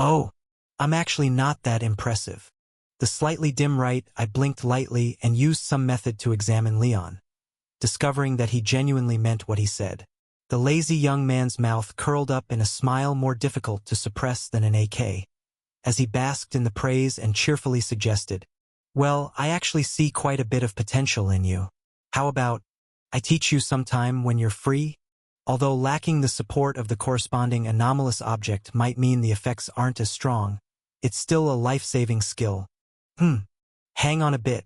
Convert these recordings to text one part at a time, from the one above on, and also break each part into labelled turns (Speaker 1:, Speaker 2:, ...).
Speaker 1: Oh, I'm actually not that impressive. The slightly dim right, I blinked lightly and used some method to examine Leon, discovering that he genuinely meant what he said. The lazy young man's mouth curled up in a smile more difficult to suppress than an AK, as he basked in the praise and cheerfully suggested, "Well, I actually see quite a bit of potential in you. How about, I teach you sometime when you're free?" Although lacking the support of the corresponding anomalous object might mean the effects aren't as strong, it's still a life-saving skill. Hang on a bit.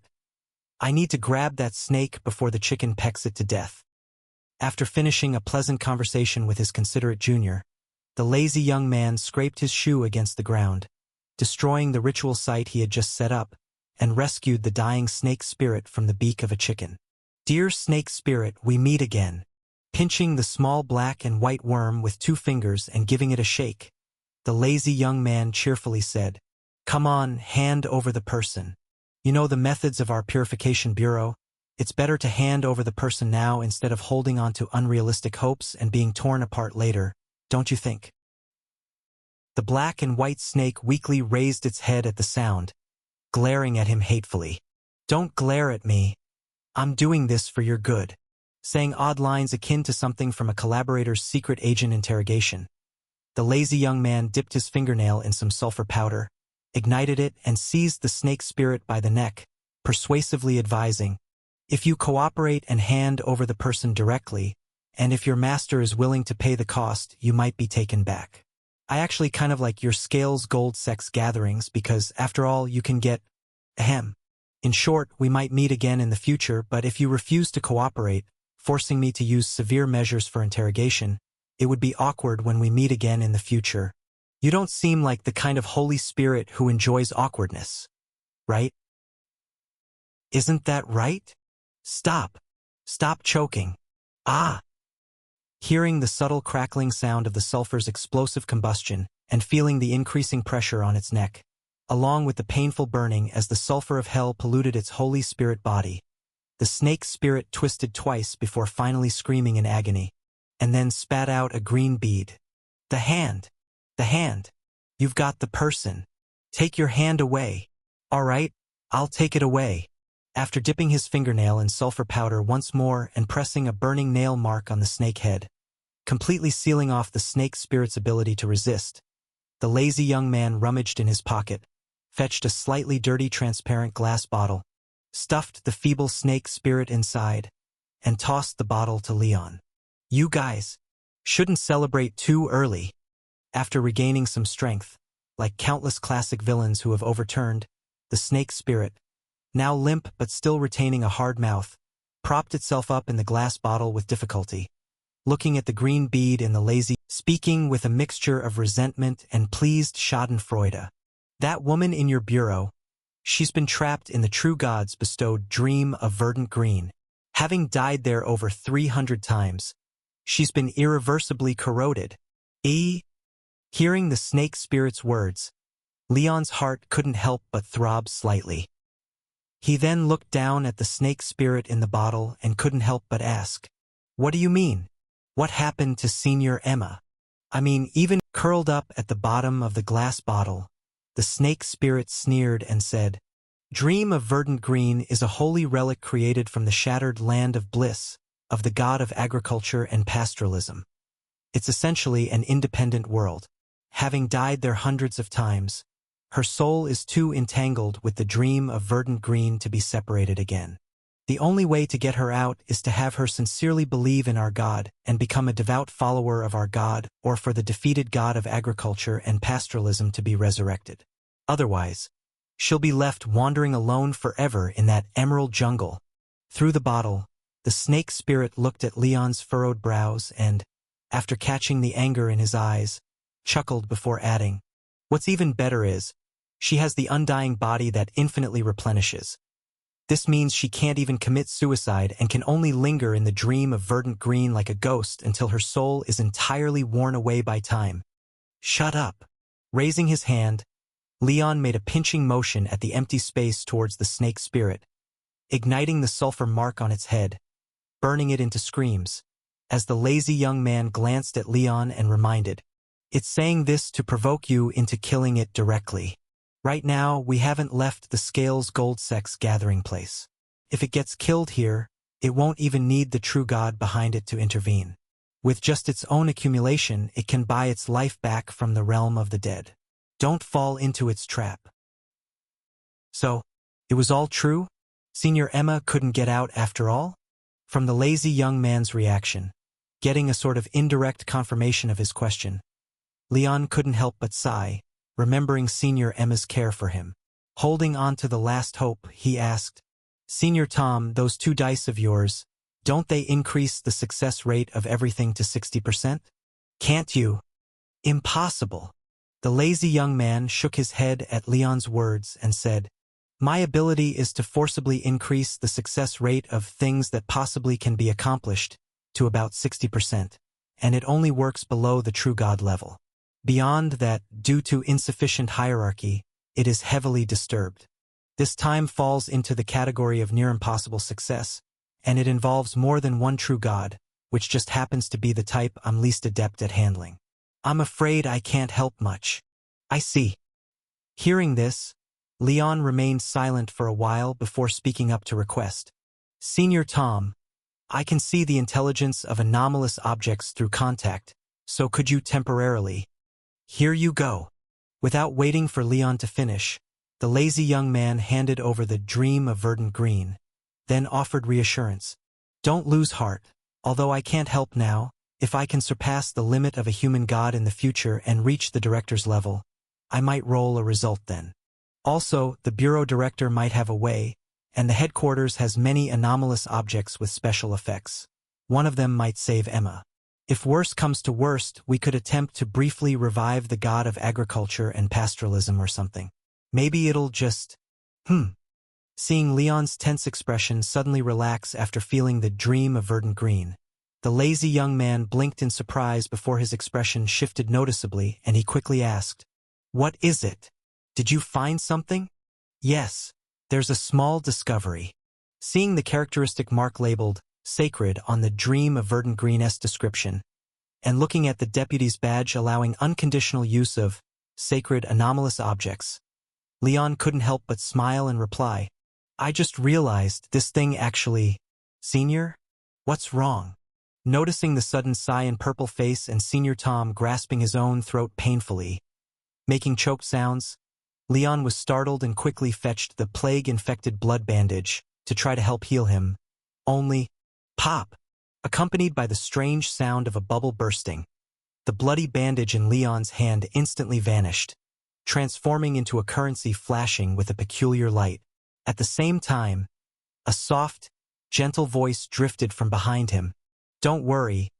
Speaker 1: I need to grab that snake before the chicken pecks it to death. After finishing a pleasant conversation with his considerate junior, the lazy young man scraped his shoe against the ground, destroying the ritual site he had just set up, and rescued the dying snake spirit from the beak of a chicken. "Dear snake spirit, we meet again." Pinching the small black and white worm with 2 fingers and giving it a shake, the lazy young man cheerfully said, "Come on, hand over the person. You know the methods of our Purification Bureau. It's better to hand over the person now instead of holding on to unrealistic hopes and being torn apart later, don't you think?" The black and white snake weakly raised its head at the sound, glaring at him hatefully. "Don't glare at me. I'm doing this for your good," saying odd lines akin to something from a collaborator's secret agent interrogation. The lazy young man dipped his fingernail in some sulfur powder, ignited it, and seized the snake spirit by the neck, persuasively advising, "If you cooperate and hand over the person directly, and if your master is willing to pay the cost, you might be taken back. I actually kind of like your Scales Gold sex gatherings because, after all, you can get ahem. In short, we might meet again in the future, but if you refuse to cooperate, forcing me to use severe measures for interrogation, it would be awkward when we meet again in the future. You don't seem like the kind of Holy Spirit who enjoys awkwardness, right? Isn't that right? Stop. Stop choking. Ah!" Hearing the subtle crackling sound of the sulfur's explosive combustion and feeling the increasing pressure on its neck, along with the painful burning as the sulfur of hell polluted its Holy Spirit body, the snake spirit twisted twice before finally screaming in agony, and then spat out a green bead. "The hand! The hand! You've got the person. Take your hand away." "All right, I'll take it away." After dipping his fingernail in sulfur powder once more and pressing a burning nail mark on the snake head, completely sealing off the snake spirit's ability to resist, the lazy young man rummaged in his pocket, fetched a slightly dirty transparent glass bottle, stuffed the feeble snake spirit inside, and tossed the bottle to Leon. "You guys shouldn't celebrate too early." After regaining some strength, like countless classic villains who have overturned, the snake spirit, now limp but still retaining a hard mouth, propped itself up in the glass bottle with difficulty, looking at the green bead in the lazy, speaking with a mixture of resentment and pleased schadenfreude. "That woman in your bureau, she's been trapped in the true God's bestowed dream of verdant green. Having died there over 300 times, she's been irreversibly corroded." Hearing the snake spirit's words, Leon's heart couldn't help but throb slightly. He then looked down at the snake spirit in the bottle and couldn't help but ask, "What do you mean? What happened to Senior Emma?" I mean, even curled up at the bottom of the glass bottle, the snake spirit sneered and said, "Dream of verdant green is a holy relic created from the shattered land of bliss, of the god of agriculture and pastoralism. It's essentially an independent world. Having died there hundreds of times, her soul is too entangled with the dream of verdant green to be separated again. The only way to get her out is to have her sincerely believe in our God and become a devout follower of our God, or for the defeated god of agriculture and pastoralism to be resurrected. Otherwise, she'll be left wandering alone forever in that emerald jungle." Through the bottle, the snake spirit looked at Leon's furrowed brows and, after catching the anger in his eyes, chuckled before adding, "What's even better is, she has the undying body that infinitely replenishes. This means she can't even commit suicide and can only linger in the dream of verdant green like a ghost until her soul is entirely worn away by time." "Shut up." Raising his hand, Leon made a pinching motion at the empty space towards the snake spirit, igniting the sulfur mark on its head, burning it into screams, as the lazy young man glanced at Leon and reminded, It's saying this to provoke you into killing it directly. Right now, we haven't left the Scales Gold Sex gathering place. If it gets killed here, it won't even need the true god behind it to intervene. With just its own accumulation, it can buy its life back from the realm of the dead. Don't fall into its trap. So, it was all true? Senior Emma couldn't get out after all? From the lazy young man's reaction, getting a sort of indirect confirmation of his question, Leon couldn't help but sigh, remembering Senior Emma's care for him. Holding on to the last hope, he asked, "Senior Tom, those 2 dice of yours, don't they increase the success rate of everything to 60%? Can't you?" "Impossible." The lazy young man shook his head at Leon's words and said, "My ability is to forcibly increase the success rate of things that possibly can be accomplished to about 60%, and it only works below the true god level. Beyond that, due to insufficient hierarchy, it is heavily disturbed. This time falls into the category of near impossible success, and it involves more than one true god, which just happens to be the type I'm least adept at handling. I'm afraid I can't help much." "I see." Hearing this, Leon remained silent for a while before speaking up to request, "Senior Tom, I can see the intelligence of anomalous objects through contact, so could you temporarily—" "Here you go." Without waiting for Leon to finish, the lazy young man handed over the Dream of Verdant Green, then offered reassurance. "Don't lose heart. Although I can't help now, if I can surpass the limit of a human god in the future and reach the director's level, I might roll a result then. Also, the bureau director might have a way, and the headquarters has many anomalous objects with special effects. One of them might save Emma. If worse comes to worst, we could attempt to briefly revive the god of agriculture and pastoralism or something. Maybe it'll just— Seeing Leon's tense expression suddenly relax after feeling the Dream of Verdant Green, the lazy young man blinked in surprise before his expression shifted noticeably, and he quickly asked, "What is it? Did you find something?" "Yes, there's a small discovery." Seeing the characteristic mark labeled Sacred on the Dream of Verdant Green's description, and looking at the deputy's badge allowing unconditional use of sacred anomalous objects, Leon couldn't help but smile and reply, "I just realized this thing actually— Senior? What's wrong?" Noticing the sudden sigh and purple face and Senior Tom grasping his own throat painfully, making choked sounds, Leon was startled and quickly fetched the plague-infected blood bandage to try to help heal him. Only— pop! Accompanied by the strange sound of a bubble bursting, the bloody bandage in Leon's hand instantly vanished, transforming into a currency flashing with a peculiar light. At the same time, a soft, gentle voice drifted from behind him. "Don't worry,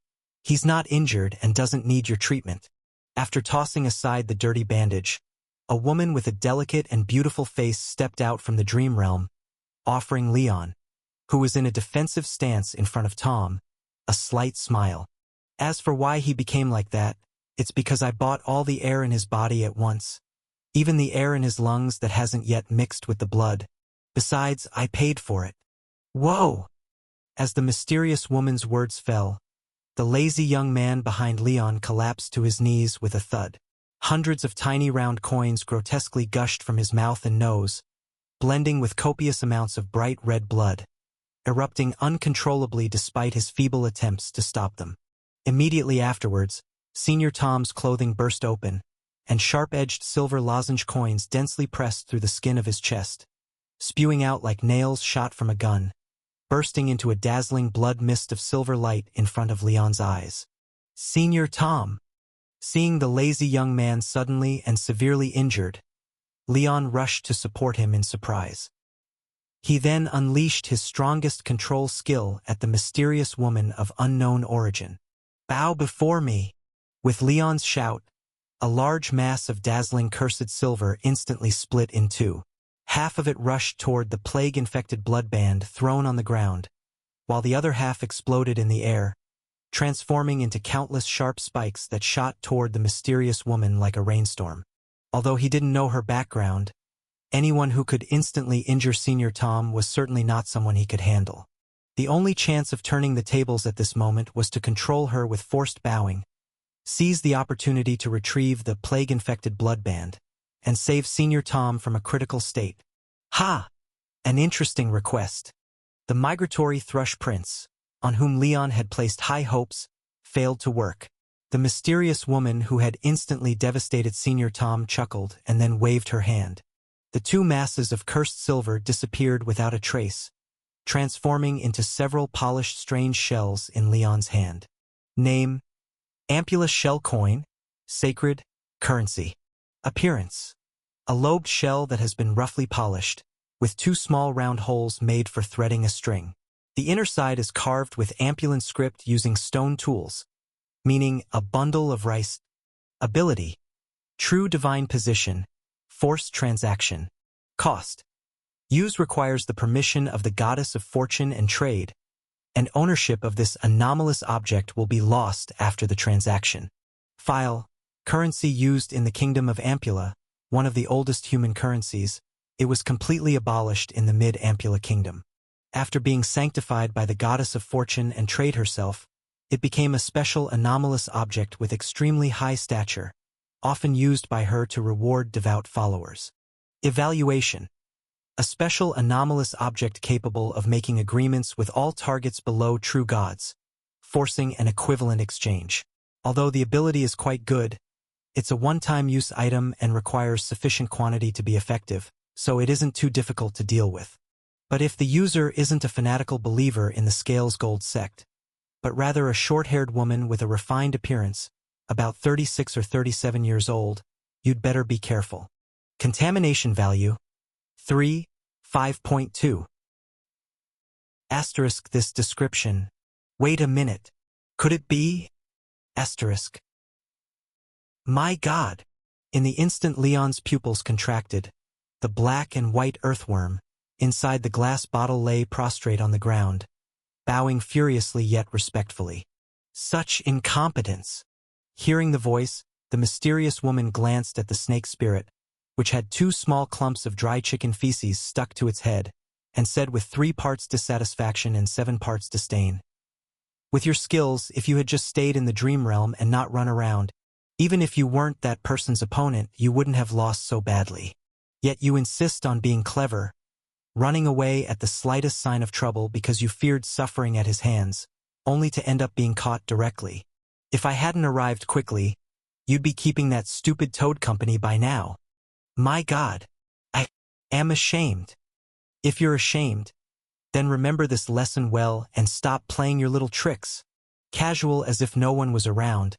Speaker 1: he's not injured and doesn't need your treatment." After tossing aside the dirty bandage, a woman with a delicate and beautiful face stepped out from the dream realm, offering Leon, who was in a defensive stance in front of Tom, a slight smile. "As for why he became like that, it's because I bought all the air in his body at once, even the air in his lungs that hasn't yet mixed with the blood. Besides, I paid for it." "Whoa!" As the mysterious woman's words fell, the lazy young man behind Leon collapsed to his knees with a thud. Hundreds of tiny round coins grotesquely gushed from his mouth and nose, blending with copious amounts of bright red blood, erupting uncontrollably despite his feeble attempts to stop them. Immediately afterwards, Senior Tom's clothing burst open, and sharp-edged silver lozenge coins densely pressed through the skin of his chest, spewing out like nails shot from a gun, bursting into a dazzling blood mist of silver light in front of Leon's eyes. "Senior Tom!" Seeing the lazy young man suddenly and severely injured, Leon rushed to support him in surprise. He then unleashed his strongest control skill at the mysterious woman of unknown origin. "Bow before me!" With Leon's shout, a large mass of dazzling cursed silver instantly split in two. Half of it rushed toward the plague-infected bloodband thrown on the ground, while the other half exploded in the air, transforming into countless sharp spikes that shot toward the mysterious woman like a rainstorm. Although he didn't know her background, anyone who could instantly injure Senior Tom was certainly not someone he could handle. The only chance of turning the tables at this moment was to control her with forced bowing, seize the opportunity to retrieve the plague-infected blood band and save Senior Tom from a critical state. Ha! An interesting request. The migratory thrush prince, on whom Leon had placed high hopes, failed to work. The mysterious woman who had instantly devastated Senior Tom chuckled and then waved her hand. The two masses of cursed silver disappeared without a trace, transforming into several polished strange shells in Leon's hand. Name: Ampula Shell Coin, Sacred, Currency. Appearance: a lobed shell that has been roughly polished, with two small round holes made for threading a string. The inner side is carved with Ampulan script using stone tools, meaning a bundle of rice. Ability: true divine position, forced transaction. Cost: use requires the permission of the goddess of fortune and trade, and ownership of this anomalous object will be lost after the transaction. File: currency used in the Kingdom of Ampula, one of the oldest human currencies. It was completely abolished in the Mid-Ampula Kingdom. After being sanctified by the goddess of fortune and trade herself, it became a special anomalous object with extremely high stature, often used by her to reward devout followers. Evaluation: a special anomalous object capable of making agreements with all targets below true gods, forcing an equivalent exchange. Although the ability is quite good, it's a one-time use item and requires sufficient quantity to be effective, so it isn't too difficult to deal with. But if the user isn't a fanatical believer in the Scales Gold sect, but rather a short-haired woman with a refined appearance, about 36 or 37 years old, you'd better be careful. Contamination value: 3, 5.2. Asterisk this description. Wait a minute. Could it be? Asterisk. My God! In the instant Leon's pupils contracted, the black and white earthworm inside the glass bottle lay prostrate on the ground, bowing furiously yet respectfully. Such incompetence! Hearing the voice, the mysterious woman glanced at the snake spirit, which had 2 small clumps of dry chicken feces stuck to its head, and said with 3 parts dissatisfaction and 7 parts disdain. With your skills, if you had just stayed in the dream realm and not run around, even if you weren't that person's opponent, you wouldn't have lost so badly. Yet you insist on being clever, running away at the slightest sign of trouble because you feared suffering at his hands, only to end up being caught directly. If I hadn't arrived quickly, you'd be keeping that stupid toad company by now. My God, I am ashamed. If you're ashamed, then remember this lesson well and stop playing your little tricks. Casual as if no one was around,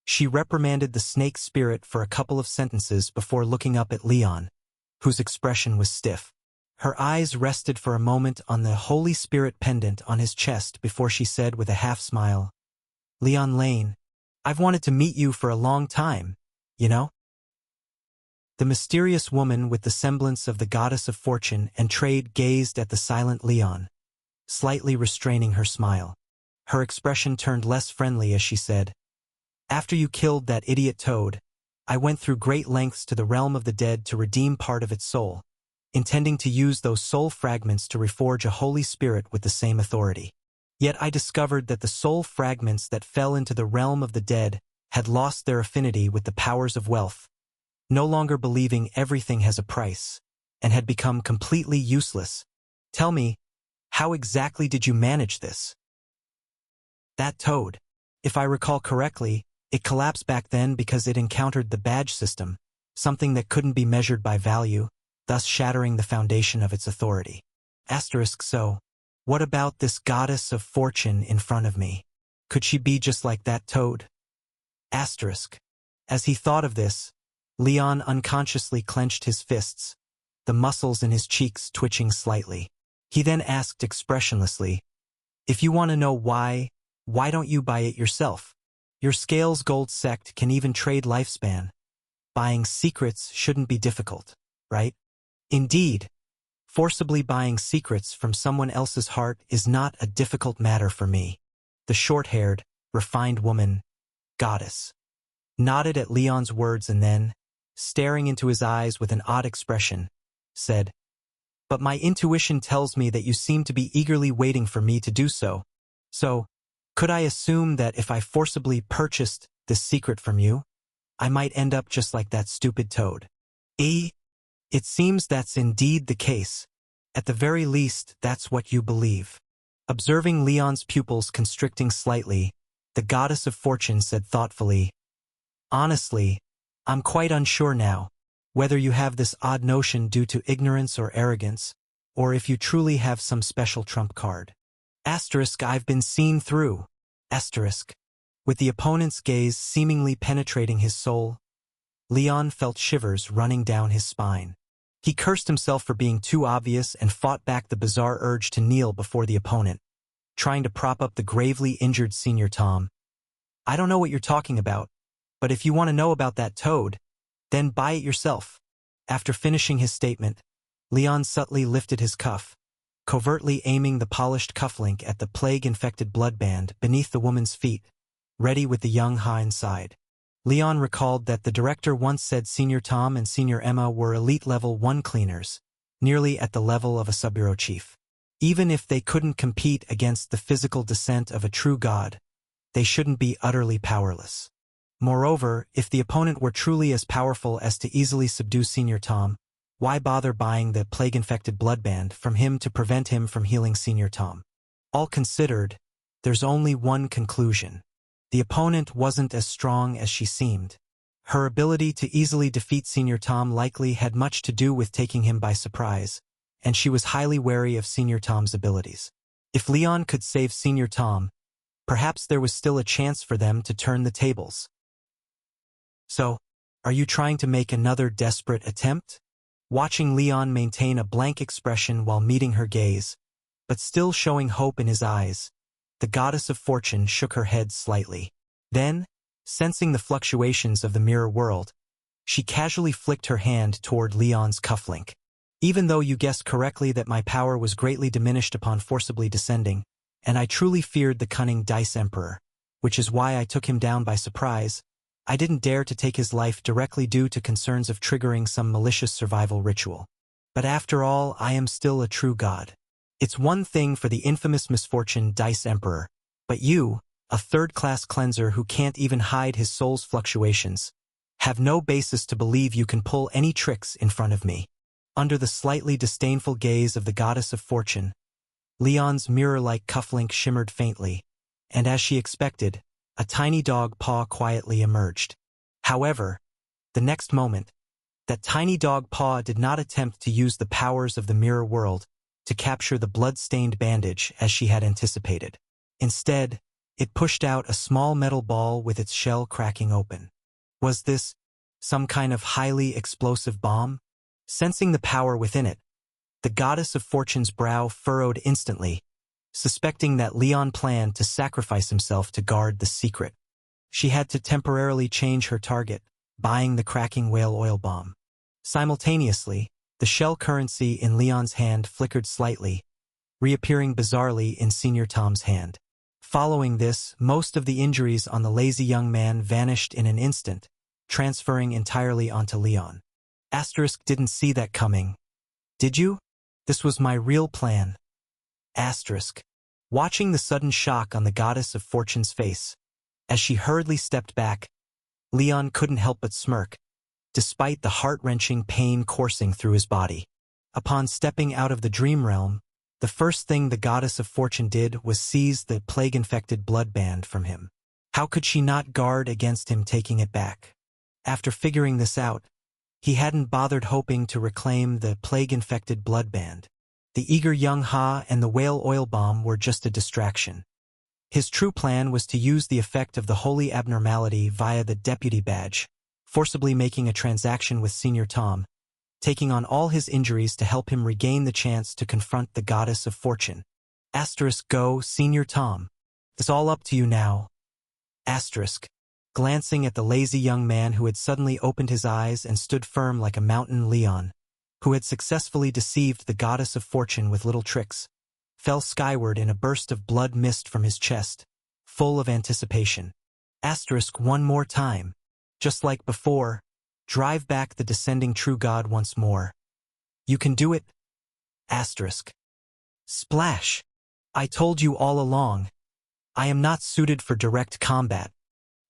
Speaker 1: she reprimanded the snake spirit for a couple of sentences before looking up at Leon, whose expression was stiff. Her eyes rested for a moment on the Holy Spirit pendant on his chest before she said with a half-smile, "Leon Lane, I've wanted to meet you for a long time, you know?" The mysterious woman with the semblance of the goddess of fortune and trade gazed at the silent Leon, slightly restraining her smile. Her expression turned less friendly as she said, "After you killed that idiot toad, I went through great lengths to the realm of the dead to redeem part of its soul, intending to use those soul fragments to reforge a holy spirit with the same authority. Yet I discovered that the soul fragments that fell into the realm of the dead had lost their affinity with the powers of wealth, no longer believing everything has a price, and had become completely useless. Tell me, how exactly did you manage this?" "That toad, if I recall correctly, it collapsed back then because it encountered the badge system, something that couldn't be measured by value, thus shattering the foundation of its authority. Asterisk so, what about this goddess of fortune in front of me? Could she be just like that toad?" Asterisk. As he thought of this, Leon unconsciously clenched his fists, the muscles in his cheeks twitching slightly. He then asked expressionlessly, "If you want to know why don't you buy it yourself? Your Scales Gold sect can even trade lifespan. Buying secrets shouldn't be difficult, right?" "Indeed. Forcibly buying secrets from someone else's heart is not a difficult matter for me." The short-haired, refined woman, goddess, nodded at Leon's words and then, staring into his eyes with an odd expression, said, "But my intuition tells me that you seem to be eagerly waiting for me to do so. So, could I assume that if I forcibly purchased this secret from you, I might end up just like that stupid toad. It seems that's indeed the case. At the very least, that's what you believe. Observing Leon's pupils constricting slightly, the goddess of fortune said thoughtfully, "Honestly, I'm quite unsure now, whether you have this odd notion due to ignorance or arrogance, or if you truly have some special trump card. Asterisk, I've been seen through. Asterisk." With the opponent's gaze seemingly penetrating his soul, Leon felt shivers running down his spine. He cursed himself for being too obvious and fought back the bizarre urge to kneel before the opponent, trying to prop up the gravely injured Senior Tom. "I don't know what you're talking about, but if you want to know about that toad, then buy it yourself." After finishing his statement, Leon subtly lifted his cuff, covertly aiming the polished cufflink at the plague-infected bloodband beneath the woman's feet, ready with the young Ha inside. Leon recalled that the director once said Senior Tom and Senior Emma were elite level 1 cleaners, nearly at the level of a sub-bureau chief. Even if they couldn't compete against the physical descent of a true god, they shouldn't be utterly powerless. Moreover, if the opponent were truly as powerful as to easily subdue Senior Tom, why bother buying the plague-infected bloodband from him to prevent him from healing Senior Tom? All considered, there's only one conclusion. The opponent wasn't as strong as she seemed. Her ability to easily defeat Senior Tom likely had much to do with taking him by surprise, and she was highly wary of Senior Tom's abilities. If Leon could save Senior Tom, perhaps there was still a chance for them to turn the tables. "So, are you trying to make another desperate attempt?" Watching Leon maintain a blank expression while meeting her gaze, but still showing hope in his eyes, the goddess of fortune shook her head slightly. Then, sensing the fluctuations of the mirror world, she casually flicked her hand toward Leon's cufflink. "Even though you guessed correctly that my power was greatly diminished upon forcibly descending, and I truly feared the cunning Dice Emperor, which is why I took him down by surprise, I didn't dare to take his life directly due to concerns of triggering some malicious survival ritual. But after all, I am still a true god. It's one thing for the infamous misfortune Dice Emperor, but you, a third-class cleanser who can't even hide his soul's fluctuations, have no basis to believe you can pull any tricks in front of me." Under the slightly disdainful gaze of the goddess of fortune, Leon's mirror-like cufflink shimmered faintly, and as she expected, a tiny dog paw quietly emerged. However, the next moment, that tiny dog paw did not attempt to use the powers of the mirror world to capture the blood-stained bandage as she had anticipated. Instead, it pushed out a small metal ball with its shell cracking open. Was this some kind of highly explosive bomb? Sensing the power within it, the goddess of fortune's brow furrowed instantly, suspecting that Leon planned to sacrifice himself to guard the secret. She had to temporarily change her target, buying the cracking whale oil bomb. Simultaneously, the shell currency in Leon's hand flickered slightly, reappearing bizarrely in Senior Tom's hand. Following this, most of the injuries on the lazy young man vanished in an instant, transferring entirely onto Leon. Asterisk, didn't see that coming. Did you? This was my real plan. Asterisk. Watching the sudden shock on the goddess of fortune's face, as she hurriedly stepped back, Leon couldn't help but smirk, despite the heart-wrenching pain coursing through his body. Upon stepping out of the dream realm, the first thing the goddess of fortune did was seize the plague-infected bloodband from him. How could she not guard against him taking it back? After figuring this out, he hadn't bothered hoping to reclaim the plague-infected bloodband. The eager young Ha and the whale oil bomb were just a distraction. His true plan was to use the effect of the holy abnormality via the deputy badge, forcibly making a transaction with Senior Tom, taking on all his injuries to help him regain the chance to confront the goddess of fortune. Asterisk, go, Senior Tom. It's all up to you now. Asterisk. Glancing at the lazy young man who had suddenly opened his eyes and stood firm like a mountain, Leon, who had successfully deceived the goddess of fortune with little tricks, fell skyward in a burst of blood mist from his chest, full of anticipation. Asterisk, one more time. Just like before, drive back the descending true god once more. You can do it. Asterisk. Splash. I told you all along. I am not suited for direct combat.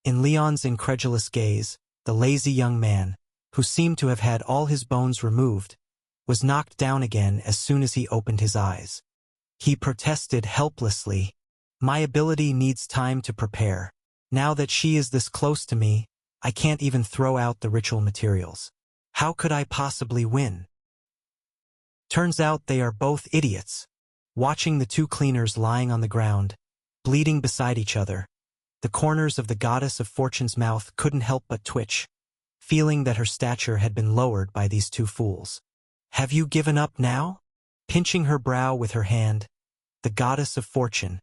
Speaker 1: In Leon's incredulous gaze, the lazy young man, who seemed to have had all his bones removed, was knocked down again as soon as he opened his eyes. He protested helplessly. My ability needs time to prepare. Now that she is this close to me, I can't even throw out the ritual materials. How could I possibly win? Turns out they are both idiots. Watching the two cleaners lying on the ground, bleeding beside each other, the corners of the goddess of fortune's mouth couldn't help but twitch, feeling that her stature had been lowered by these two fools. Have you given up now? Pinching her brow with her hand, the goddess of fortune,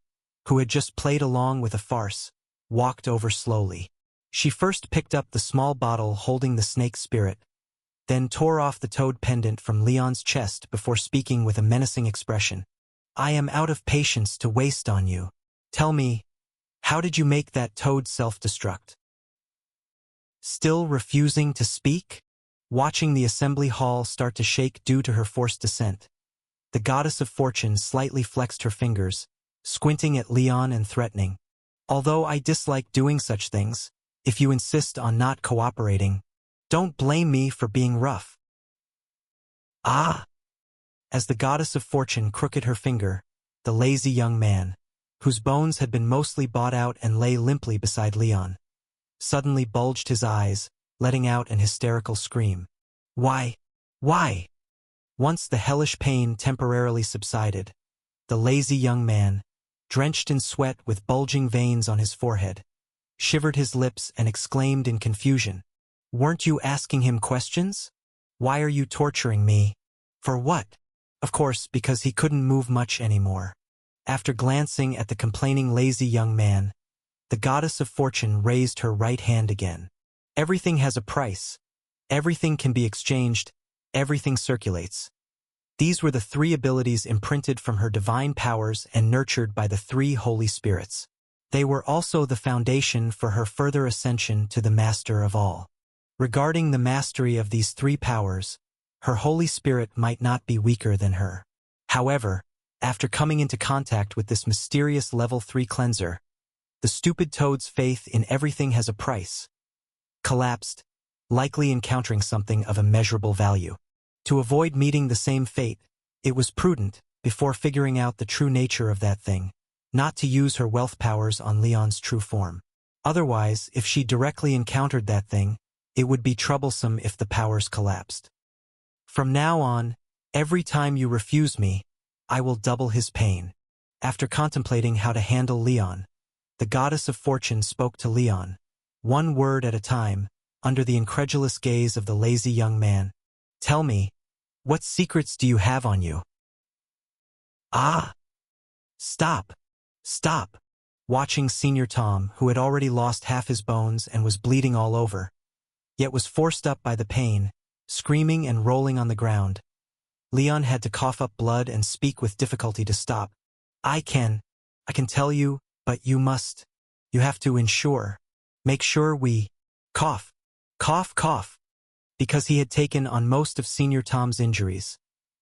Speaker 1: who had just played along with a farce, walked over slowly. She first picked up the small bottle holding the snake spirit, then tore off the toad pendant from Leon's chest before speaking with a menacing expression. I am out of patience to waste on you. Tell me, how did you make that toad self-destruct? Still refusing to speak? Watching the assembly hall start to shake due to her forced descent, the goddess of fortune slightly flexed her fingers, squinting at Leon and threatening. Although I dislike doing such things, if you insist on not cooperating, don't blame me for being rough. Ah! As the goddess of fortune crooked her finger, the lazy young man, whose bones had been mostly bought out and lay limply beside Leon, suddenly bulged his eyes, letting out an hysterical scream. Why? Why? Once the hellish pain temporarily subsided, the lazy young man, drenched in sweat with bulging veins on his forehead, shivered his lips and exclaimed in confusion. Weren't you asking him questions? Why are you torturing me? For what? Of course, because he couldn't move much anymore. After glancing at the complaining lazy young man, the goddess of fortune raised her right hand again. Everything has a price. Everything can be exchanged. Everything circulates. These were the three abilities imprinted from her divine powers and nurtured by the three Holy Spirits. They were also the foundation for her further ascension to the Master of all. Regarding the mastery of these three powers, her Holy Spirit might not be weaker than her. However, after coming into contact with this mysterious Level 3 cleanser, the stupid toad's faith in everything has a price collapsed, likely encountering something of immeasurable value. To avoid meeting the same fate, it was prudent, before figuring out the true nature of that thing, not to use her wealth powers on Leon's true form. Otherwise, if she directly encountered that thing, it would be troublesome if the powers collapsed. From now on, every time you refuse me, I will double his pain. After contemplating how to handle Leon, the goddess of fortune spoke to Leon, one word at a time, under the incredulous gaze of the lazy young man. Tell me, what secrets do you have on you? Ah! Stop! Stop! Watching Senior Tom, who had already lost half his bones and was bleeding all over, yet was forced up by the pain, screaming and rolling on the ground, Leon had to cough up blood and speak with difficulty to stop. I can tell you, but you must. You have to ensure. Make sure we cough. Cough, cough. Because he had taken on most of Senior Tom's injuries,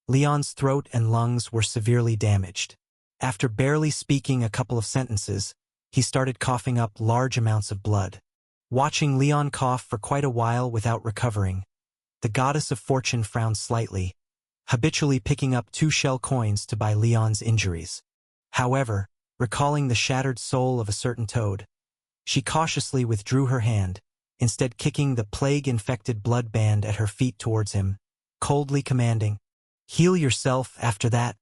Speaker 1: Leon's throat and lungs were severely damaged. After barely speaking a couple of sentences, he started coughing up large amounts of blood. Watching Leon cough for quite a while without recovering, the goddess of fortune frowned slightly, habitually picking up 2 shell coins to buy Leon's injuries. However, recalling the shattered soul of a certain toad, she cautiously withdrew her hand, instead kicking the plague-infected blood band at her feet towards him, coldly commanding, "Heal yourself after that."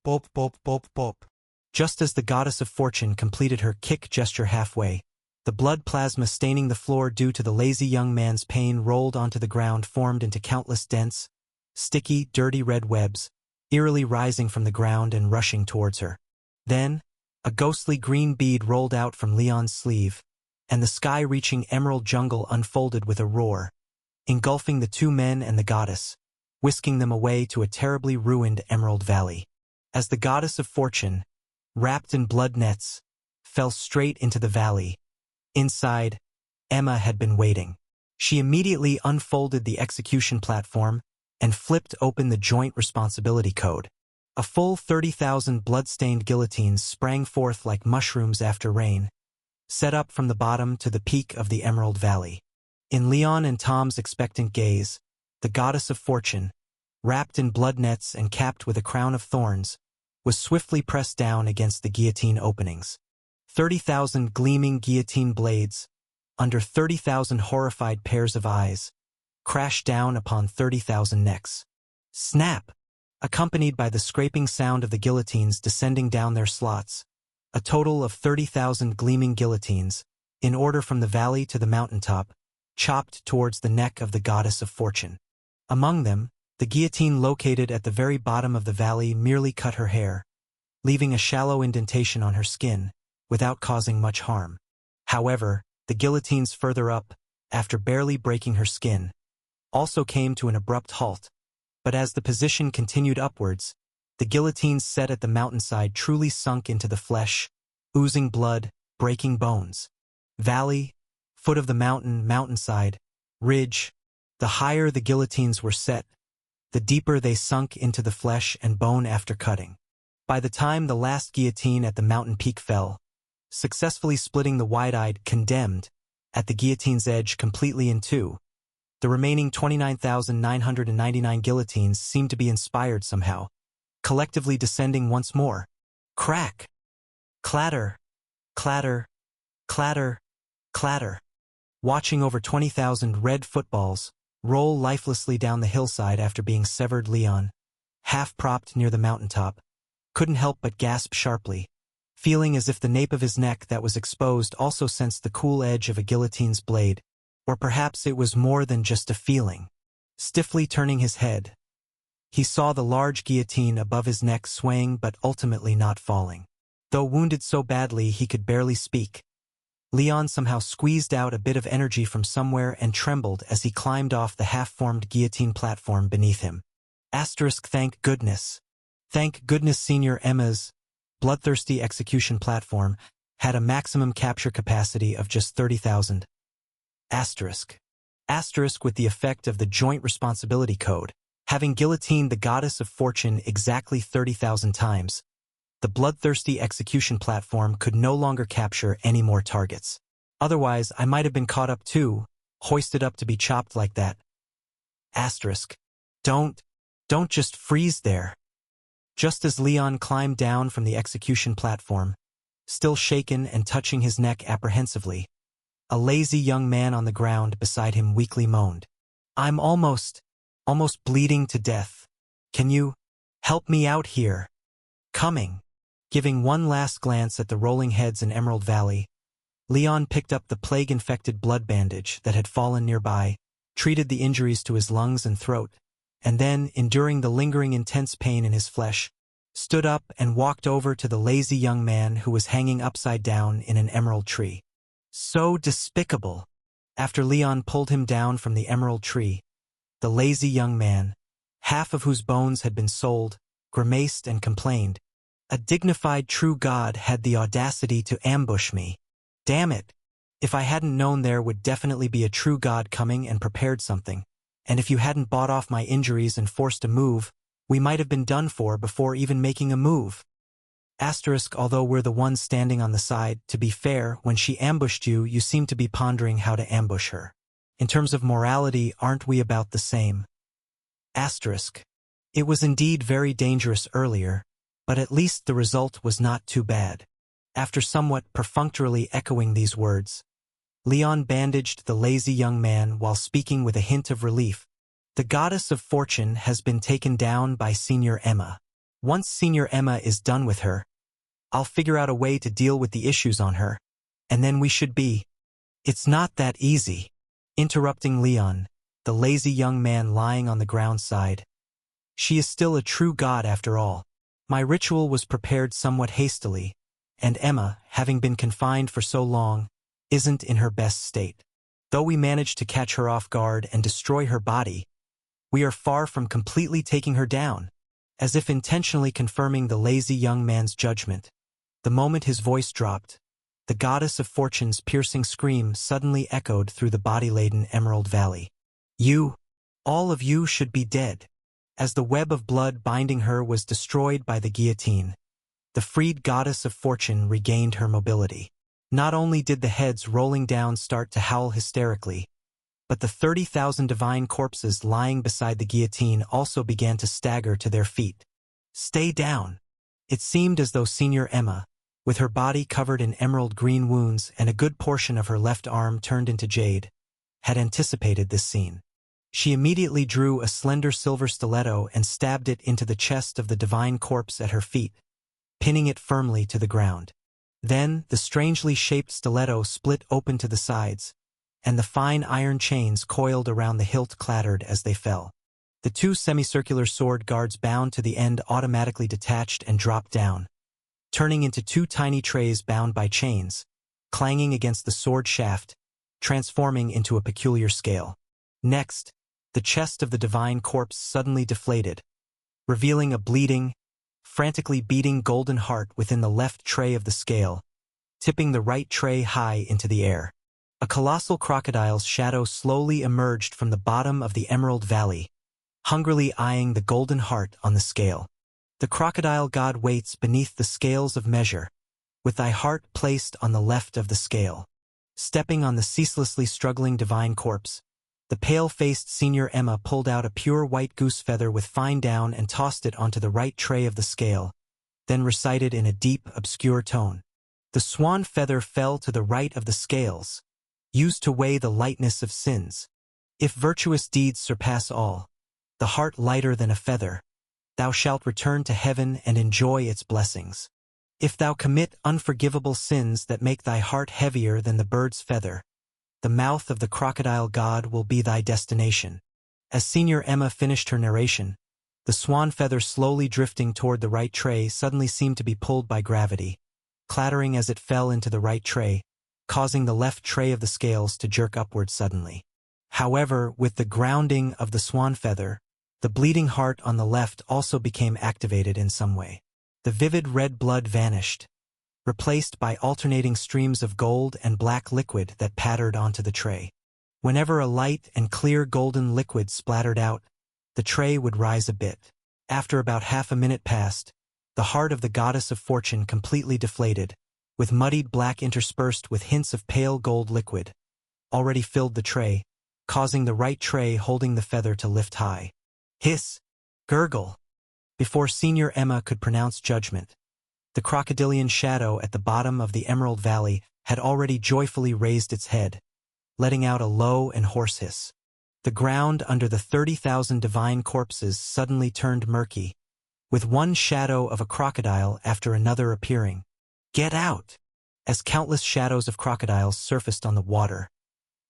Speaker 1: Bop, bop, bop, bop. Just as the goddess of fortune completed her kick gesture halfway, the blood plasma staining the floor due to the lazy young man's pain rolled onto the ground, formed into countless dense, sticky, dirty red webs, eerily rising from the ground and rushing towards her. Then, a ghostly green bead rolled out from Leon's sleeve, and the sky-reaching emerald jungle unfolded with a roar, engulfing the 2 men and the goddess, whisking them away to a terribly ruined Emerald Valley. As the goddess of fortune, wrapped in blood nets, fell straight into the valley, inside, Emma had been waiting. She immediately unfolded the execution platform and flipped open the joint responsibility code. A full 30,000 blood-stained guillotines sprang forth like mushrooms after rain, set up from the bottom to the peak of the Emerald Valley. In Leon and Tom's expectant gaze, the goddess of fortune, wrapped in blood nets and capped with a crown of thorns, was swiftly pressed down against the guillotine openings. 30,000 gleaming guillotine blades, under 30,000 horrified pairs of eyes, crashed down upon 30,000 necks. Snap! Accompanied by the scraping sound of the guillotines descending down their slots, a total of 30,000 gleaming guillotines, in order from the valley to the mountaintop, chopped towards the neck of the goddess of fortune. Among them, the guillotine located at the very bottom of the valley merely cut her hair, leaving a shallow indentation on her skin, without causing much harm. However, the guillotines further up, after barely breaking her skin, also came to an abrupt halt, but as the position continued upwards, the guillotines set at the mountainside truly sunk into the flesh, oozing blood, breaking bones. Valley, foot of the mountain, mountainside, ridge, the higher the guillotines were set, the deeper they sunk into the flesh and bone after cutting. By the time the last guillotine at the mountain peak fell, successfully splitting the wide-eyed condemned at the guillotine's edge completely in two, the remaining 29,999 guillotines seemed to be inspired somehow, collectively descending once more. Crack! Clatter! Clatter! Clatter! Clatter! Watching over 20,000 red footballs roll lifelessly down the hillside after being severed, Leon, half-propped near the mountaintop, couldn't help but gasp sharply, feeling as if the nape of his neck that was exposed also sensed the cool edge of a guillotine's blade, or perhaps it was more than just a feeling. Stiffly turning his head, he saw the large guillotine above his neck swaying but ultimately not falling. Though wounded so badly he could barely speak, Leon somehow squeezed out a bit of energy from somewhere and trembled as he climbed off the half-formed guillotine platform beneath him. Thank goodness. Thank goodness Senior Emma's bloodthirsty execution platform had a maximum capture capacity of just 30,000. With the effect of the Joint Responsibility Code, having guillotined the goddess of fortune exactly 30,000 times, the bloodthirsty execution platform could no longer capture any more targets. Otherwise, I might have been caught up too, hoisted up to be chopped like that. Don't just freeze there. Just as Leon climbed down from the execution platform, still shaken and touching his neck apprehensively, a lazy young man on the ground beside him weakly moaned, "I'm almost bleeding to death. Can you help me out here?" Coming. Giving one last glance at the rolling heads in Emerald Valley, Leon picked up the plague-infected blood bandage that had fallen nearby, treated the injuries to his lungs and throat, and then, enduring the lingering intense pain in his flesh, stood up and walked over to the lazy young man who was hanging upside down in an emerald tree. So despicable! After Leon pulled him down from the emerald tree, the lazy young man, half of whose bones had been sold, grimaced and complained, "A dignified true god had the audacity to ambush me. Damn it! If I hadn't known there would definitely be a true god coming and prepared something, and if you hadn't bought off my injuries and forced a move, we might have been done for before even making a move." Although we're the ones standing on the side, to be fair, when she ambushed you, you seem to be pondering how to ambush her. In terms of morality, aren't we about the same? It was indeed very dangerous earlier, but at least the result was not too bad. After somewhat perfunctorily echoing these words, Leon bandaged the lazy young man while speaking with a hint of relief. "The goddess of fortune has been taken down by Senior Emma. Once Senior Emma is done with her, I'll figure out a way to deal with the issues on her, and then we should be—" "It's not that easy," interrupting Leon, the lazy young man lying on the ground sighed. "She is still a true god after all. My ritual was prepared somewhat hastily, and Emma, having been confined for so long, isn't in her best state. Though we managed to catch her off guard and destroy her body, we are far from completely taking her down." As if intentionally confirming the lazy young man's judgment, the moment his voice dropped, the goddess of fortune's piercing scream suddenly echoed through the body-laden Emerald Valley. "You, all of you should be dead." As the web of blood binding her was destroyed by the guillotine, the freed goddess of fortune regained her mobility. Not only did the heads rolling down start to howl hysterically, but the 30,000 divine corpses lying beside the guillotine also began to stagger to their feet. "Stay down." It seemed as though Senior Emma, with her body covered in emerald green wounds and a good portion of her left arm turned into jade, had anticipated this scene. She immediately drew a slender silver stiletto and stabbed it into the chest of the divine corpse at her feet, pinning it firmly to the ground. Then, the strangely shaped stiletto split open to the sides, and the fine iron chains coiled around the hilt clattered as they fell. The two semicircular sword guards bound to the end automatically detached and dropped down, turning into two tiny trays bound by chains, clanging against the sword shaft, transforming into a peculiar scale. Next, the chest of the divine corpse suddenly deflated, revealing a bleeding, frantically beating golden heart within the left tray of the scale, tipping the right tray high into the air. A colossal crocodile's shadow slowly emerged from the bottom of the Emerald Valley, hungrily eyeing the golden heart on the scale. The crocodile god waits beneath the scales of measure, with thy heart placed on the left of the scale. Stepping on the ceaselessly struggling divine corpse, the pale-faced Senior Emma pulled out a pure white goose feather with fine down and tossed it onto the right tray of the scale, then recited in a deep, obscure tone. The swan feather fell to the right of the scales, used to weigh the lightness of sins. If virtuous deeds surpass all, the heart lighter than a feather, thou shalt return to heaven and enjoy its blessings. If thou commit unforgivable sins that make thy heart heavier than the bird's feather, the mouth of the crocodile god will be thy destination. As Senior Emma finished her narration, the swan feather slowly drifting toward the right tray suddenly seemed to be pulled by gravity, clattering as it fell into the right tray, causing the left tray of the scales to jerk upward suddenly. However, with the grounding of the swan feather, the bleeding heart on the left also became activated in some way. The vivid red blood vanished, replaced by alternating streams of gold and black liquid that pattered onto the tray. Whenever a light and clear golden liquid splattered out, the tray would rise a bit. After about half a minute passed, the heart of the goddess of fortune completely deflated, with muddied black interspersed with hints of pale gold liquid, already filled the tray, causing the right tray holding the feather to lift high. Hiss! Gurgle! Before Senior Emma could pronounce judgment, the crocodilian shadow at the bottom of the Emerald Valley had already joyfully raised its head, letting out a low and hoarse hiss. The ground under the 30,000 divine corpses suddenly turned murky, with one shadow of a crocodile after another appearing. "Get out!" As countless shadows of crocodiles surfaced on the water,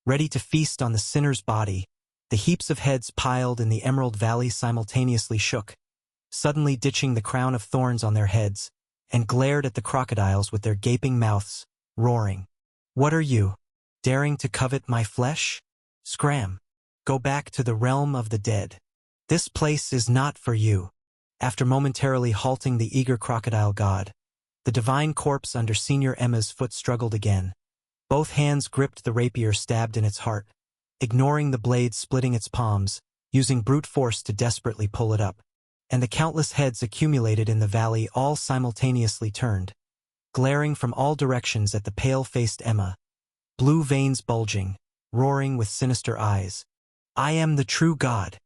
Speaker 1: ready to feast on the sinner's body, the heaps of heads piled in the Emerald Valley simultaneously shook, suddenly ditching the crown of thorns on their heads, and glared at the crocodiles with their gaping mouths, roaring. "What are you, daring to covet my flesh? Scram! Go back to the realm of the dead. This place is not for you." After momentarily halting the eager crocodile god, the divine corpse under Senior Emma's foot struggled again. Both hands gripped the rapier stabbed in its heart, ignoring the blade splitting its palms, using brute force to desperately pull it up. And the countless heads accumulated in the valley all simultaneously turned, glaring from all directions at the pale-faced Emma, blue veins bulging, roaring with sinister eyes. "I am the true God,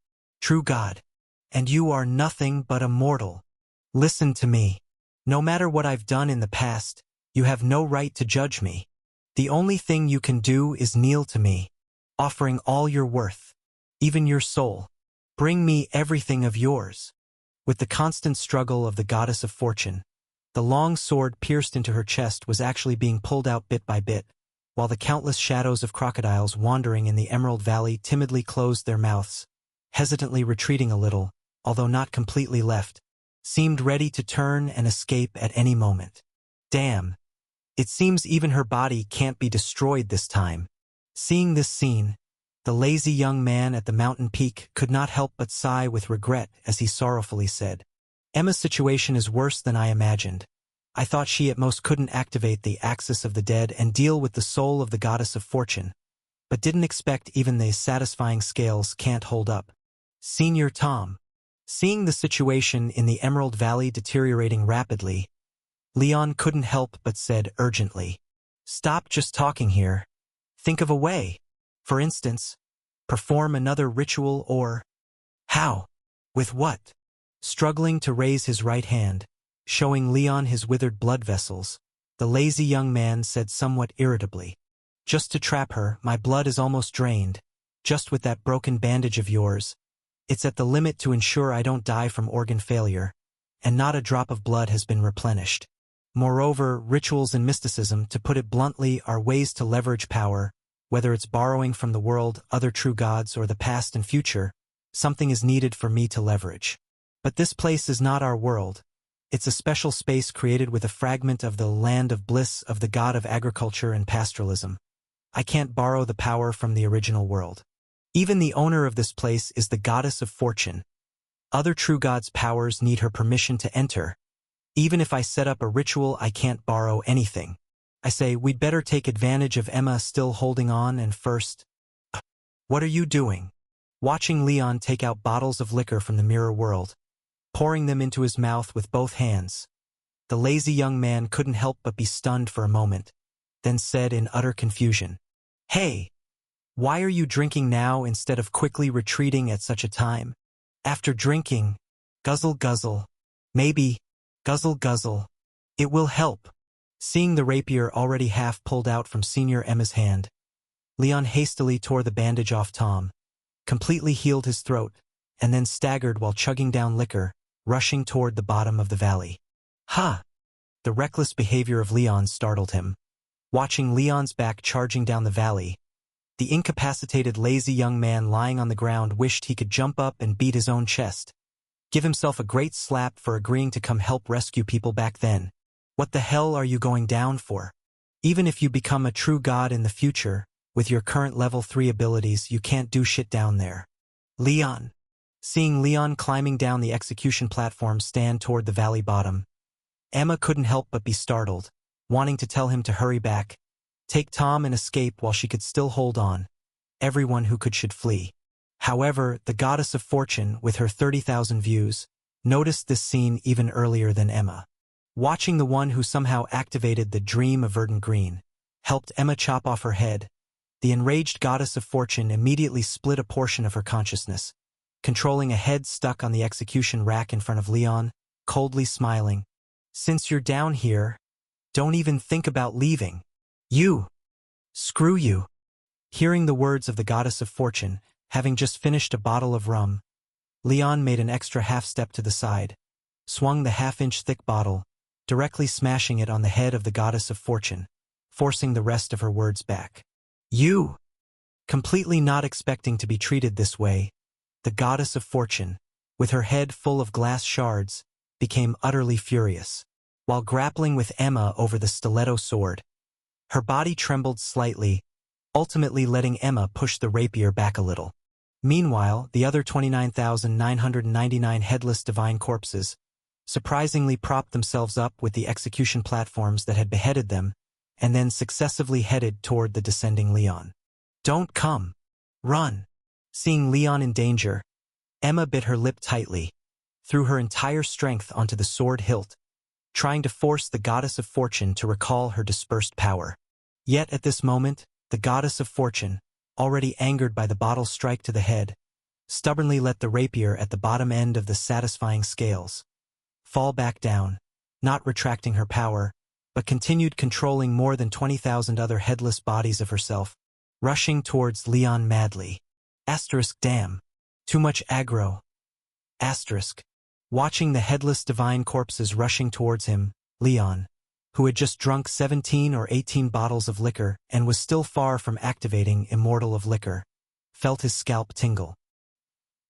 Speaker 1: and you are nothing but a mortal. Listen to me. No matter what I've done in the past, you have no right to judge me. The only thing you can do is kneel to me, offering all your worth, even your soul. Bring me everything of yours." With the constant struggle of the goddess of fortune, the long sword pierced into her chest was actually being pulled out bit by bit, while the countless shadows of crocodiles wandering in the Emerald Valley timidly closed their mouths, hesitantly retreating a little, although not completely left, seemed ready to turn and escape at any moment. Damn! It seems even her body can't be destroyed this time. Seeing this scene, the lazy young man at the mountain peak could not help but sigh with regret as he sorrowfully said, "Emma's situation is worse than I imagined. I thought she at most couldn't activate the axis of the dead and deal with the soul of the goddess of fortune, but didn't expect even the satisfying scales can't hold up." Senior Tom. Seeing the situation in the Emerald Valley deteriorating rapidly, Leon couldn't help but said urgently, Stop just talking here. Think of a way. For instance, perform another ritual or... How? With what? Struggling to raise his right hand, showing Leon his withered blood vessels, the lazy young man said somewhat irritably. Just to trap her, my blood is almost drained. Just with that broken bandage of yours. It's at the limit to ensure I don't die from organ failure, and not a drop of blood has been replenished. Moreover, rituals and mysticism, to put it bluntly, are ways to leverage power, whether it's borrowing from the world, other true gods, or the past and future. Something is needed for me to leverage. But this place is not our world. It's a special space created with a fragment of the land of bliss of the god of agriculture and pastoralism. I can't borrow the power from the original world. Even the owner of this place is the goddess of fortune. Other true gods' powers need her permission to enter. Even if I set up a ritual, I can't borrow anything. I say, we'd better take advantage of Emma still holding on and first... What are you doing? Watching Leon take out bottles of liquor from the mirror world, pouring them into his mouth with both hands. The lazy young man couldn't help but be stunned for a moment, then said in utter confusion, Hey! Why are you drinking now instead of quickly retreating at such a time? After drinking, guzzle guzzle, maybe, guzzle guzzle, it will help. Seeing the rapier already half pulled out from Senior Emma's hand, Leon hastily tore the bandage off Tom, completely healed his throat, and then staggered while chugging down liquor, rushing toward the bottom of the valley. Ha! The reckless behavior of Leon startled him. Watching Leon's back charging down the valley, the incapacitated lazy young man lying on the ground wished he could jump up and beat his own chest. Give himself a great slap for agreeing to come help rescue people back then. What the hell are you going down for? Even if you become a true god in the future, with your current level 3 abilities, you can't do shit down there. Leon. Seeing Leon climbing down the execution platform stand toward the valley bottom, Emma couldn't help but be startled, wanting to tell him to hurry back, take Tom and escape while she could still hold on. Everyone who could should flee. However, the goddess of fortune, with her 30,000 views, noticed this scene even earlier than Emma. Watching the one who somehow activated the dream of verdant green, helped Emma chop off her head, the enraged goddess of fortune immediately split a portion of her consciousness, controlling a head stuck on the execution rack in front of Leon, coldly smiling. Since you're down here, don't even think about leaving. You! Screw you! Hearing the words of the goddess of fortune, having just finished a bottle of rum, Leon made an extra half-step to the side, swung the half-inch thick bottle, directly smashing it on the head of the goddess of fortune, forcing the rest of her words back. You! Completely not expecting to be treated this way, the goddess of fortune, with her head full of glass shards, became utterly furious. While grappling with Emma over the stiletto sword, her body trembled slightly, ultimately letting Emma push the rapier back a little. Meanwhile, the other 29,999 headless divine corpses surprisingly propped themselves up with the execution platforms that had beheaded them, and then successively headed toward the descending Leon. Don't come! Run! Seeing Leon in danger, Emma bit her lip tightly, threw her entire strength onto the sword hilt, trying to force the goddess of fortune to recall her dispersed power. Yet at this moment, the goddess of fortune, already angered by the bottle's strike to the head, stubbornly let the rapier at the bottom end of the satisfying scales fall back down, not retracting her power, but continued controlling more than 20,000 other headless bodies of herself, rushing towards Leon madly. Damn. Too much aggro. Watching the headless divine corpses rushing towards him, Leon, who had just drunk 17 or 18 bottles of liquor and was still far from activating Immortal of Liquor, felt his scalp tingle.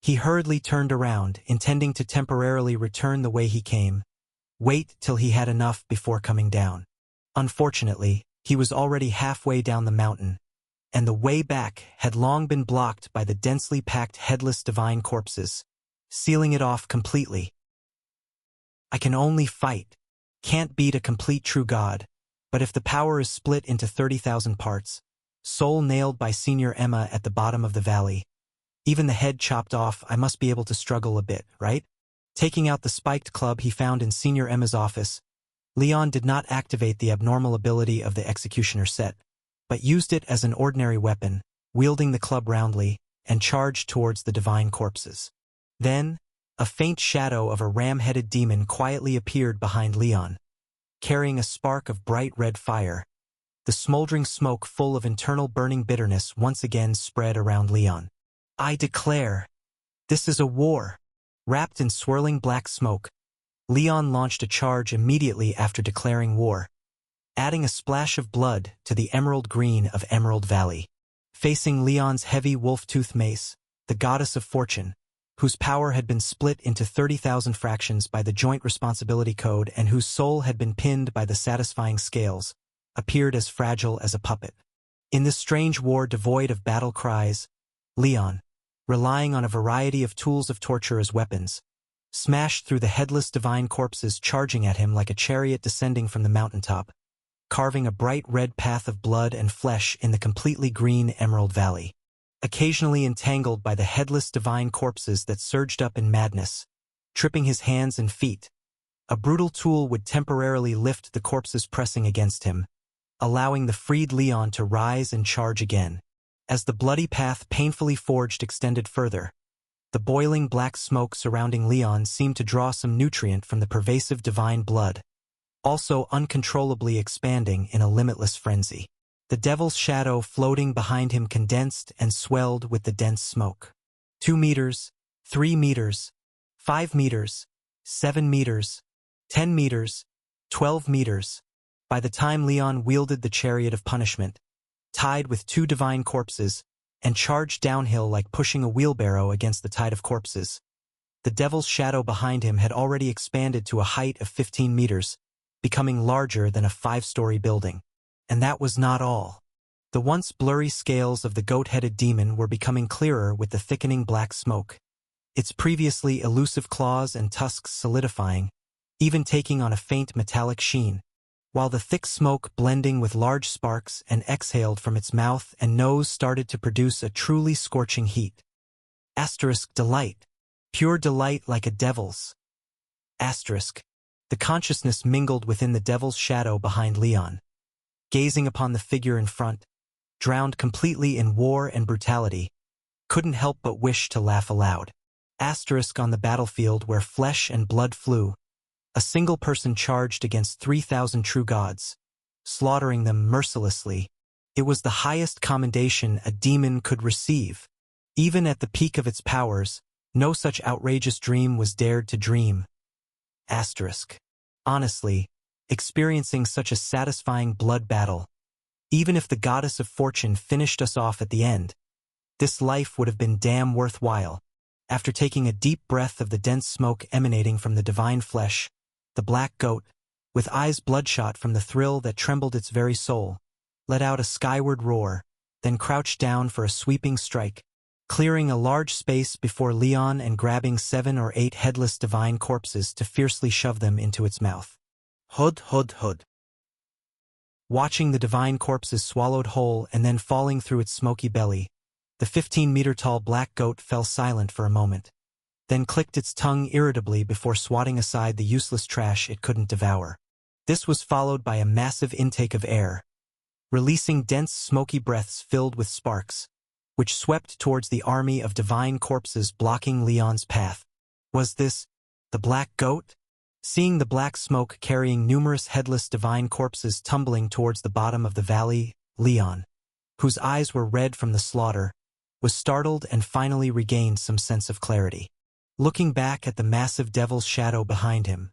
Speaker 1: He hurriedly turned around, intending to temporarily return the way he came, wait till he had enough before coming down. Unfortunately, he was already halfway down the mountain, and the way back had long been blocked by the densely packed headless divine corpses, sealing it off completely. I can only fight. Can't beat a complete true god, but if the power is split into 30,000 parts, soul nailed by Senior Emma at the bottom of the valley, even the head chopped off, I must be able to struggle a bit, right? Taking out the spiked club he found in Senior Emma's office, Leon did not activate the abnormal ability of the executioner set, but used it as an ordinary weapon, wielding the club roundly, and charged towards the divine corpses. Then, a faint shadow of a ram-headed demon quietly appeared behind Leon, carrying a spark of bright red fire. The smoldering smoke full of internal burning bitterness once again spread around Leon. I declare, this is a war. Wrapped in swirling black smoke, Leon launched a charge immediately after declaring war, adding a splash of blood to the emerald green of Emerald Valley. Facing Leon's heavy wolf-tooth mace, the goddess of fortune, whose power had been split into 30,000 fractions by the Joint Responsibility Code and whose soul had been pinned by the satisfying scales, appeared as fragile as a puppet. In this strange war devoid of battle cries, Leon, relying on a variety of tools of torture as weapons, smashed through the headless divine corpses charging at him like a chariot descending from the mountaintop, carving a bright red path of blood and flesh in the completely green Emerald Valley. Occasionally entangled by the headless divine corpses that surged up in madness, tripping his hands and feet, a brutal tool would temporarily lift the corpses pressing against him, allowing the freed Leon to rise and charge again. As the bloody path painfully forged extended further, the boiling black smoke surrounding Leon seemed to draw some nutrient from the pervasive divine blood, also uncontrollably expanding in a limitless frenzy. The devil's shadow floating behind him condensed and swelled with the dense smoke. 2 meters, 3 meters, 5 meters, 7 meters, 10 meters, 12 meters. By the time Leon wielded the chariot of punishment, tied with 2 divine corpses, and charged downhill like pushing a wheelbarrow against the tide of corpses, the devil's shadow behind him had already expanded to a height of 15 meters, becoming larger than a 5-story building. And that was not all. The once blurry scales of the goat-headed demon were becoming clearer with the thickening black smoke, its previously elusive claws and tusks solidifying, even taking on a faint metallic sheen, while the thick smoke blending with large sparks and exhaled from its mouth and nose started to produce a truly scorching heat. Delight. Pure delight like a devil's. The consciousness mingled within the devil's shadow behind Leon. Gazing upon the figure in front, drowned completely in war and brutality, couldn't help but wish to laugh aloud. On the battlefield where flesh and blood flew, a single person charged against 3,000 true gods, slaughtering them mercilessly. It was the highest commendation a demon could receive. Even at the peak of its powers, no such outrageous dream was dared to dream. Honestly, experiencing such a satisfying blood battle, even if the goddess of fortune finished us off at the end, this life would have been damn worthwhile. After taking a deep breath of the dense smoke emanating from the divine flesh, the black goat, with eyes bloodshot from the thrill that trembled its very soul, let out a skyward roar, then crouched down for a sweeping strike, clearing a large space before Leon and grabbing 7 or 8 headless divine corpses to fiercely shove them into its mouth. Hud, hud, hud. Watching the divine corpses swallowed whole and then falling through its smoky belly, the 15-meter-tall black goat fell silent for a moment, then clicked its tongue irritably before swatting aside the useless trash it couldn't devour. This was followed by a massive intake of air, releasing dense smoky breaths filled with sparks, which swept towards the army of divine corpses blocking Leon's path. Was this the black goat? Seeing the black smoke carrying numerous headless divine corpses tumbling towards the bottom of the valley, Leon, whose eyes were red from the slaughter, was startled and finally regained some sense of clarity. Looking back at the massive devil's shadow behind him,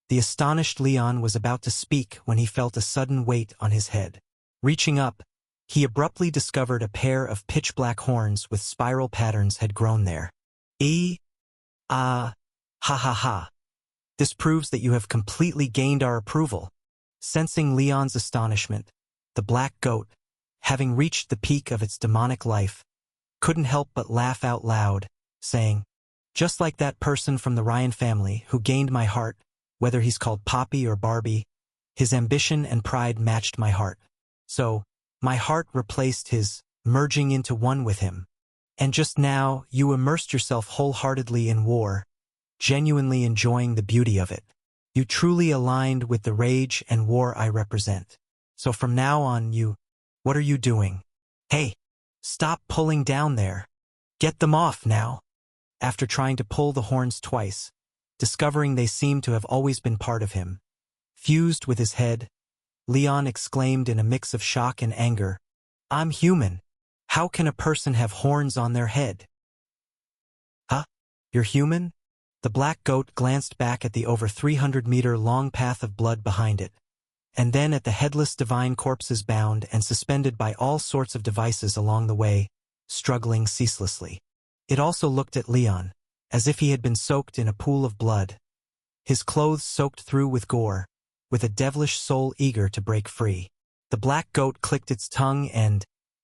Speaker 1: the astonished Leon was about to speak when he felt a sudden weight on his head. Reaching up, he abruptly discovered a pair of pitch-black horns with spiral patterns had grown there. Ha ha ha. This proves that you have completely gained our approval. Sensing Leon's astonishment, the black goat, having reached the peak of its demonic life, couldn't help but laugh out loud, saying, "Just like that person from the Ryan family who gained my heart, whether he's called Poppy or Barbie, his ambition and pride matched my heart. So, my heart replaced his, merging into one with him. And just now, you immersed yourself wholeheartedly in war, genuinely enjoying the beauty of it. You truly aligned with the rage and war I represent. So from now on, what are you doing? Hey, stop pulling down there. Get them off now. After trying to pull the horns twice, discovering they seemed to have always been part of him, fused with his head, Leon exclaimed in a mix of shock and anger, "I'm human. How can a person have horns on their head?" Huh? You're human? The black goat glanced back at the over 300-meter-long path of blood behind it, and then at the headless divine corpses bound and suspended by all sorts of devices along the way, struggling ceaselessly. It also looked at Leon, as if he had been soaked in a pool of blood, his clothes soaked through with gore, with a devilish soul eager to break free. The black goat clicked its tongue and,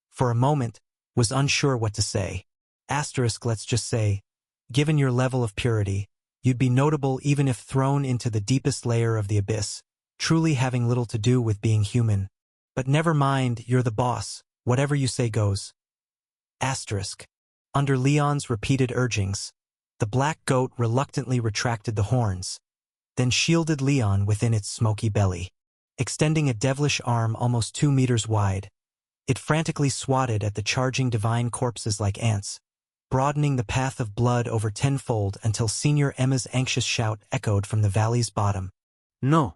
Speaker 1: for a moment, was unsure what to say. Let's just say, given your level of purity, you'd be notable even if thrown into the deepest layer of the abyss, truly having little to do with being human. But never mind, you're the boss, whatever you say goes. Under Leon's repeated urgings, the black goat reluctantly retracted the horns, then shielded Leon within its smoky belly. Extending a devilish arm almost 2 meters wide, it frantically swatted at the charging divine corpses like ants, broadening the path of blood over tenfold until Senior Emma's anxious shout echoed from the valley's bottom. "No!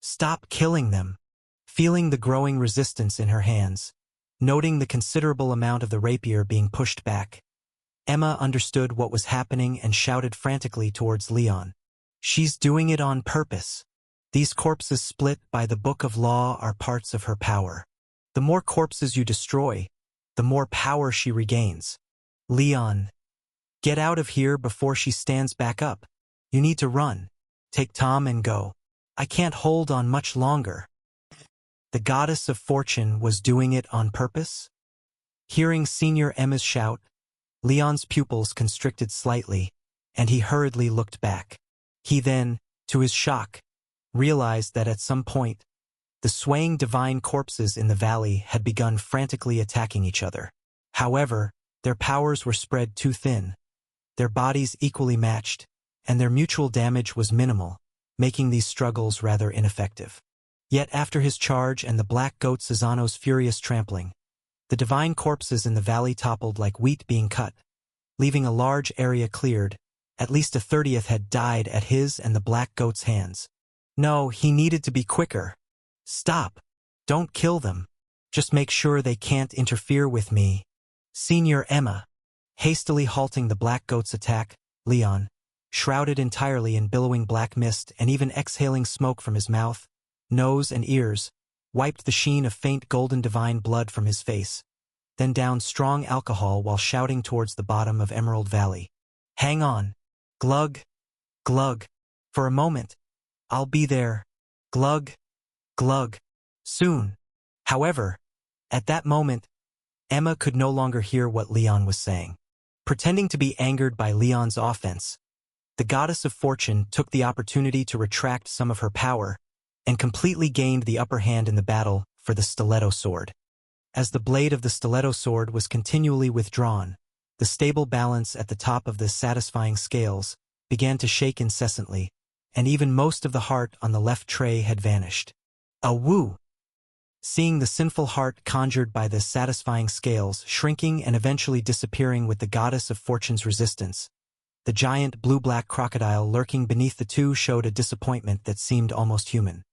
Speaker 1: Stop killing them!" Feeling the growing resistance in her hands, noting the considerable amount of the rapier being pushed back, Emma understood what was happening and shouted frantically towards Leon. "She's doing it on purpose. These corpses split by the book of law are parts of her power. The more corpses you destroy, the more power she regains. Leon, get out of here before she stands back up. You need to run. Take Tom and go. I can't hold on much longer." The goddess of fortune was doing it on purpose? Hearing Senior Emma's shout, Leon's pupils constricted slightly, and he hurriedly looked back. He then, to his shock, realized that at some point, the swaying divine corpses in the valley had begun frantically attacking each other. However, their powers were spread too thin, their bodies equally matched, and their mutual damage was minimal, making these struggles rather ineffective. Yet after his charge and the black goat Cesano's furious trampling, the divine corpses in the valley toppled like wheat being cut, leaving a large area cleared. At least a 30th had died at his and the black goat's hands. No, he needed to be quicker. "Stop. Don't kill them. Just make sure they can't interfere with me." Senior Emma, hastily halting the black goat's attack, Leon, shrouded entirely in billowing black mist and even exhaling smoke from his mouth, nose and ears, wiped the sheen of faint golden divine blood from his face, then downed strong alcohol while shouting towards the bottom of Emerald Valley. "Hang on. Glug. Glug. For a moment. I'll be there. Glug. Glug. Soon." However, at that moment, Emma could no longer hear what Leon was saying. Pretending to be angered by Leon's offense, the goddess of fortune took the opportunity to retract some of her power and completely gained the upper hand in the battle for the stiletto sword. As the blade of the stiletto sword was continually withdrawn, the stable balance at the top of the satisfying scales began to shake incessantly, and even most of the heart on the left tray had vanished. A woo! Seeing the sinful heart conjured by the satisfying scales shrinking and eventually disappearing with the goddess of fortune's resistance, the giant blue-black crocodile lurking beneath the two showed a disappointment that seemed almost human.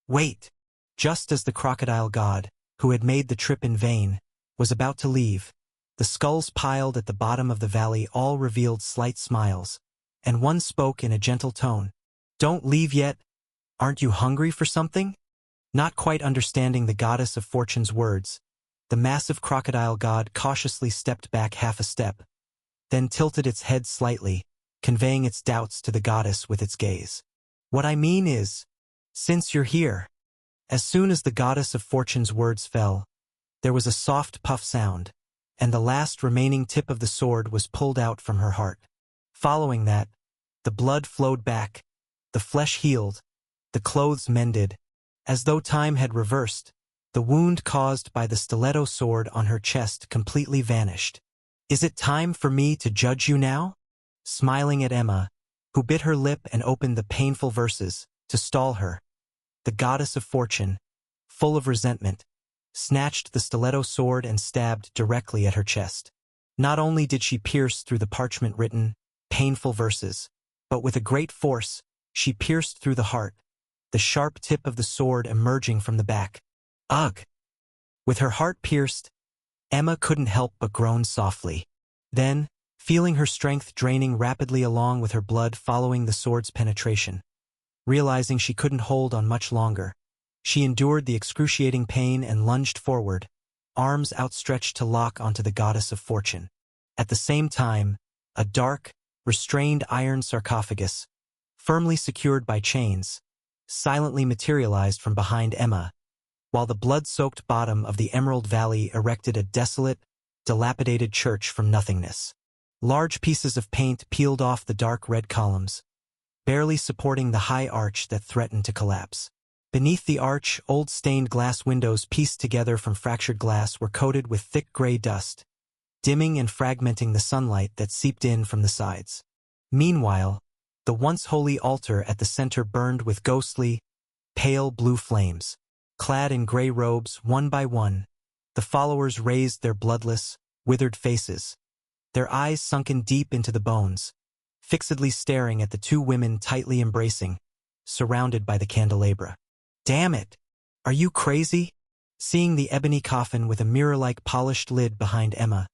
Speaker 1: Wait! Just as the crocodile god, who had made the trip in vain, was about to leave, the skulls piled at the bottom of the valley all revealed slight smiles, and one spoke in a gentle tone. "Don't leave yet. Aren't you hungry for something?" Not quite understanding the goddess of fortune's words, the massive crocodile god cautiously stepped back half a step, then tilted its head slightly, conveying its doubts to the goddess with its gaze. "What I mean is, since you're here." As soon as the goddess of fortune's words fell, there was a soft puff sound, and the last remaining tip of the sword was pulled out from her heart. Following that, the blood flowed back, the flesh healed, the clothes mended, as though time had reversed. The wound caused by the stiletto sword on her chest completely vanished. "Is it time for me to judge you now?" Smiling at Emma, who bit her lip and opened the painful verses, To stall her, the goddess of fortune, full of resentment, snatched the stiletto sword and stabbed directly at her chest. Not only did she pierce through the parchment-written, painful verses, but with a great force, she pierced through the heart, the sharp tip of the sword emerging from the back. Ugh! With her heart pierced, Emma couldn't help but groan softly. Then, feeling her strength draining rapidly along with her blood following the sword's penetration, realizing she couldn't hold on much longer, she endured the excruciating pain and lunged forward, arms outstretched to lock onto the goddess of fortune. At the same time, a dark, restrained iron sarcophagus, firmly secured by chains, silently materialized from behind Emma, while the blood-soaked bottom of the Emerald Valley erected a desolate, dilapidated church from nothingness. Large pieces of paint peeled off the dark red columns, barely supporting the high arch that threatened to collapse. Beneath the arch, old stained glass windows pieced together from fractured glass were coated with thick gray dust, dimming and fragmenting the sunlight that seeped in from the sides. Meanwhile, the once holy altar at the center burned with ghostly, pale blue flames. Clad in gray robes, one by one, the followers raised their bloodless, withered faces, their eyes sunken deep into the bones, fixedly staring at the two women tightly embracing, surrounded by the candelabra. Damn it! Are you crazy? Seeing the ebony coffin with a mirror-like polished lid behind Emma,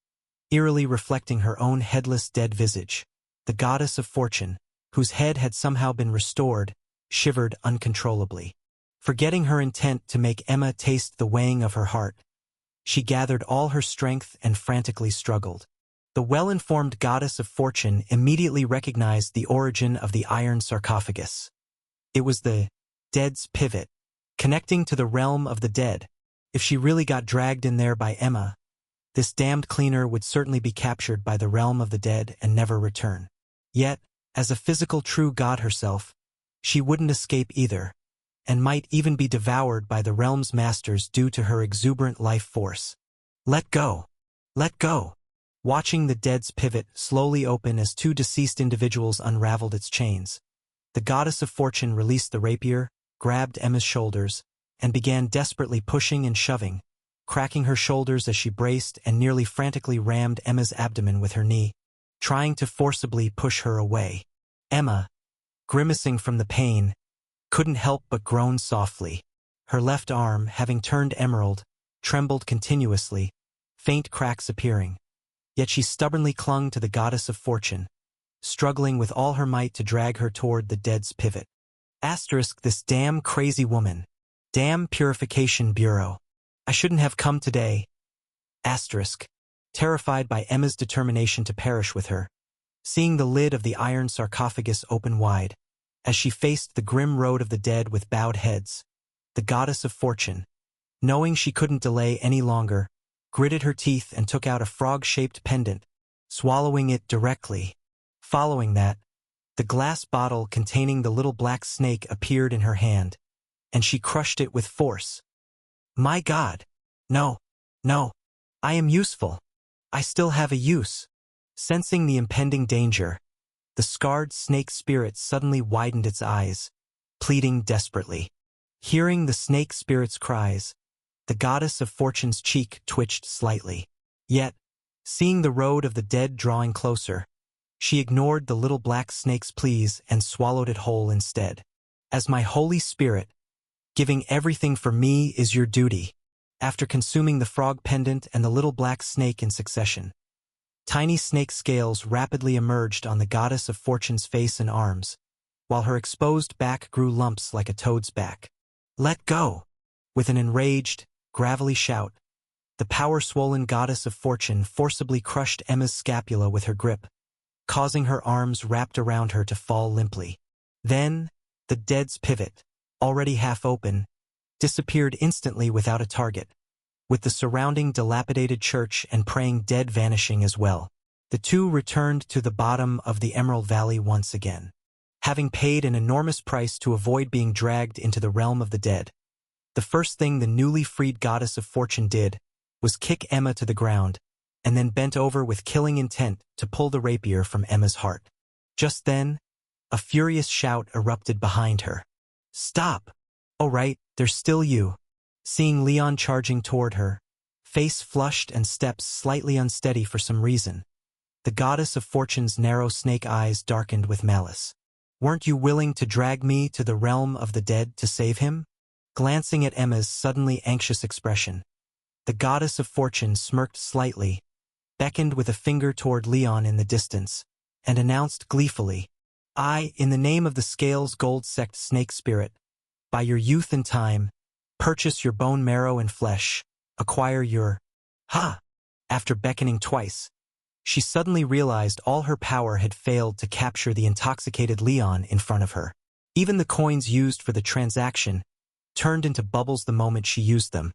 Speaker 1: eerily reflecting her own headless dead visage, the goddess of fortune, whose head had somehow been restored, shivered uncontrollably. Forgetting her intent to make Emma taste the weighing of her heart, she gathered all her strength and frantically struggled. The well-informed goddess of fortune immediately recognized the origin of the iron sarcophagus. It was the dead's pivot, connecting to the realm of the dead. If she really got dragged in there by Emma, this damned cleaner would certainly be captured by the realm of the dead and never return. Yet, as a physical true god herself, she wouldn't escape either, and might even be devoured by the realm's masters due to her exuberant life force. Let go! Let go! Watching the dead's pivot slowly open as two deceased individuals unraveled its chains, the goddess of fortune released the rapier, grabbed Emma's shoulders, and began desperately pushing and shoving, cracking her shoulders as she braced and nearly frantically rammed Emma's abdomen with her knee, trying to forcibly push her away. Emma, grimacing from the pain, couldn't help but groan softly. Her left arm, having turned emerald, trembled continuously, faint cracks appearing. Yet she stubbornly clung to the goddess of fortune, struggling with all her might to drag her toward the dead's pivot. Asterisk, this damn crazy woman. Damn Purification Bureau. I shouldn't have come today. Asterisk, terrified by Emma's determination to perish with her, seeing the lid of the iron sarcophagus open wide, as she faced the grim road of the dead with bowed heads, the goddess of fortune, knowing she couldn't delay any longer, gritted her teeth and took out a frog-shaped pendant, swallowing it directly. Following that, the glass bottle containing the little black snake appeared in her hand, and she crushed it with force. My God! No, no, I am useful. I still have a use. Sensing the impending danger, the scarred snake spirit suddenly widened its eyes, pleading desperately. Hearing the snake spirit's cries, the goddess of fortune's cheek twitched slightly. Yet, seeing the road of the dead drawing closer, she ignored the little black snake's pleas and swallowed it whole instead. As my holy spirit, giving everything for me is your duty. After consuming the frog pendant and the little black snake in succession, tiny snake scales rapidly emerged on the goddess of fortune's face and arms, while her exposed back grew lumps like a toad's back. Let go! With an enraged, gravelly shout, the power-swollen goddess of fortune forcibly crushed Emma's scapula with her grip, causing her arms wrapped around her to fall limply. Then, the dead's pivot, already half open, disappeared instantly without a target, with the surrounding dilapidated church and praying dead vanishing as well. The two returned to the bottom of the Emerald Valley once again. Having paid an enormous price to avoid being dragged into the realm of the dead, the first thing the newly freed goddess of fortune did was kick Emma to the ground, and then bent over with killing intent to pull the rapier from Emma's heart. Just then, a furious shout erupted behind her. Stop! Oh right, there's still you. Seeing Leon charging toward her, face flushed and steps slightly unsteady for some reason, the goddess of fortune's narrow snake eyes darkened with malice. Weren't you willing to drag me to the realm of the dead to save him? Glancing at Emma's suddenly anxious expression, the goddess of fortune smirked slightly, beckoned with a finger toward Leon in the distance, and announced gleefully, I, in the name of the Scales Gold Sect Snake Spirit, by your youth and time, purchase your bone marrow and flesh, acquire your... Ha! After beckoning twice, she suddenly realized all her power had failed to capture the intoxicated Leon in front of her. Even the coins used for the transaction turned into bubbles the moment she used them,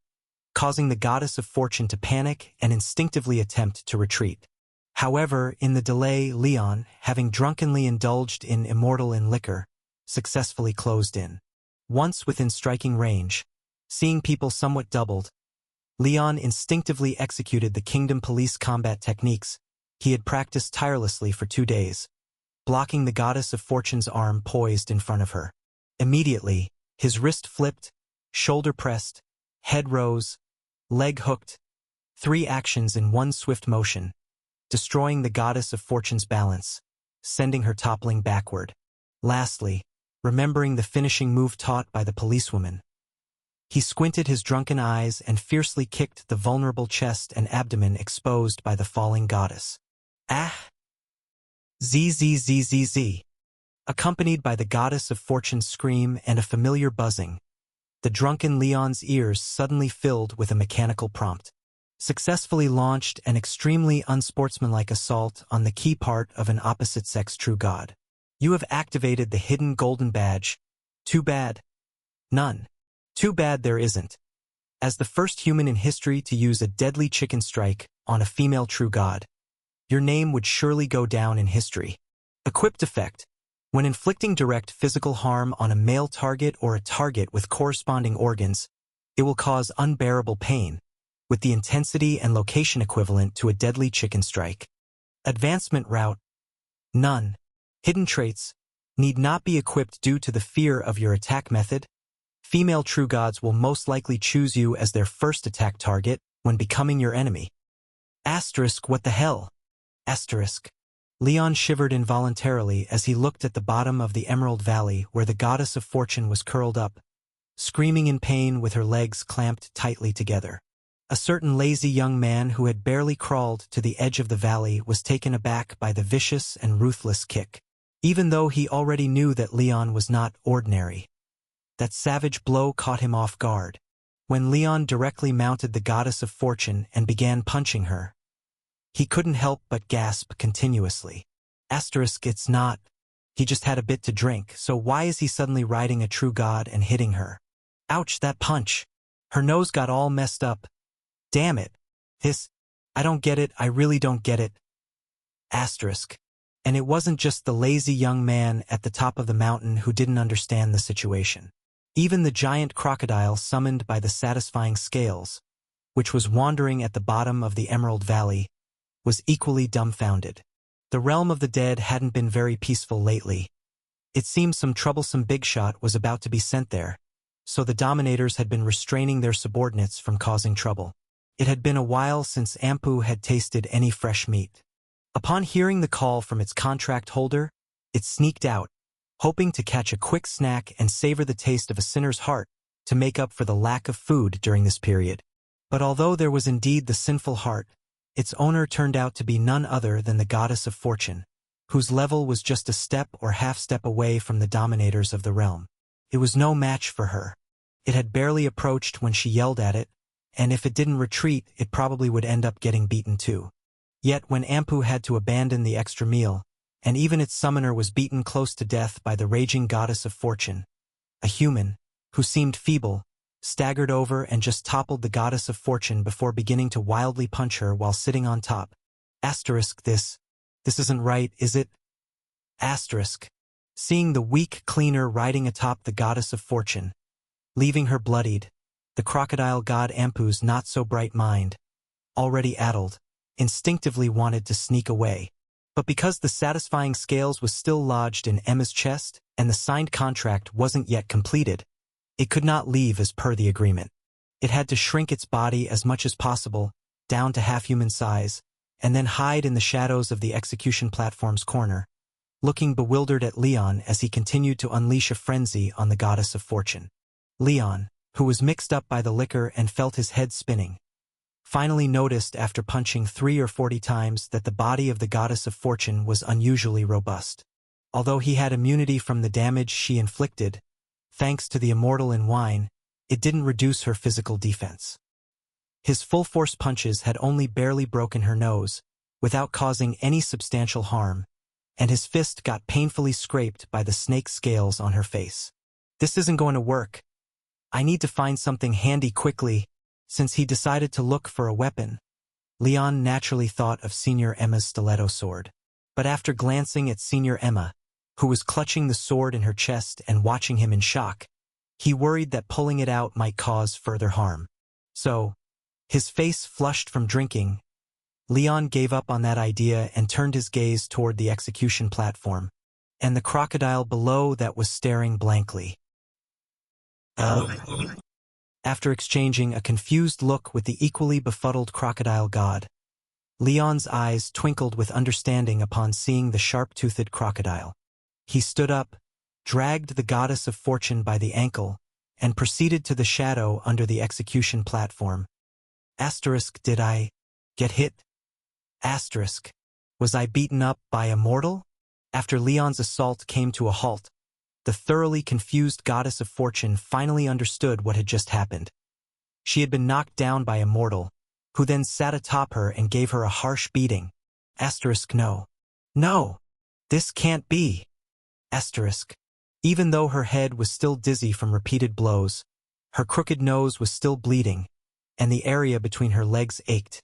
Speaker 1: causing the goddess of fortune to panic and instinctively attempt to retreat. However, in the delay, Leon, having drunkenly indulged in immortal in liquor, successfully closed in. Once within striking range, seeing people somewhat doubled, Leon instinctively executed the Kingdom Police combat techniques he had practiced tirelessly for 2 days, blocking the goddess of fortune's arm poised in front of her. Immediately, his wrist flipped, shoulder pressed, head rose, leg hooked, 3 actions in one swift motion, destroying the goddess of fortune's balance, sending her toppling backward. Lastly, remembering the finishing move taught by the policewoman, he squinted his drunken eyes and fiercely kicked the vulnerable chest and abdomen exposed by the falling goddess. Ah! Zzzzz. Accompanied by the goddess of fortune's scream and a familiar buzzing, the drunken Leon's ears suddenly filled with a mechanical prompt. Successfully launched an extremely unsportsmanlike assault on the key part of an opposite-sex true god. You have activated the hidden golden badge. Too bad. None. Too bad there isn't. As the first human in history to use a deadly chicken strike on a female true god, your name would surely go down in history. Equipped effect. When inflicting direct physical harm on a male target or a target with corresponding organs, it will cause unbearable pain, with the intensity and location equivalent to a deadly chicken strike. Advancement route. None. Hidden traits. Need not be equipped due to the fear of your attack method. Female true gods will most likely choose you as their first attack target when becoming your enemy. Asterisk, what the hell? Asterisk. Leon shivered involuntarily as he looked at the bottom of the Emerald Valley where the goddess of fortune was curled up, screaming in pain with her legs clamped tightly together. A certain lazy young man who had barely crawled to the edge of the valley was taken aback by the vicious and ruthless kick. Even though he already knew that Leon was not ordinary, that savage blow caught him off guard. When Leon directly mounted the goddess of fortune and began punching her, he couldn't help but gasp continuously. Asterisk, it's not. He just had a bit to drink, so why is he suddenly riding a true god and hitting her? Ouch, that punch. Her nose got all messed up. Damn it. I don't get it, I really don't get it. Asterisk. And it wasn't just the lazy young man at the top of the mountain who didn't understand the situation. Even the giant crocodile summoned by the satisfying scales, which was wandering at the bottom of the Emerald Valley, was equally dumbfounded. The realm of the dead hadn't been very peaceful lately. It seemed some troublesome big shot was about to be sent there, so the dominators had been restraining their subordinates from causing trouble. It had been a while since Ampu had tasted any fresh meat. Upon hearing the call from its contract holder, it sneaked out, hoping to catch a quick snack and savor the taste of a sinner's heart to make up for the lack of food during this period. But although there was indeed the sinful heart, its owner turned out to be none other than the goddess of fortune, whose level was just a step or half-step away from the dominators of the realm. It was no match for her. It had barely approached when she yelled at it, and if it didn't retreat, it probably would end up getting beaten too. Yet when Ampu had to abandon the extra meal, and even its summoner was beaten close to death by the raging goddess of fortune, a human, who seemed feeble, staggered over and just toppled the goddess of fortune before beginning to wildly punch her while sitting on top. Asterisk, this isn't right, is it? Asterisk. Seeing the weak cleaner riding atop the goddess of fortune, leaving her bloodied, the crocodile god Ampu's not-so-bright mind, already addled, instinctively wanted to sneak away. But because the satisfying scales was still lodged in Emma's chest and the signed contract wasn't yet completed, it could not leave as per the agreement. It had to shrink its body as much as possible, down to half-human size, and then hide in the shadows of the execution platform's corner, looking bewildered at Leon as he continued to unleash a frenzy on the goddess of fortune. Leon, who was mixed up by the liquor and felt his head spinning, finally noticed after punching 30 or 40 times that the body of the goddess of fortune was unusually robust. Although he had immunity from the damage she inflicted, thanks to the immortal in wine, it didn't reduce her physical defense. His full-force punches had only barely broken her nose, without causing any substantial harm, and his fist got painfully scraped by the snake scales on her face. This isn't going to work. I need to find something handy quickly. Since he decided to look for a weapon, Leon naturally thought of Senior Emma's stiletto sword. But after glancing at Senior Emma, who was clutching the sword in her chest and watching him in shock, he worried that pulling it out might cause further harm. So, his face flushed from drinking, Leon gave up on that idea and turned his gaze toward the execution platform, and the crocodile below that was staring blankly. After exchanging a confused look with the equally befuddled crocodile god, Leon's eyes twinkled with understanding upon seeing the sharp-toothed crocodile. He stood up, dragged the goddess of fortune by the ankle, and proceeded to the shadow under the execution platform. Did I get hit? Was I beaten up by a mortal? After Leon's assault came to a halt, the thoroughly confused goddess of fortune finally understood what had just happened. She had been knocked down by a mortal, who then sat atop her and gave her a harsh beating. No. No! This can't be! Even though her head was still dizzy from repeated blows, her crooked nose was still bleeding, and the area between her legs ached.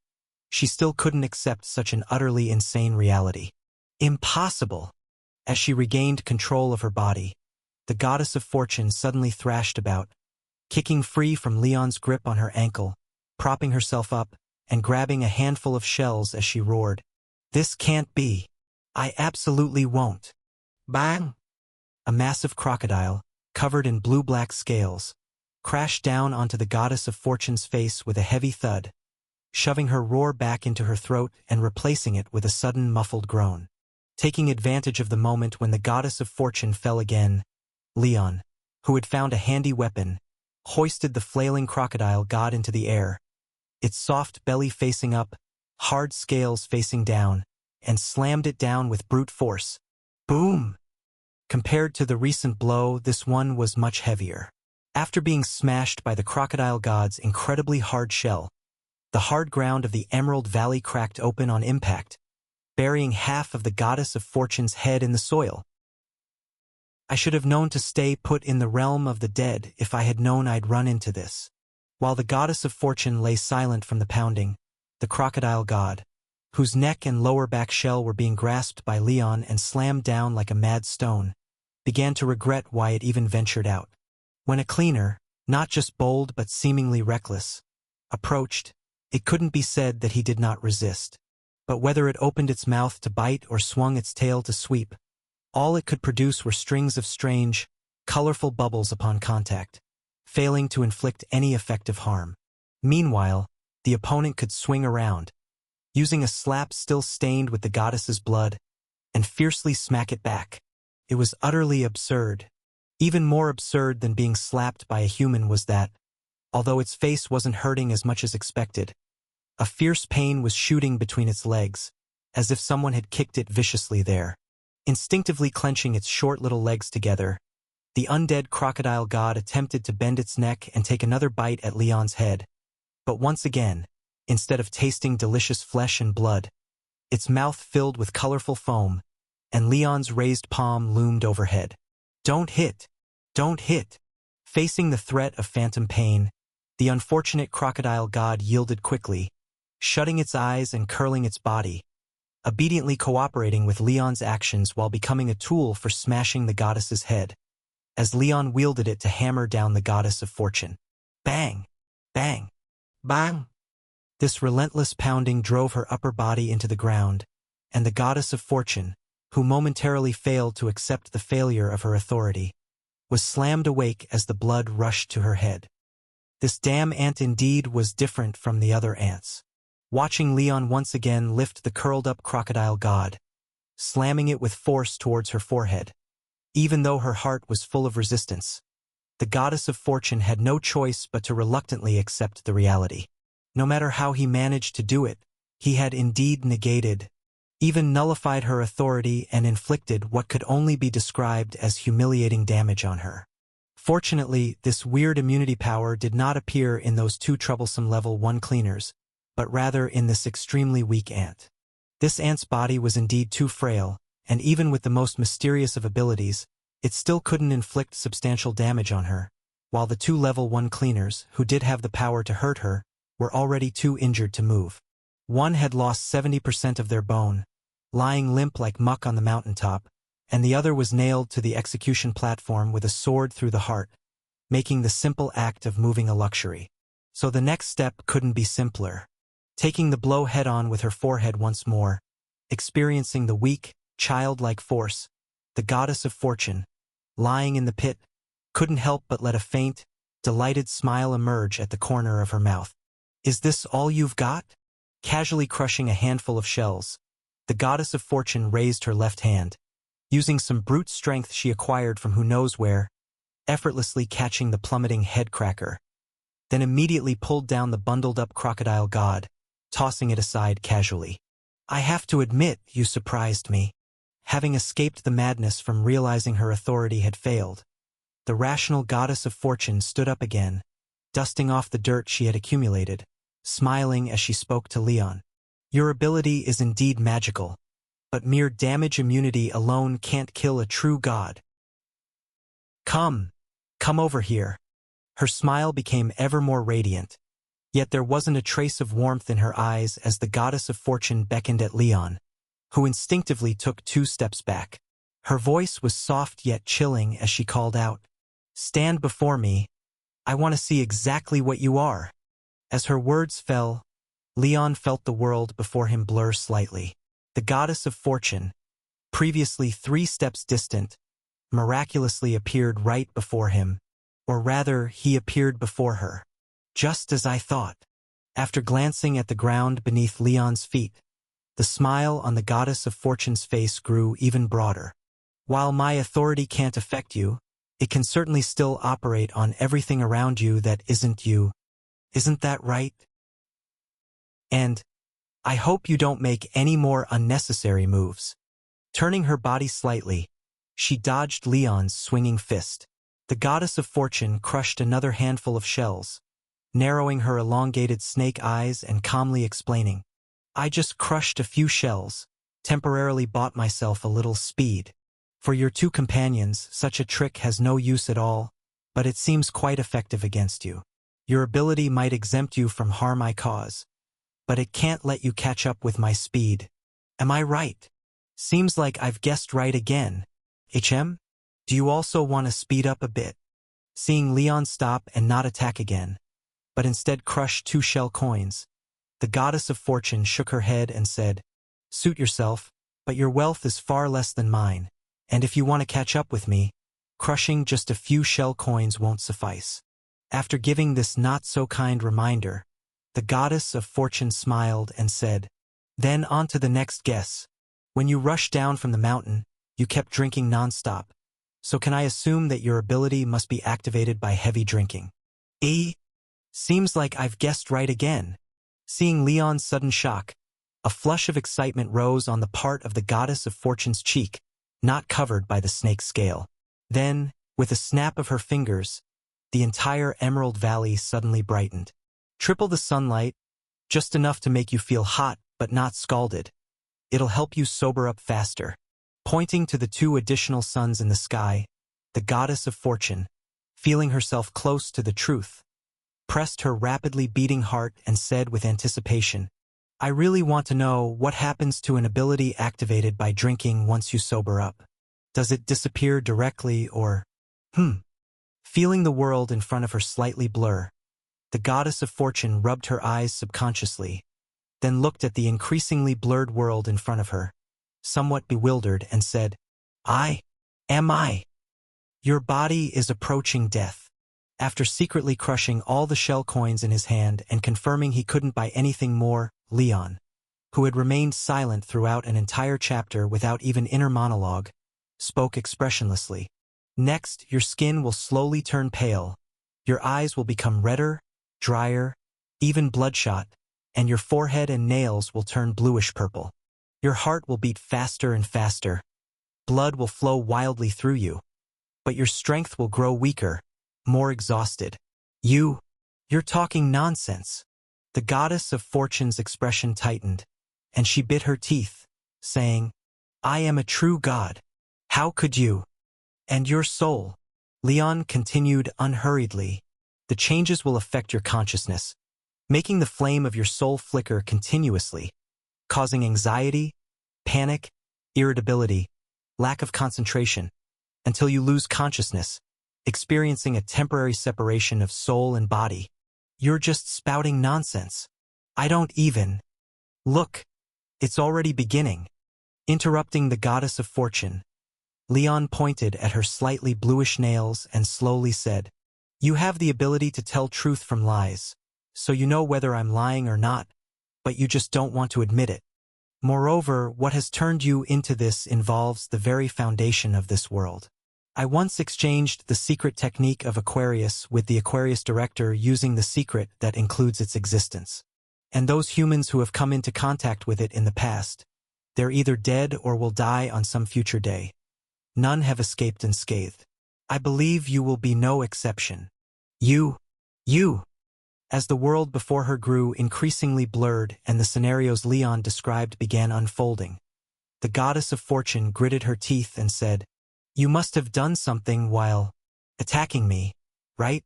Speaker 1: She still couldn't accept such an utterly insane reality. Impossible! As she regained control of her body, the goddess of fortune suddenly thrashed about, kicking free from Leon's grip on her ankle, propping herself up, and grabbing a handful of shells as she roared. This can't be. I absolutely won't. Bang! A massive crocodile, covered in blue-black scales, crashed down onto the goddess of fortune's face with a heavy thud, shoving her roar back into her throat and replacing it with a sudden muffled groan. Taking advantage of the moment when the goddess of fortune fell again, Leon, who had found a handy weapon, hoisted the flailing crocodile god into the air, its soft belly facing up, hard scales facing down, and slammed it down with brute force. Boom! Compared to the recent blow, this one was much heavier. After being smashed by the crocodile god's incredibly hard shell, the hard ground of the Emerald Valley cracked open on impact, burying half of the goddess of fortune's head in the soil. I should have known to stay put in the realm of the dead if I had known I'd run into this. While the goddess of fortune lay silent from the pounding, the crocodile god, whose neck and lower back shell were being grasped by Leon and slammed down like a mad stone, began to regret why it even ventured out. When a cleaner, not just bold but seemingly reckless, approached, it couldn't be said that he did not resist. But whether it opened its mouth to bite or swung its tail to sweep, all it could produce were strings of strange, colorful bubbles upon contact, failing to inflict any effective harm. Meanwhile, the opponent could swing around, using a slap still stained with the goddess's blood, and fiercely smack it back. It was utterly absurd. Even more absurd than being slapped by a human was that, although its face wasn't hurting as much as expected, a fierce pain was shooting between its legs, as if someone had kicked it viciously there. Instinctively clenching its short little legs together, the undead crocodile god attempted to bend its neck and take another bite at Leon's head. But once again, instead of tasting delicious flesh and blood, its mouth filled with colorful foam, and Leon's raised palm loomed overhead. Don't hit! Don't hit! Facing the threat of phantom pain, the unfortunate crocodile god yielded quickly, shutting its eyes and curling its body, obediently cooperating with Leon's actions while becoming a tool for smashing the goddess's head, as Leon wielded it to hammer down the goddess of fortune. Bang! Bang! Bang! This relentless pounding drove her upper body into the ground, and the goddess of fortune, who momentarily failed to accept the failure of her authority, was slammed awake as the blood rushed to her head. This damn ant indeed was different from the other ants. Watching Leon once again lift the curled-up crocodile god, slamming it with force towards her forehead. Even though her heart was full of resistance, the goddess of fortune had no choice but to reluctantly accept the reality. No matter how he managed to do it, he had indeed negated, even nullified her authority and inflicted what could only be described as humiliating damage on her. Fortunately, this weird immunity power did not appear in those two troublesome level 1 cleaners, but rather in this extremely weak ant. This ant's body was indeed too frail, and even with the most mysterious of abilities, it still couldn't inflict substantial damage on her, while the two level 1 cleaners, who did have the power to hurt her, were already too injured to move. One had lost 70% of their bone, lying limp like muck on the mountaintop, and the other was nailed to the execution platform with a sword through the heart, making the simple act of moving a luxury. So the next step couldn't be simpler. Taking the blow head-on with her forehead once more, experiencing the weak, childlike force, the goddess of fortune, lying in the pit, couldn't help but let a faint, delighted smile emerge at the corner of her mouth. "Is this all you've got?" Casually crushing a handful of shells, the goddess of fortune raised her left hand, using some brute strength she acquired from who knows where, effortlessly catching the plummeting head cracker, then immediately pulled down the bundled-up crocodile god, tossing it aside casually. "I have to admit, you surprised me." Having escaped the madness from realizing her authority had failed, the rational goddess of fortune stood up again, dusting off the dirt she had accumulated, smiling as she spoke to Leon. "Your ability is indeed magical, but mere damage immunity alone can't kill a true god. Come over here." Her smile became ever more radiant, yet there wasn't a trace of warmth in her eyes as the goddess of fortune beckoned at Leon, who instinctively took 2 steps back. Her voice was soft yet chilling as she called out, "Stand before me. I want to see exactly what you are." As her words fell, Leon felt the world before him blur slightly. The goddess of fortune, previously 3 steps distant, miraculously appeared right before him, or rather, he appeared before her. "Just as I thought." After glancing at the ground beneath Leon's feet, the smile on the goddess of fortune's face grew even broader. "While my authority can't affect you, it can certainly still operate on everything around you that isn't you. Isn't that right? And I hope you don't make any more unnecessary moves." Turning her body slightly, she dodged Leon's swinging fist. The goddess of fortune crushed another handful of shells, narrowing her elongated snake eyes and calmly explaining, "I just crushed a few shells, temporarily bought myself a little speed. For your 2 companions, such a trick has no use at all, but it seems quite effective against you. Your ability might exempt you from harm I cause, but it can't let you catch up with my speed. Am I right? Seems like I've guessed right again. HM? Do you also want to speed up a bit?" Seeing Leon stop and not attack again, but instead crush 2 shell coins, the goddess of fortune shook her head and said, "Suit yourself, but your wealth is far less than mine, and if you want to catch up with me, crushing just a few shell coins won't suffice." After giving this not-so-kind reminder, the goddess of fortune smiled and said, "Then on to the next guess. When you rushed down from the mountain, you kept drinking non-stop. So can I assume that your ability must be activated by heavy drinking?" Seems like I've guessed right again." Seeing Leon's sudden shock, a flush of excitement rose on the part of the goddess of fortune's cheek, not covered by the snake scale. Then, with a snap of her fingers, the entire Emerald Valley suddenly brightened. "Triple the sunlight, just enough to make you feel hot but not scalded. It'll help you sober up faster." Pointing to the 2 additional suns in the sky, the goddess of fortune, feeling herself close to the truth, pressed her rapidly beating heart and said with anticipation, "I really want to know what happens to an ability activated by drinking once you sober up. Does it disappear directly or—" Feeling the world in front of her slightly blur, the goddess of fortune rubbed her eyes subconsciously, then looked at the increasingly blurred world in front of her. somewhat bewildered, and said, Am I? Your body is approaching death. After secretly crushing all the shell coins in his hand and confirming he couldn't buy anything more, Leon, who had remained silent throughout an entire chapter without even inner monologue, spoke expressionlessly. Next, your skin will slowly turn pale, your eyes will become redder, drier, even bloodshot, and your forehead and nails will turn bluish-purple. Your heart will beat faster and faster. Blood will flow wildly through you. But your strength will grow weaker, more exhausted. You're talking nonsense. The goddess of fortune's expression tightened, and she bit her teeth, saying, I am a true god. How could you? And your soul? Leon continued unhurriedly. The changes will affect your consciousness, making the flame of your soul flicker continuously, causing anxiety, panic, irritability, lack of concentration, until you lose consciousness, experiencing a temporary separation of soul and body. You're just spouting nonsense. I don't even. Look, it's already beginning. Interrupting the goddess of fortune, Leon pointed at her slightly bluish nails and slowly said, You have the ability to tell truth from lies, so you know whether I'm lying or not, but you just don't want to admit it. Moreover, what has turned you into this involves the very foundation of this world. I once exchanged the secret technique of Aquarius with the Aquarius director using the secret that includes its existence. And those humans who have come into contact with it in the past, they're either dead or will die on some future day. None have escaped unscathed. I believe you will be no exception. You. As the world before her grew increasingly blurred and the scenarios Leon described began unfolding, the goddess of fortune gritted her teeth and said, You must have done something while attacking me, right?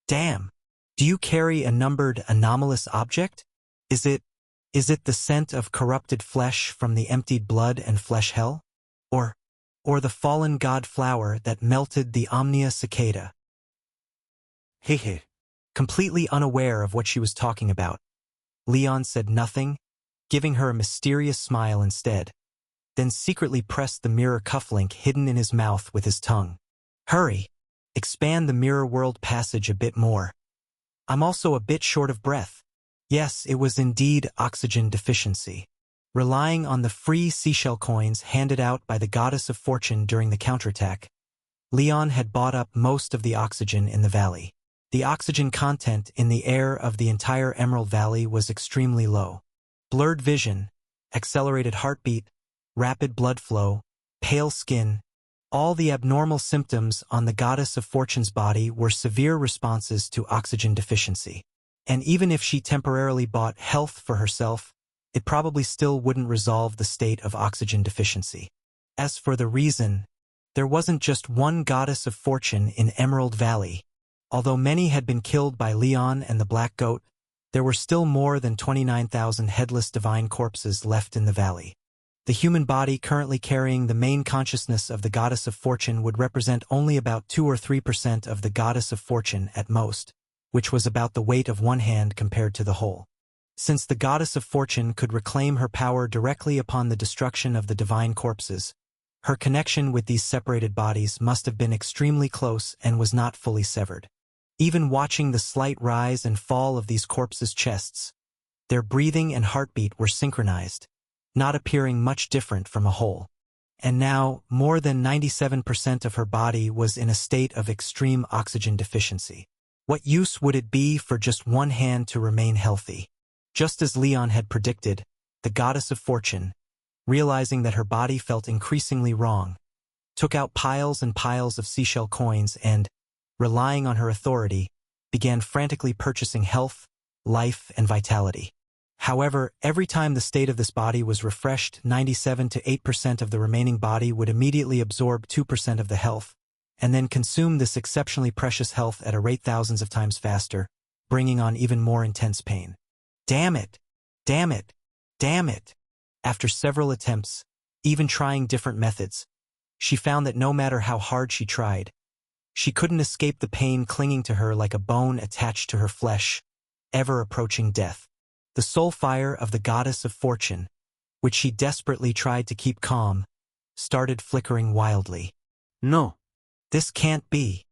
Speaker 1: Damn. Do you carry a numbered anomalous object? Is it the scent of corrupted flesh from the emptied blood and flesh hell? Or the fallen god flower that melted the Omnia cicada? Hehe. Completely unaware of what she was talking about, Leon said nothing, giving her a mysterious smile instead, then secretly pressed the mirror cufflink hidden in his mouth with his tongue. Hurry! Expand the mirror world passage a bit more. I'm also a bit short of breath. Yes, it was indeed oxygen deficiency. Relying on the free seashell coins handed out by the goddess of fortune during the counterattack, Leon had bought up most of the oxygen in the valley. The oxygen content in the air of the entire Emerald Valley was extremely low. Blurred vision, accelerated heartbeat, rapid blood flow, pale skin, all the abnormal symptoms on the goddess of fortune's body were severe responses to oxygen deficiency. And even if she temporarily bought health for herself, it probably still wouldn't resolve the state of oxygen deficiency. As for the reason, there wasn't just one goddess of fortune in Emerald Valley. Although many had been killed by Leon and the Black Goat, there were still more than 29,000 headless divine corpses left in the valley. The human body currently carrying the main consciousness of the goddess of fortune would represent only about 2 or 3% of the goddess of fortune at most, which was about the weight of one hand compared to the whole. Since the goddess of fortune could reclaim her power directly upon the destruction of the divine corpses, her connection with these separated bodies must have been extremely close and was not fully severed. Even watching the slight rise and fall of these corpses' chests, their breathing and heartbeat were synchronized, not appearing much different from a whole. And now, more than 97% of her body was in a state of extreme oxygen deficiency. What use would it be for just one hand to remain healthy? Just as Leon had predicted, the goddess of fortune, realizing that her body felt increasingly wrong, took out piles and piles of seashell coins and, relying on her authority, began frantically purchasing health, life, and vitality. However, every time the state of this body was refreshed, 97 to 8% of the remaining body would immediately absorb 2% of the health, and then consume this exceptionally precious health at a rate thousands of times faster, bringing on even more intense pain. Damn it! Damn it! Damn it! After several attempts, even trying different methods, she found that no matter how hard she tried, she couldn't escape the pain clinging to her like a bone attached to her flesh, ever approaching death. The soul fire of the goddess of fortune, which she desperately tried to keep calm, started flickering wildly.
Speaker 2: No.
Speaker 1: This can't be.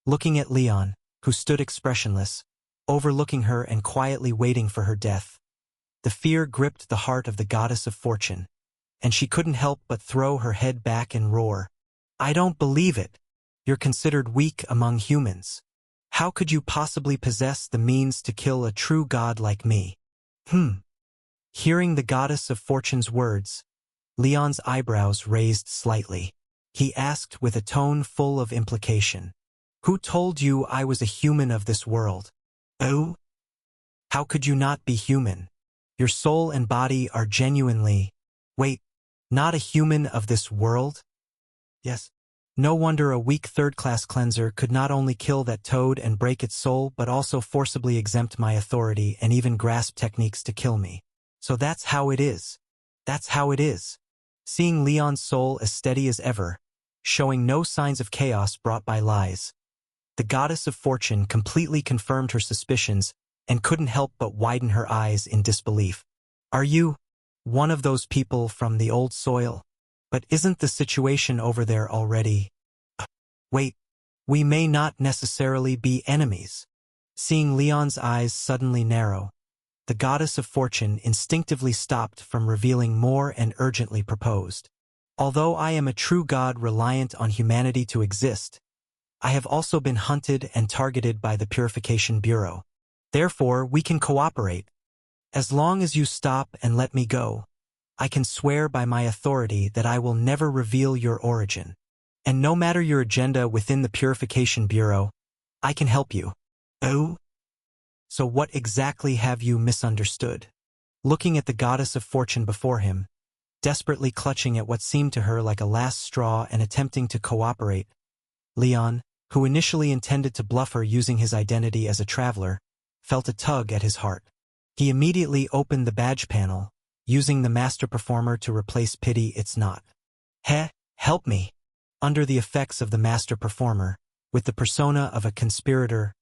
Speaker 1: Looking at Leon, who stood expressionless, overlooking her and quietly waiting for her death. The fear gripped the heart of the goddess of fortune, and she couldn't help but throw her head back and roar. I don't believe it. You're considered weak among humans. How could you possibly possess the means to kill a true god like me? Hearing the goddess of fortune's words, Leon's eyebrows raised slightly. He asked with a tone full of implication. Who told you I was a human of this world? Oh? How could you not be human? Your soul and body are genuinely… Wait, not a human of this world? Yes. No wonder a weak third-class cleanser could not only kill that toad and break its soul but also forcibly exempt my authority and even grasp techniques to kill me. So that's how it is. That's how it is. Seeing Leon's soul as steady as ever, showing no signs of chaos brought by lies. The goddess of fortune completely confirmed her suspicions and couldn't help but widen her eyes in disbelief. Are you one of those people from the old soil? But isn't the situation over there already… Wait, we may not necessarily be enemies. Seeing Leon's eyes suddenly narrow, the goddess of fortune instinctively stopped from revealing more and urgently proposed. Although I am a true god reliant on humanity to exist, I have also been hunted and targeted by the Purification Bureau. Therefore, we can cooperate. As long as you stop and let me go, I can swear by my authority that I will never reveal your origin. And no matter your agenda within the Purification Bureau, I can help you. Oh? So what exactly have you misunderstood? Looking at the goddess of fortune before him, desperately clutching at what seemed to her like a last straw and attempting to cooperate, Leon, who initially intended to bluff her using his identity as a traveler, felt a tug at his heart. He immediately opened the badge panel, using the master performer to replace pity it's not. Help me. Under the effects of the master performer, with the persona of a conspirator,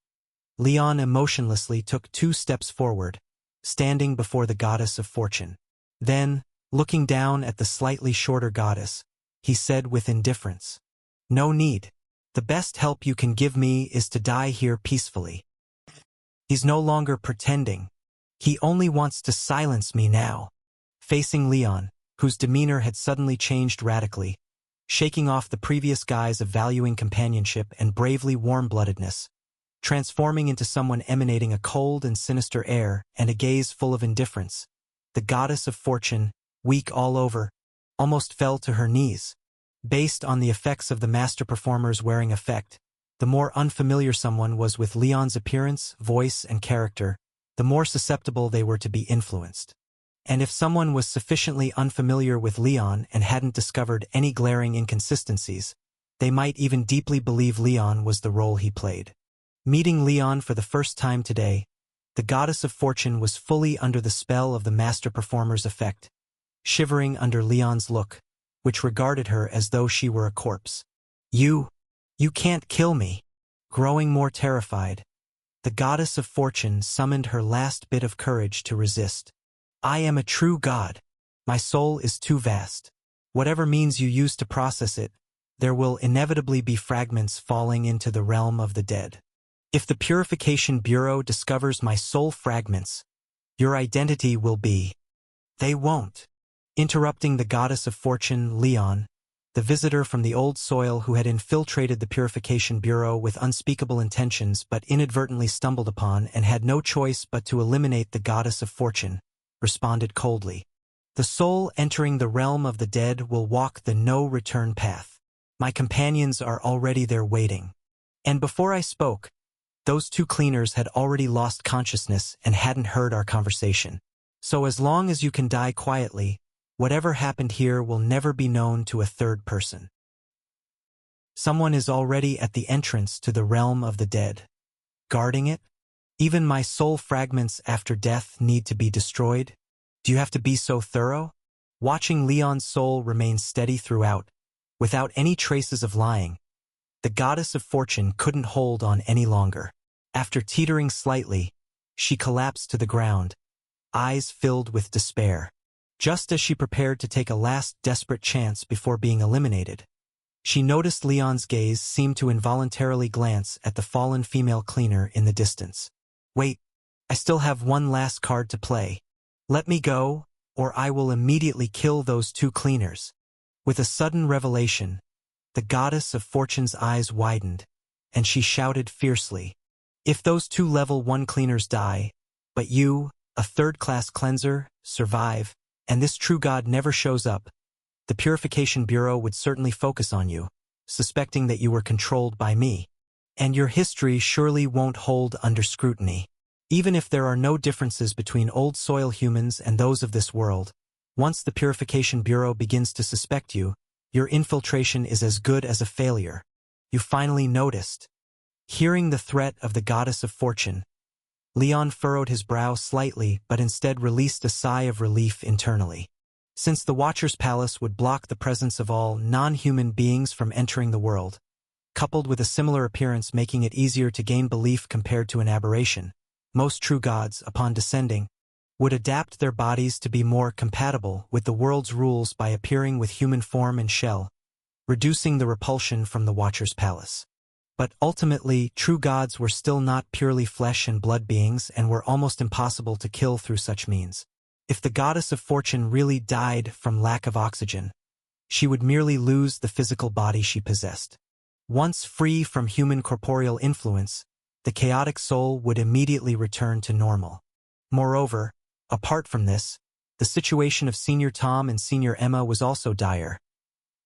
Speaker 1: Leon emotionlessly took 2 steps forward, standing before the goddess of fortune. Then, looking down at the slightly shorter goddess, he said with indifference, No need. The best help you can give me is to die here peacefully. He's no longer pretending. He only wants to silence me now. Facing Leon, whose demeanor had suddenly changed radically, shaking off the previous guise of valuing companionship and bravely warm-bloodedness, transforming into someone emanating a cold and sinister air and a gaze full of indifference, the goddess of fortune, weak all over, almost fell to her knees. Based on the effects of the master performer's wearing effect, the more unfamiliar someone was with Leon's appearance, voice, and character, the more susceptible they were to be influenced. And if someone was sufficiently unfamiliar with Leon and hadn't discovered any glaring inconsistencies, they might even deeply believe Leon was the role he played. Meeting Leon for the first time today, the goddess of fortune was fully under the spell of the master performer's effect, shivering under Leon's look, which regarded her as though she were a corpse. You can't kill me. Growing more terrified, the goddess of fortune summoned her last bit of courage to resist. I am a true god. My soul is too vast. Whatever means you use to process it, there will inevitably be fragments falling into the realm of the dead. If the Purification Bureau discovers my soul fragments, your identity will be… They won't. Interrupting the goddess of fortune, Leon, the visitor from the old soil who had infiltrated the Purification Bureau with unspeakable intentions but inadvertently stumbled upon and had no choice but to eliminate the goddess of fortune, responded coldly. The soul entering the realm of the dead will walk the no-return path. My companions are already there waiting. And before I spoke, those 2 cleaners had already lost consciousness and hadn't heard our conversation. So as long as you can die quietly, whatever happened here will never be known to a third person. Someone is already at the entrance to the realm of the dead. Guarding it? Even my soul fragments after death need to be destroyed? Do you have to be so thorough? Watching Leon's soul remain steady throughout, without any traces of lying, the goddess of fortune couldn't hold on any longer. After teetering slightly, she collapsed to the ground, eyes filled with despair. Just as she prepared to take a last desperate chance before being eliminated, she noticed Leon's gaze seemed to involuntarily glance at the fallen female cleaner in the distance. Wait, I still have one last card to play. Let me go, or I will immediately kill those two cleaners. With a sudden revelation, the goddess of fortune's eyes widened, and she shouted fiercely, "If those two level 1 cleaners die, but you, a third-class cleanser, survive, and this true god never shows up, the Purification Bureau would certainly focus on you, suspecting that you were controlled by me. And your history surely won't hold under scrutiny. Even if there are no differences between old soil humans and those of this world, once the Purification Bureau begins to suspect you, your infiltration is as good as a failure. You finally noticed." Hearing the threat of the goddess of fortune, Leon furrowed his brow slightly but instead released a sigh of relief internally. Since the Watcher's Palace would block the presence of all non-human beings from entering the world, coupled with a similar appearance making it easier to gain belief compared to an aberration, most true gods, upon descending, would adapt their bodies to be more compatible with the world's rules by appearing with human form and shell, reducing the repulsion from the Watcher's Palace. But ultimately, true gods were still not purely flesh and blood beings and were almost impossible to kill through such means. If the goddess of fortune really died from lack of oxygen, she would merely lose the physical body she possessed. Once free from human corporeal influence, the chaotic soul would immediately return to normal. Moreover, apart from this, the situation of Senior Tom and Senior Emma was also dire.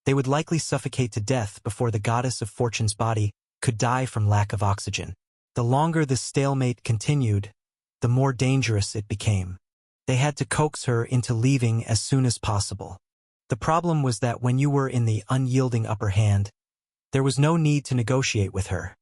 Speaker 1: They would likely suffocate to death before the goddess of fortune's body could die from lack of oxygen. The longer this stalemate continued, the more dangerous it became. They had to coax her into leaving as soon as possible. The problem was that when you were in the unyielding upper hand, there was no need to negotiate with her.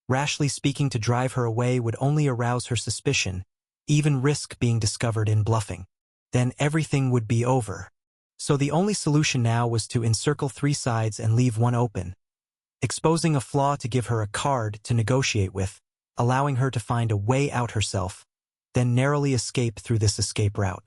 Speaker 1: Rashly speaking to drive her away would only arouse her suspicion, even risk being discovered in bluffing. Then everything would be over. So the only solution now was to encircle 3 sides and leave one open, exposing a flaw to give her a card to negotiate with, allowing her to find a way out herself, then narrowly escape through this escape route.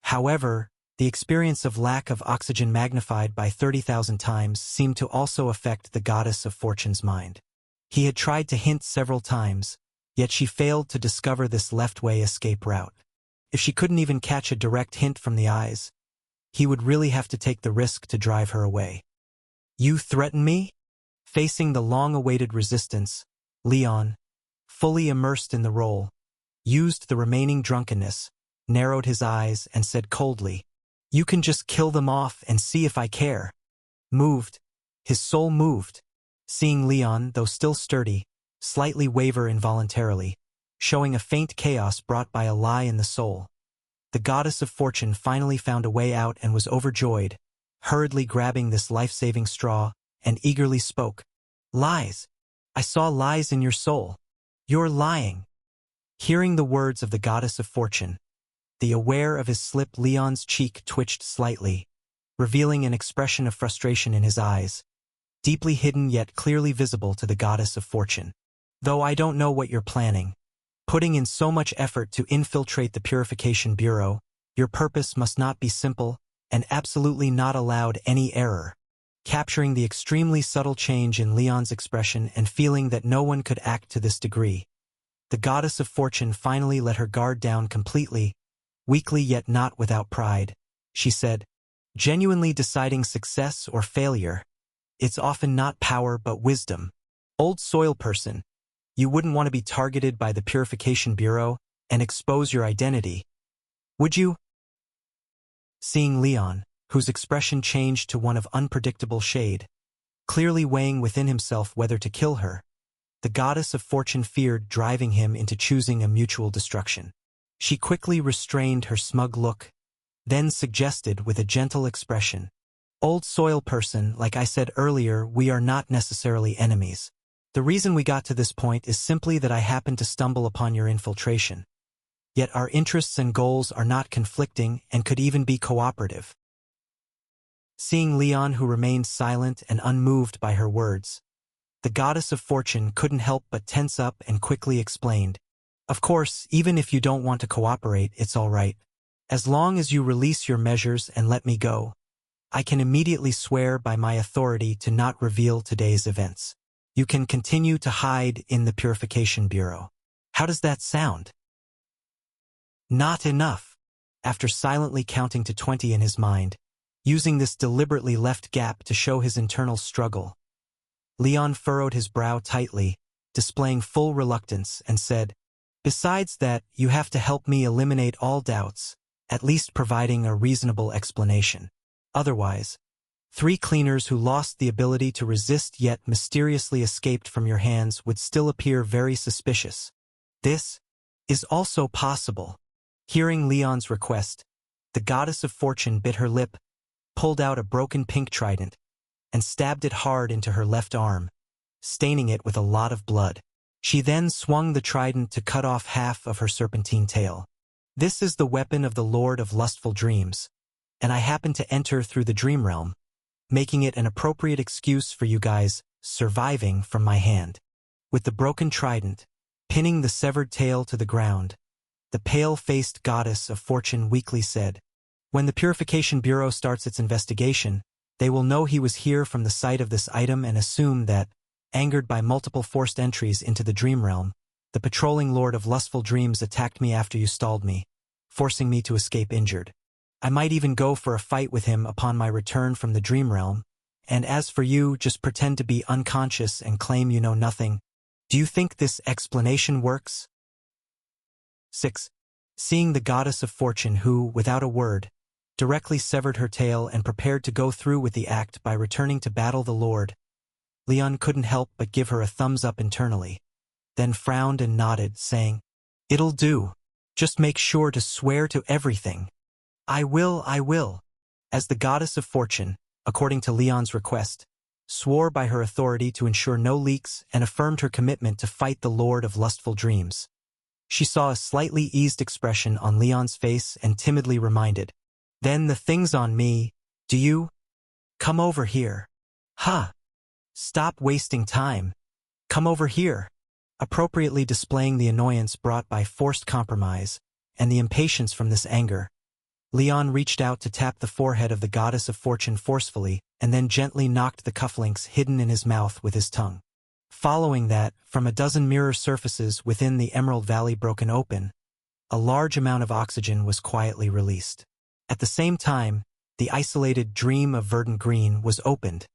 Speaker 1: However, the experience of lack of oxygen magnified by 30,000 times seemed to also affect the goddess of fortune's mind. He had tried to hint several times, yet she failed to discover this left-way escape route. If she couldn't even catch a direct hint from the eyes, he would really have to take the risk to drive her away. "You threaten me?" Facing the long-awaited resistance, Leon, fully immersed in the role, used the remaining drunkenness, narrowed his eyes, and said coldly, "You can just kill them off and see if I care." Moved, his soul moved, seeing Leon, though still sturdy, slightly waver involuntarily, showing a faint chaos brought by a lie in the soul. The goddess of fortune finally found a way out and was overjoyed, hurriedly grabbing this life-saving straw, and eagerly spoke. "Lies! I saw lies in your soul. You're lying." Hearing the words of the goddess of fortune, the aware of his slip Leon's cheek twitched slightly, revealing an expression of frustration in his eyes, deeply hidden yet clearly visible to the goddess of fortune. "Though I don't know what you're planning, putting in so much effort to infiltrate the Purification Bureau, your purpose must not be simple and absolutely not allowed any error." Capturing the extremely subtle change in Leon's expression and feeling that no one could act to this degree, the goddess of fortune finally let her guard down completely, weakly yet not without pride. She said, "Genuinely deciding success or failure, it's often not power but wisdom. Old soil person, you wouldn't want to be targeted by the Purification Bureau and expose your identity, would you?" Seeing Leon, whose expression changed to one of unpredictable shade, clearly weighing within himself whether to kill her, the goddess of fortune feared driving him into choosing a mutual destruction. She quickly restrained her smug look, then suggested with a gentle expression, "Old soil person, like I said earlier, we are not necessarily enemies. The reason we got to this point is simply that I happened to stumble upon your infiltration. Yet our interests and goals are not conflicting and could even be cooperative." Seeing Leon, who remained silent and unmoved by her words, the goddess of fortune couldn't help but tense up and quickly explained, "Of course, even if you don't want to cooperate, it's all right. As long as you release your measures and let me go, I can immediately swear by my authority to not reveal today's events. You can continue to hide in the Purification Bureau. How does that sound? Not enough. After silently counting to 20 in his mind, using this deliberately left gap to show his internal struggle, Leon furrowed his brow tightly, displaying full reluctance, and said, "Besides that, you have to help me eliminate all doubts, at least providing a reasonable explanation. Otherwise, 3 cleaners who lost the ability to resist yet mysteriously escaped from your hands would still appear very suspicious. This is also possible." Hearing Leon's request, the goddess of fortune bit her lip, pulled out a broken pink trident, and stabbed it hard into her left arm, staining it with a lot of blood. She then swung the trident to cut off half of her serpentine tail. "This is the weapon of the Lord of Lustful Dreams, and I happen to enter through the dream realm, making it an appropriate excuse for you guys surviving from my hand." With the broken trident, pinning the severed tail to the ground, the pale-faced goddess of fortune weakly said, "When the Purification Bureau starts its investigation, they will know he was here from the sight of this item and assume that, angered by multiple forced entries into the dream realm, the patrolling Lord of Lustful Dreams attacked me after you stalled me, forcing me to escape injured. I might even go for a fight with him upon my return from the dream realm, and as for you, just pretend to be unconscious and claim you know nothing. Do you think this explanation works?" 6. Seeing the goddess of fortune who, without a word, directly severed her tail and prepared to go through with the act by returning to battle the Lord, Leon couldn't help but give her a thumbs up internally, then frowned and nodded, saying, "It'll do. Just make sure to swear to everything." I will." As the goddess of fortune, according to Leon's request, swore by her authority to ensure no leaks and affirmed her commitment to fight the Lord of Lustful Dreams. She saw a slightly eased expression on Leon's face and timidly reminded, "Then the thing's on me, do you? Come over here." "Huh. Stop wasting time. Come over here." Appropriately displaying the annoyance brought by forced compromise and the impatience from this anger, Leon reached out to tap the forehead of the goddess of fortune forcefully and then gently knocked the cufflinks hidden in his mouth with his tongue. Following that, from a dozen mirror surfaces within the Emerald Valley broken open, a large amount of oxygen was quietly released. At the same time, the isolated Dream of Verdant Green was opened,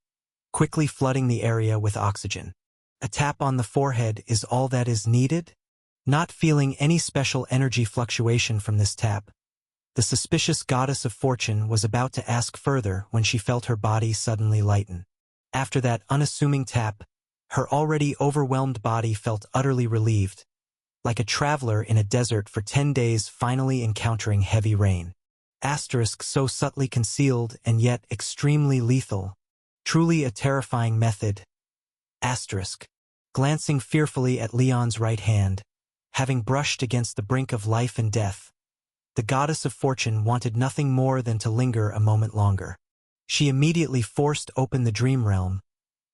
Speaker 1: quickly flooding the area with oxygen. A tap on the forehead is all that is needed? Not feeling any special energy fluctuation from this tap, the suspicious goddess of fortune was about to ask further when she felt her body suddenly lighten. After that unassuming tap, her already overwhelmed body felt utterly relieved, like a traveler in a desert for 10 days finally encountering heavy rain. Asterisk so subtly concealed and yet extremely lethal. Truly a terrifying method. Asterisk. Glancing fearfully at Leon's right hand, having brushed against the brink of life and death, the goddess of fortune wanted nothing more than to linger a moment longer. She immediately forced open the dream realm,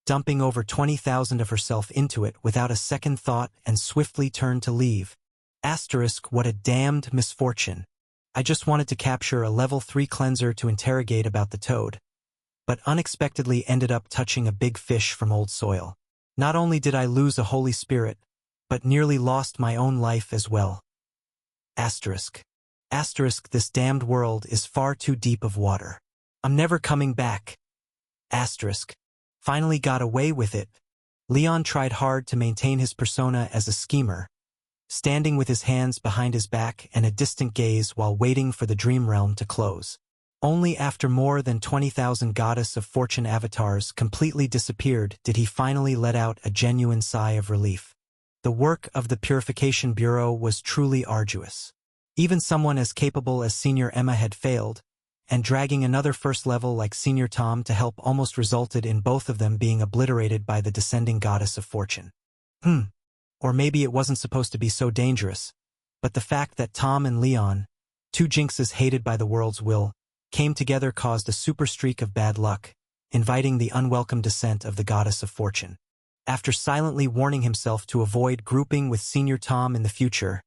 Speaker 1: dumping over 20,000 of herself into it without a second thought and swiftly turned to leave. Asterisk, what a damned misfortune. I just wanted to capture a level 3 cleanser to interrogate about the toad, but unexpectedly ended up touching a big fish from old soil. Not only did I lose a holy spirit, but nearly lost my own life as well. Asterisk. Asterisk, this damned world is far too deep of water. I'm never coming back. Asterisk. Finally got away with it. Leon tried hard to maintain his persona as a schemer, standing with his hands behind his back and a distant gaze while waiting for the dream realm to close. Only after more than 20,000 goddess of fortune avatars completely disappeared did he finally let out a genuine sigh of relief. The work of the Purification Bureau was truly arduous. Even someone as capable as Senior Emma had failed, and dragging another first level like Senior Tom to help almost resulted in both of them being obliterated by the descending goddess of fortune. Or maybe it wasn't supposed to be so dangerous, but the fact that Tom and Leon, 2 jinxes hated by the world's will, came together caused a super streak of bad luck, inviting the unwelcome descent of the goddess of fortune. After silently warning himself to avoid grouping with Senior Tom in the future,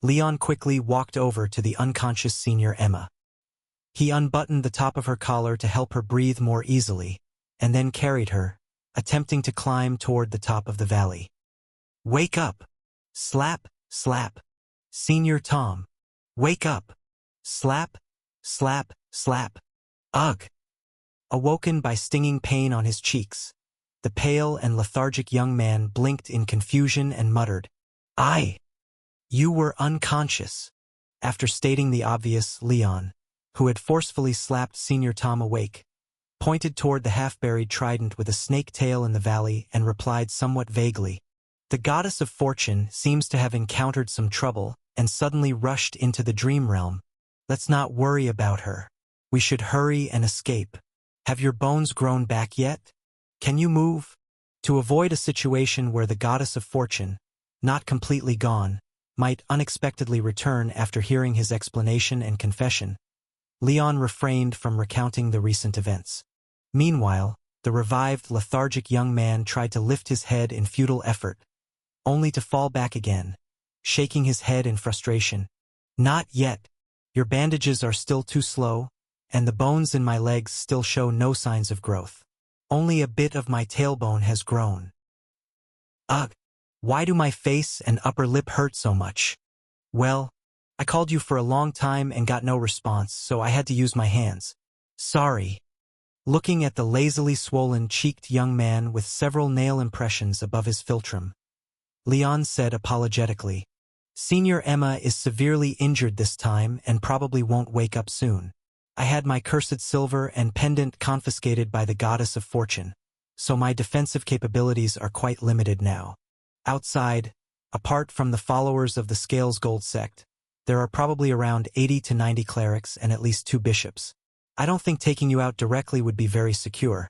Speaker 1: Leon quickly walked over to the unconscious Senior Emma. He unbuttoned the top of her collar to help her breathe more easily, and then carried her, attempting to climb toward the top of the valley. "Wake up! Slap, slap! Senior Tom! Wake up! Slap, slap, slap! Ugh!" Awoken by stinging pain on his cheeks, the pale and lethargic young man blinked in confusion and muttered, You were unconscious." After stating the obvious, Leon, who had forcefully slapped Senior Tom awake, pointed toward the half-buried trident with a snake tail in the valley and replied somewhat vaguely, "The goddess of fortune seems to have encountered some trouble and suddenly rushed into the dream realm. Let's not worry about her. We should hurry and escape. Have your bones grown back yet? Can you move?" To avoid a situation where the goddess of fortune, not completely gone, might unexpectedly return after hearing his explanation and confession, Leon refrained from recounting the recent events. Meanwhile, the revived, lethargic young man tried to lift his head in futile effort, only to fall back again, shaking his head in frustration. "Not yet. Your bandages are still too slow, and the bones in my legs still show no signs of growth. Only a bit of my tailbone has grown. Ugh! Why do my face and upper lip hurt so much? Well, I called you for a long time and got no response, so I had to use my hands. Sorry." Looking at the lazily swollen-cheeked young man with several nail impressions above his philtrum, Leon said apologetically, "Senior Emma is severely injured this time and probably won't wake up soon. I had my cursed silver and pendant confiscated by the goddess of fortune, so my defensive capabilities are quite limited now. Outside, apart from the followers of the Scales Gold sect, there are probably around 80 to 90 clerics and at least 2 bishops. I don't think taking you out directly would be very secure,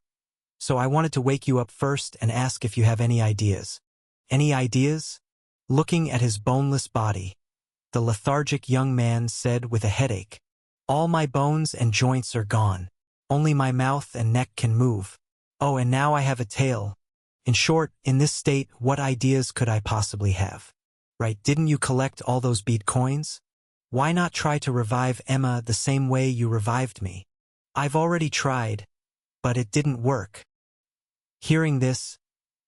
Speaker 1: so I wanted to wake you up first and ask if you have any ideas." "Any ideas?" Looking at his boneless body, the lethargic young man said with a headache, "All my bones and joints are gone. Only my mouth and neck can move. Oh, and now I have a tail. In short, in this state, what ideas could I possibly have? Right, didn't you collect all those bead coins? Why not try to revive Emma the same way you revived me? I've already tried, but it didn't work." Hearing this,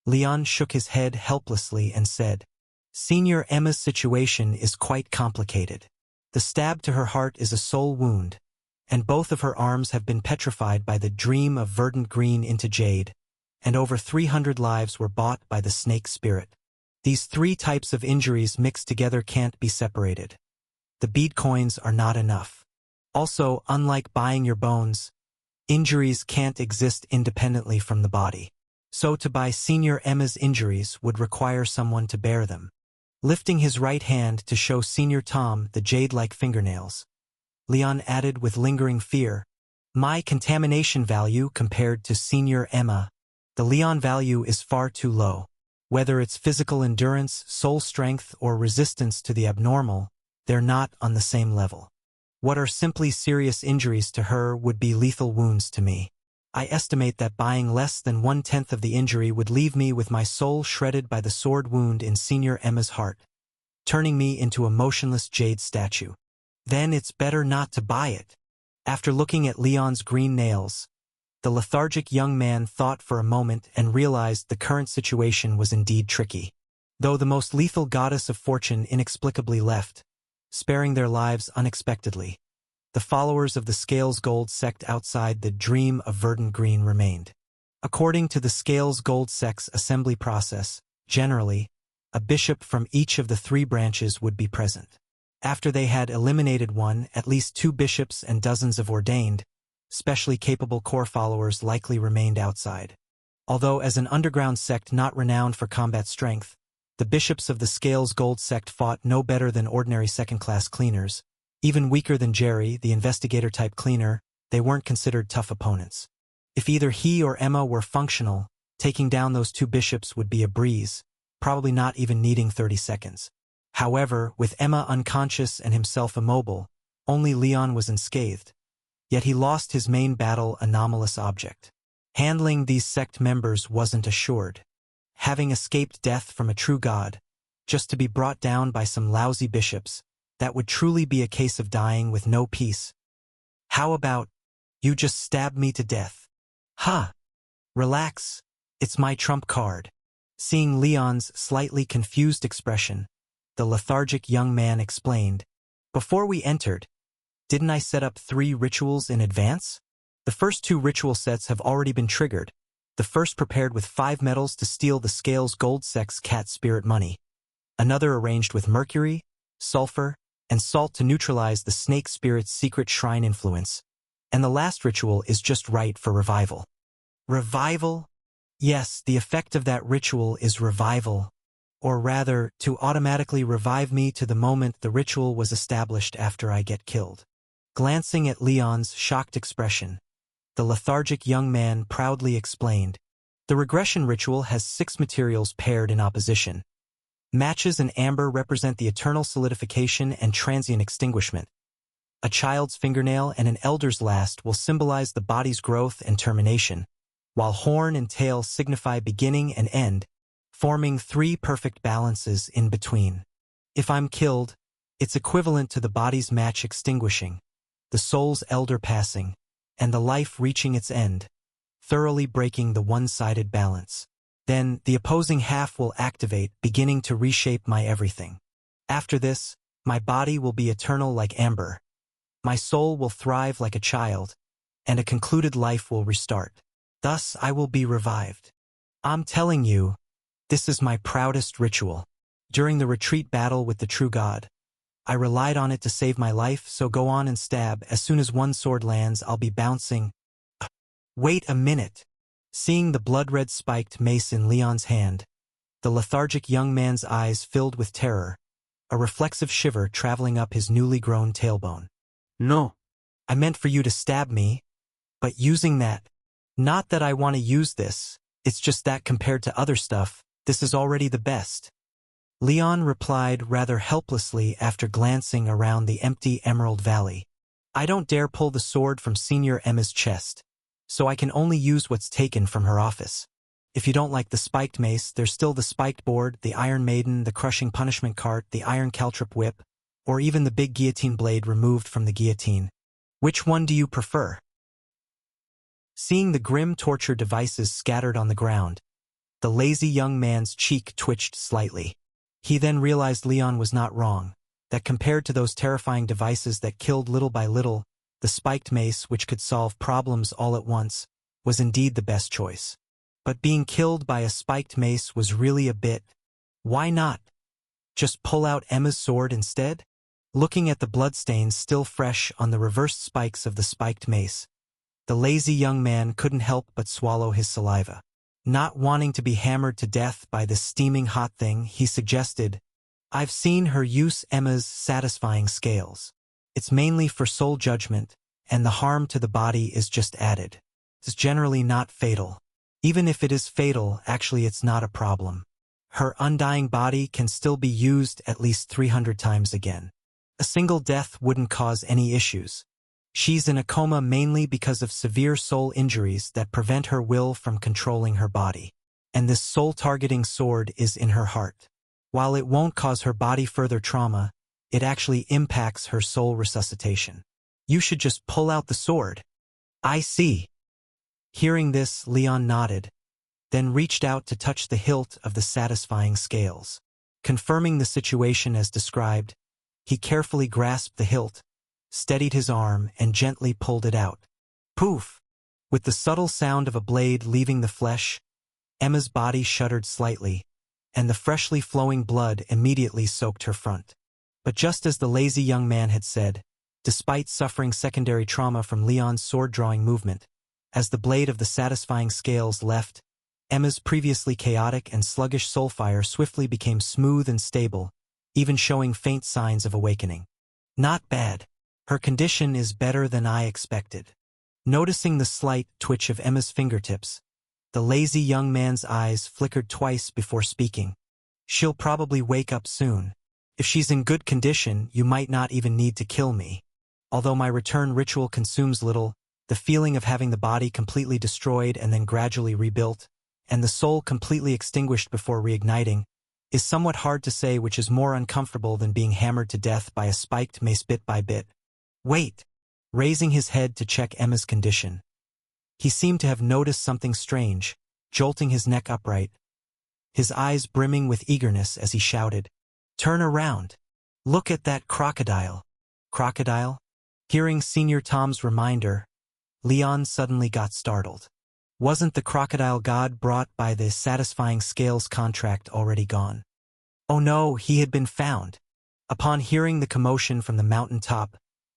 Speaker 1: Leon shook his head helplessly and said, "Senior Emma's situation is quite complicated. The stab to her heart is a soul wound, and both of her arms have been petrified by the dream of verdant green into jade, and over 300 lives were bought by the snake spirit. These 3 types of injuries mixed together can't be separated. The bead coins are not enough. Also, unlike buying your bones, injuries can't exist independently from the body. So to buy Senior Emma's injuries would require someone to bear them." Lifting his right hand to show Senior Tom the jade-like fingernails, Leon added with lingering fear, "My contamination value compared to Senior Emma, the Leon value is far too low. Whether it's physical endurance, soul strength, or resistance to the abnormal, they're not on the same level. What are simply serious injuries to her would be lethal wounds to me. I estimate that buying less than 1/10 of the injury would leave me with my soul shredded by the sword wound in Senior Emma's heart, turning me into a motionless jade statue. Then it's better not to buy it." After looking at Leon's green nails, the lethargic young man thought for a moment and realized the current situation was indeed tricky. Though the most lethal goddess of fortune inexplicably left, sparing their lives unexpectedly, the followers of the Scales Gold sect outside the dream of verdant green remained. According to the Scales Gold sect's assembly process, generally, a bishop from each of the 3 branches would be present. After they had eliminated one, at least 2 bishops and dozens of ordained, specially capable core followers likely remained outside. Although as an underground sect not renowned for combat strength, the bishops of the Scales Gold sect fought no better than ordinary second-class cleaners. Even weaker than Jerry, the investigator-type cleaner, they weren't considered tough opponents. If either he or Emma were functional, taking down those 2 bishops would be a breeze, probably not even needing 30 seconds. However, with Emma unconscious and himself immobile, only Leon was unscathed. Yet he lost his main battle anomalous object. Handling these sect members wasn't assured. Having escaped death from a true god, just to be brought down by some lousy bishops, That would truly be a case of dying with no peace. How about, you just stabbed me to death? Huh. Relax. It's my trump card. Seeing Leon's slightly confused expression, the lethargic young man explained, before we entered, didn't I set up 3 rituals in advance? The first 2 ritual sets have already been triggered. The first prepared with 5 metals to steal the Scales Gold Sex Cat Spirit money. Another arranged with mercury, sulfur, and salt to neutralize the Snake Spirit's secret shrine influence. And the last ritual is just right for revival. Revival? Yes, the effect of that ritual is revival. Or rather, to automatically revive me to the moment the ritual was established after I get killed. Glancing at Leon's shocked expression, the lethargic young man proudly explained, the regression ritual has 6 materials paired in opposition. Matches and amber represent the eternal solidification and transient extinguishment. A child's fingernail and an elder's last will symbolize the body's growth and termination, while horn and tail signify beginning and end, forming 3 perfect balances in between. If I'm killed, it's equivalent to the body's match extinguishing, the soul's elder passing, and the life reaching its end, thoroughly breaking the one-sided balance. Then, the opposing half will activate, beginning to reshape my everything. After this, my body will be eternal like amber. My soul will thrive like a child, and a concluded life will restart. Thus, I will be revived. I'm telling you, this is my proudest ritual. During the retreat battle with the true God, I relied on it to save my life, so go on and stab. As soon as one sword lands, I'll be bouncing. Wait a minute. Seeing the blood-red spiked mace in Leon's hand, the lethargic young man's eyes filled with terror, a reflexive shiver traveling up his newly grown tailbone. No. I meant for you to stab me, but using that. Not that I want to use this, it's just that compared to other stuff, this is already the best. Leon replied rather helplessly after glancing around the empty Emerald Valley. I don't dare pull the sword from Senior Emma's chest, so I can only use what's taken from her office. If you don't like the spiked mace, there's still the spiked board, the Iron Maiden, the crushing punishment cart, the iron caltrip whip, or even the big guillotine blade removed from the guillotine. Which one do you prefer? Seeing the grim torture devices scattered on the ground, the lazy young man's cheek twitched slightly. He then realized Leon was not wrong, that compared to those terrifying devices that killed little by little, the spiked mace, which could solve problems all at once, was indeed the best choice. But being killed by a spiked mace was really a bit. Why not? Just pull out Emma's sword instead? Looking at the bloodstains still fresh on the reversed spikes of the spiked mace, the lazy young man couldn't help but swallow his saliva. Not wanting to be hammered to death by this steaming hot thing, he suggested, I've seen her use Emma's satisfying scales. It's mainly for soul judgment, and the harm to the body is just added. It's generally not fatal. Even if it is fatal, actually it's not a problem. Her undying body can still be used at least 300 times again. A single death wouldn't cause any issues. She's in a coma mainly because of severe soul injuries that prevent her will from controlling her body. And this soul-targeting sword is in her heart. While it won't cause her body further trauma, it actually impacts her soul resuscitation. You should just pull out the sword. I see. Hearing this, Leon nodded, then reached out to touch the hilt of the satisfying scales. Confirming the situation as described, he carefully grasped the hilt, steadied his arm, and gently pulled it out. Poof! With the subtle sound of a blade leaving the flesh, Emma's body shuddered slightly, and the freshly flowing blood immediately soaked her front. But just as the lazy young man had said, despite suffering secondary trauma from Leon's sword-drawing movement, as the blade of the satisfying scales left, Emma's previously chaotic and sluggish soulfire swiftly became smooth and stable, even showing faint signs of awakening. Not bad. Her condition is better than I expected. Noticing the slight twitch of Emma's fingertips, the lazy young man's eyes flickered twice before speaking. She'll probably wake up soon. If she's in good condition, you might not even need to kill me. Although my return ritual consumes little, the feeling of having the body completely destroyed and then gradually rebuilt, and the soul completely extinguished before reigniting, is somewhat hard to say which is more uncomfortable than being hammered to death by a spiked mace bit by bit. Wait! Raising his head to check Emma's condition. He seemed to have noticed something strange, jolting his neck upright, his eyes brimming with eagerness as he shouted, "Turn around! Look at that crocodile!" Crocodile? Hearing Senior Tom's reminder, Leon suddenly got startled. Wasn't the crocodile god brought by the satisfying scales contract already gone? Oh no, he had been found. Upon hearing the commotion from the mountain top,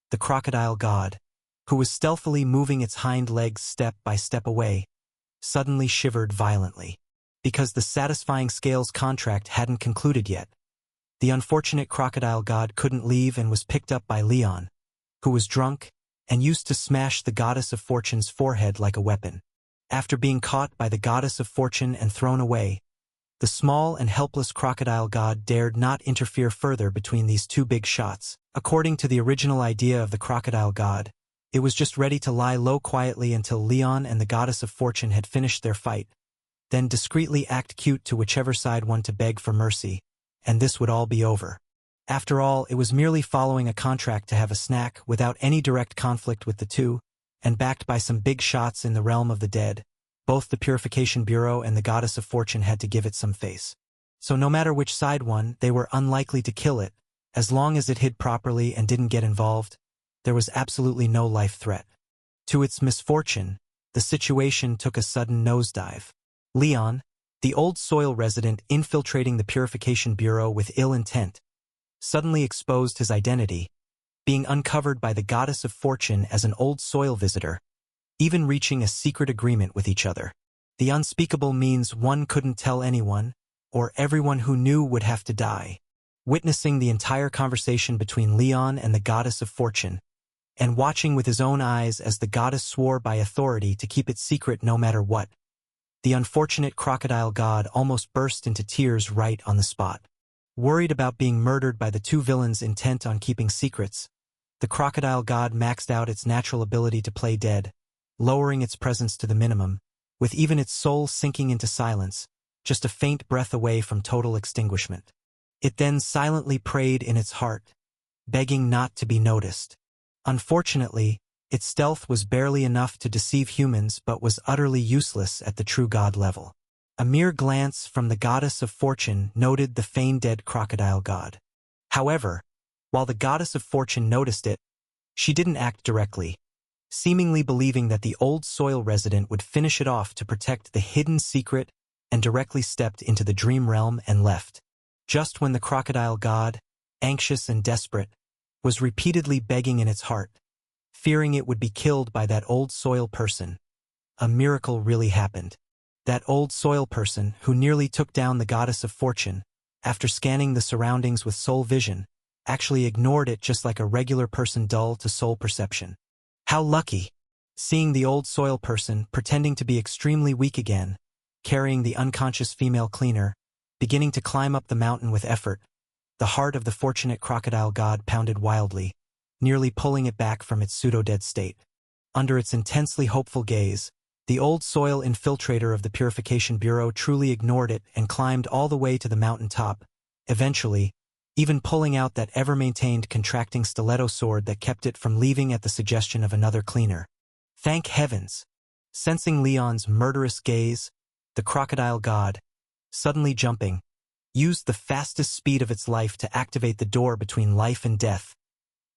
Speaker 1: the crocodile god, who was stealthily moving its hind legs step by step away, suddenly shivered violently. Because the satisfying scales contract hadn't concluded yet. The unfortunate crocodile god couldn't leave and was picked up by Leon, who was drunk and used to smash the goddess of fortune's forehead like a weapon. After being caught by the goddess of fortune and thrown away, the small and helpless crocodile god dared not interfere further between these two big shots. According to the original idea of the crocodile god, it was just ready to lie low quietly until Leon and the goddess of fortune had finished their fight, then discreetly act cute to whichever side wanted to beg for mercy, and this would all be over. After all, it was merely following a contract to have a snack without any direct conflict with the two, and backed by some big shots in the realm of the dead. Both the Purification Bureau and the Goddess of Fortune had to give it some face. So no matter which side won, they were unlikely to kill it. As long as it hid properly and didn't get involved, there was absolutely no life threat. To its misfortune, the situation took a sudden nosedive. Leon, the old soil resident infiltrating the Purification Bureau with ill intent, suddenly exposed his identity, being uncovered by the Goddess of Fortune as an old soil visitor, even reaching a secret agreement with each other. The unspeakable means one couldn't tell anyone, or everyone who knew would have to die. Witnessing the entire conversation between Leon and the Goddess of Fortune, and watching with his own eyes as the goddess swore by authority to keep it secret no matter what, the unfortunate crocodile god almost burst into tears right on the spot. Worried about being murdered by the two villains intent on keeping secrets, the crocodile god maxed out its natural ability to play dead, lowering its presence to the minimum, with even its soul sinking into silence, just a faint breath away from total extinguishment. It then silently prayed in its heart, begging not to be noticed. Unfortunately, its stealth was barely enough to deceive humans but was utterly useless at the true god level. A mere glance from the Goddess of Fortune noted the feigned dead crocodile god. However, while the Goddess of Fortune noticed it, she didn't act directly, seemingly believing that the old soil resident would finish it off to protect the hidden secret, and directly stepped into the dream realm and left. Just when the crocodile god, anxious and desperate, was repeatedly begging in its heart, fearing it would be killed by that old soil person, a miracle really happened. That old soil person, who nearly took down the Goddess of Fortune, after scanning the surroundings with soul vision, actually ignored it just like a regular person dull to soul perception. How lucky! Seeing the old soil person pretending to be extremely weak again, carrying the unconscious female cleaner, beginning to climb up the mountain with effort, the heart of the fortunate crocodile god pounded wildly, nearly pulling it back from its pseudo-dead state. Under its intensely hopeful gaze, the old soil infiltrator of the Purification Bureau truly ignored it and climbed all the way to the mountain top, eventually, even pulling out that ever-maintained contracting stiletto sword that kept it from leaving at the suggestion of another cleaner. Thank heavens! Sensing Leon's murderous gaze, the crocodile god, suddenly jumping, used the fastest speed of its life to activate the door between life and death,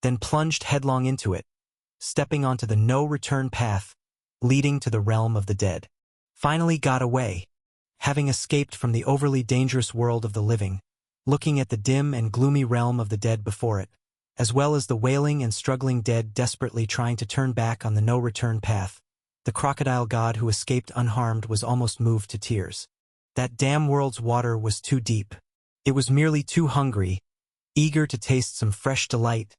Speaker 1: then plunged headlong into it, stepping onto the no-return path leading to the realm of the dead. Finally got away, having escaped from the overly dangerous world of the living, looking at the dim and gloomy realm of the dead before it, as well as the wailing and struggling dead desperately trying to turn back on the no-return path. The crocodile god who escaped unharmed was almost moved to tears. That damn world's water was too deep. It was merely too hungry, eager to taste some fresh delight,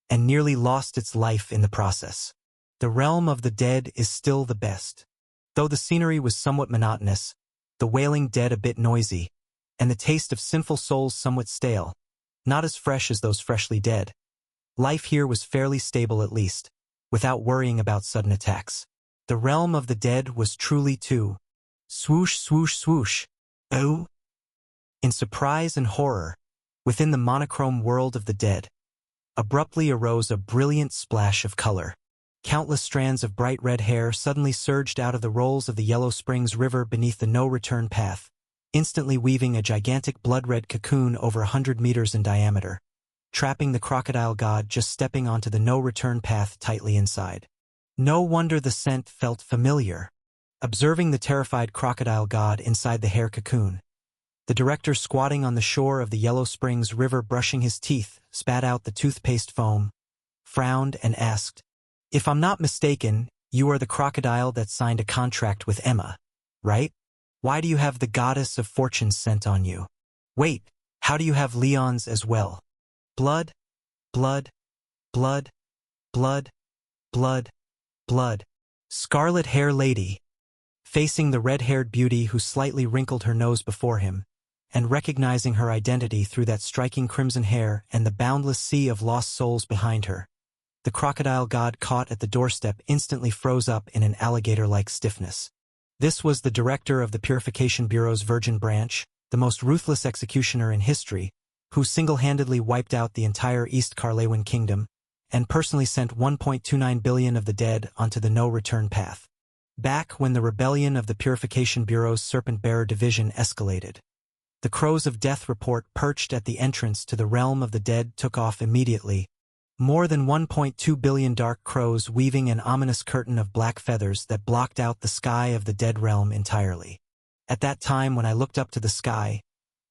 Speaker 1: and nearly lost its life in the process. The realm of the dead is still the best. Though the scenery was somewhat monotonous, the wailing dead a bit noisy, and the taste of sinful souls somewhat stale, not as fresh as those freshly dead. Life here was fairly stable at least, without worrying about sudden attacks. The realm of the dead was truly too. Swoosh, swoosh, swoosh. Oh, In surprise and horror, within the monochrome world of the dead, abruptly arose a brilliant splash of color. Countless strands of bright red hair suddenly surged out of the rolls of the Yellow Springs River beneath the no-return path, instantly weaving a gigantic blood-red cocoon over 100 meters in diameter, trapping the crocodile god just stepping onto the no-return path tightly inside. No wonder the scent felt familiar. Observing the terrified crocodile god inside the hair cocoon, the director squatting on the shore of the Yellow Springs River brushing his teeth, spat out the toothpaste foam, frowned and asked, "If I'm not mistaken, you are the crocodile that signed a contract with Emma, right? Why do you have the goddess of fortune scent on you? Wait, how do you have Leon's as well? Blood, blood, blood, blood, blood, blood." Scarlet Hair Lady, facing the red-haired beauty who slightly wrinkled her nose before him, and recognizing her identity through that striking crimson hair and the boundless sea of lost souls behind her, the crocodile god caught at the doorstep instantly froze up in an alligator-like stiffness. This was the director of the Purification Bureau's Virgin Branch, the most ruthless executioner in history, who single-handedly wiped out the entire East Carlewin Kingdom and personally sent 1.29 billion of the dead onto the no-return path. Back when the rebellion of the Purification Bureau's Serpent Bearer Division escalated, the Crows of Death report perched at the entrance to the realm of the dead took off immediately, more than 1.2 billion dark crows weaving an ominous curtain of black feathers that blocked out the sky of the dead realm entirely. At that time when I looked up to the sky,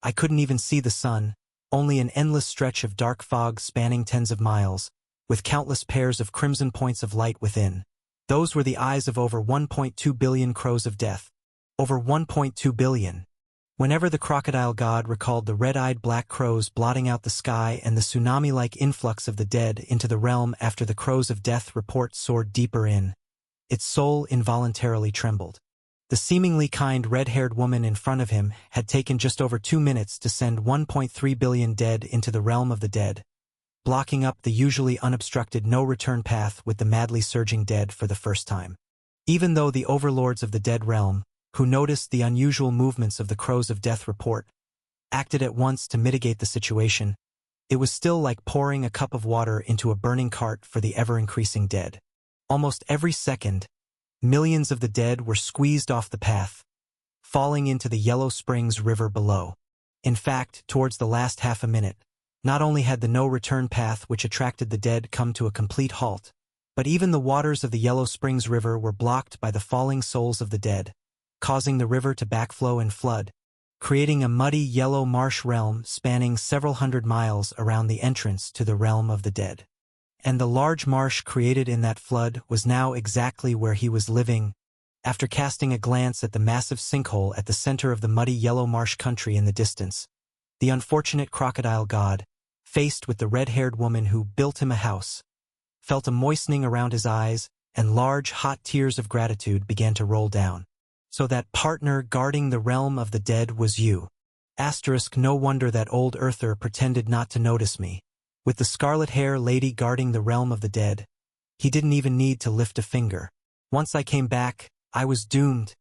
Speaker 1: I couldn't even see the sun, only an endless stretch of dark fog spanning tens of miles, with countless pairs of crimson points of light within. Those were the eyes of over 1.2 billion crows of death. Over 1.2 billion. Whenever the crocodile god recalled the red-eyed black crows blotting out the sky and the tsunami-like influx of the dead into the realm after the Crows of Death report soared deeper in, its soul involuntarily trembled. The seemingly kind red-haired woman in front of him had taken just over 2 minutes to send 1.3 billion dead into the realm of the dead, blocking up the usually unobstructed no-return path with the madly surging dead for the first time. Even though the overlords of the dead realm, who noticed the unusual movements of the Crows of Death report, acted at once to mitigate the situation, it was still like pouring a cup of water into a burning cart for the ever-increasing dead. Almost every second, millions of the dead were squeezed off the path, falling into the Yellow Springs River below. In fact, towards the last half a minute, not only had the no-return path which attracted the dead come to a complete halt, but even the waters of the Yellow Springs River were blocked by the falling souls of the dead, causing the river to backflow and flood, creating a muddy yellow marsh realm spanning several hundred miles around the entrance to the realm of the dead. And the large marsh created in that flood was now exactly where he was living. After casting a glance at the massive sinkhole at the center of the muddy yellow marsh country in the distance, the unfortunate crocodile god, faced with the red-haired woman who built him a house, felt a moistening around his eyes, and large hot tears of gratitude began to roll down. So that partner guarding the realm of the dead was you. No wonder that old earther pretended not to notice me. With the scarlet hair lady guarding the realm of the dead, he didn't even need to lift a finger. Once I came back, I was doomed.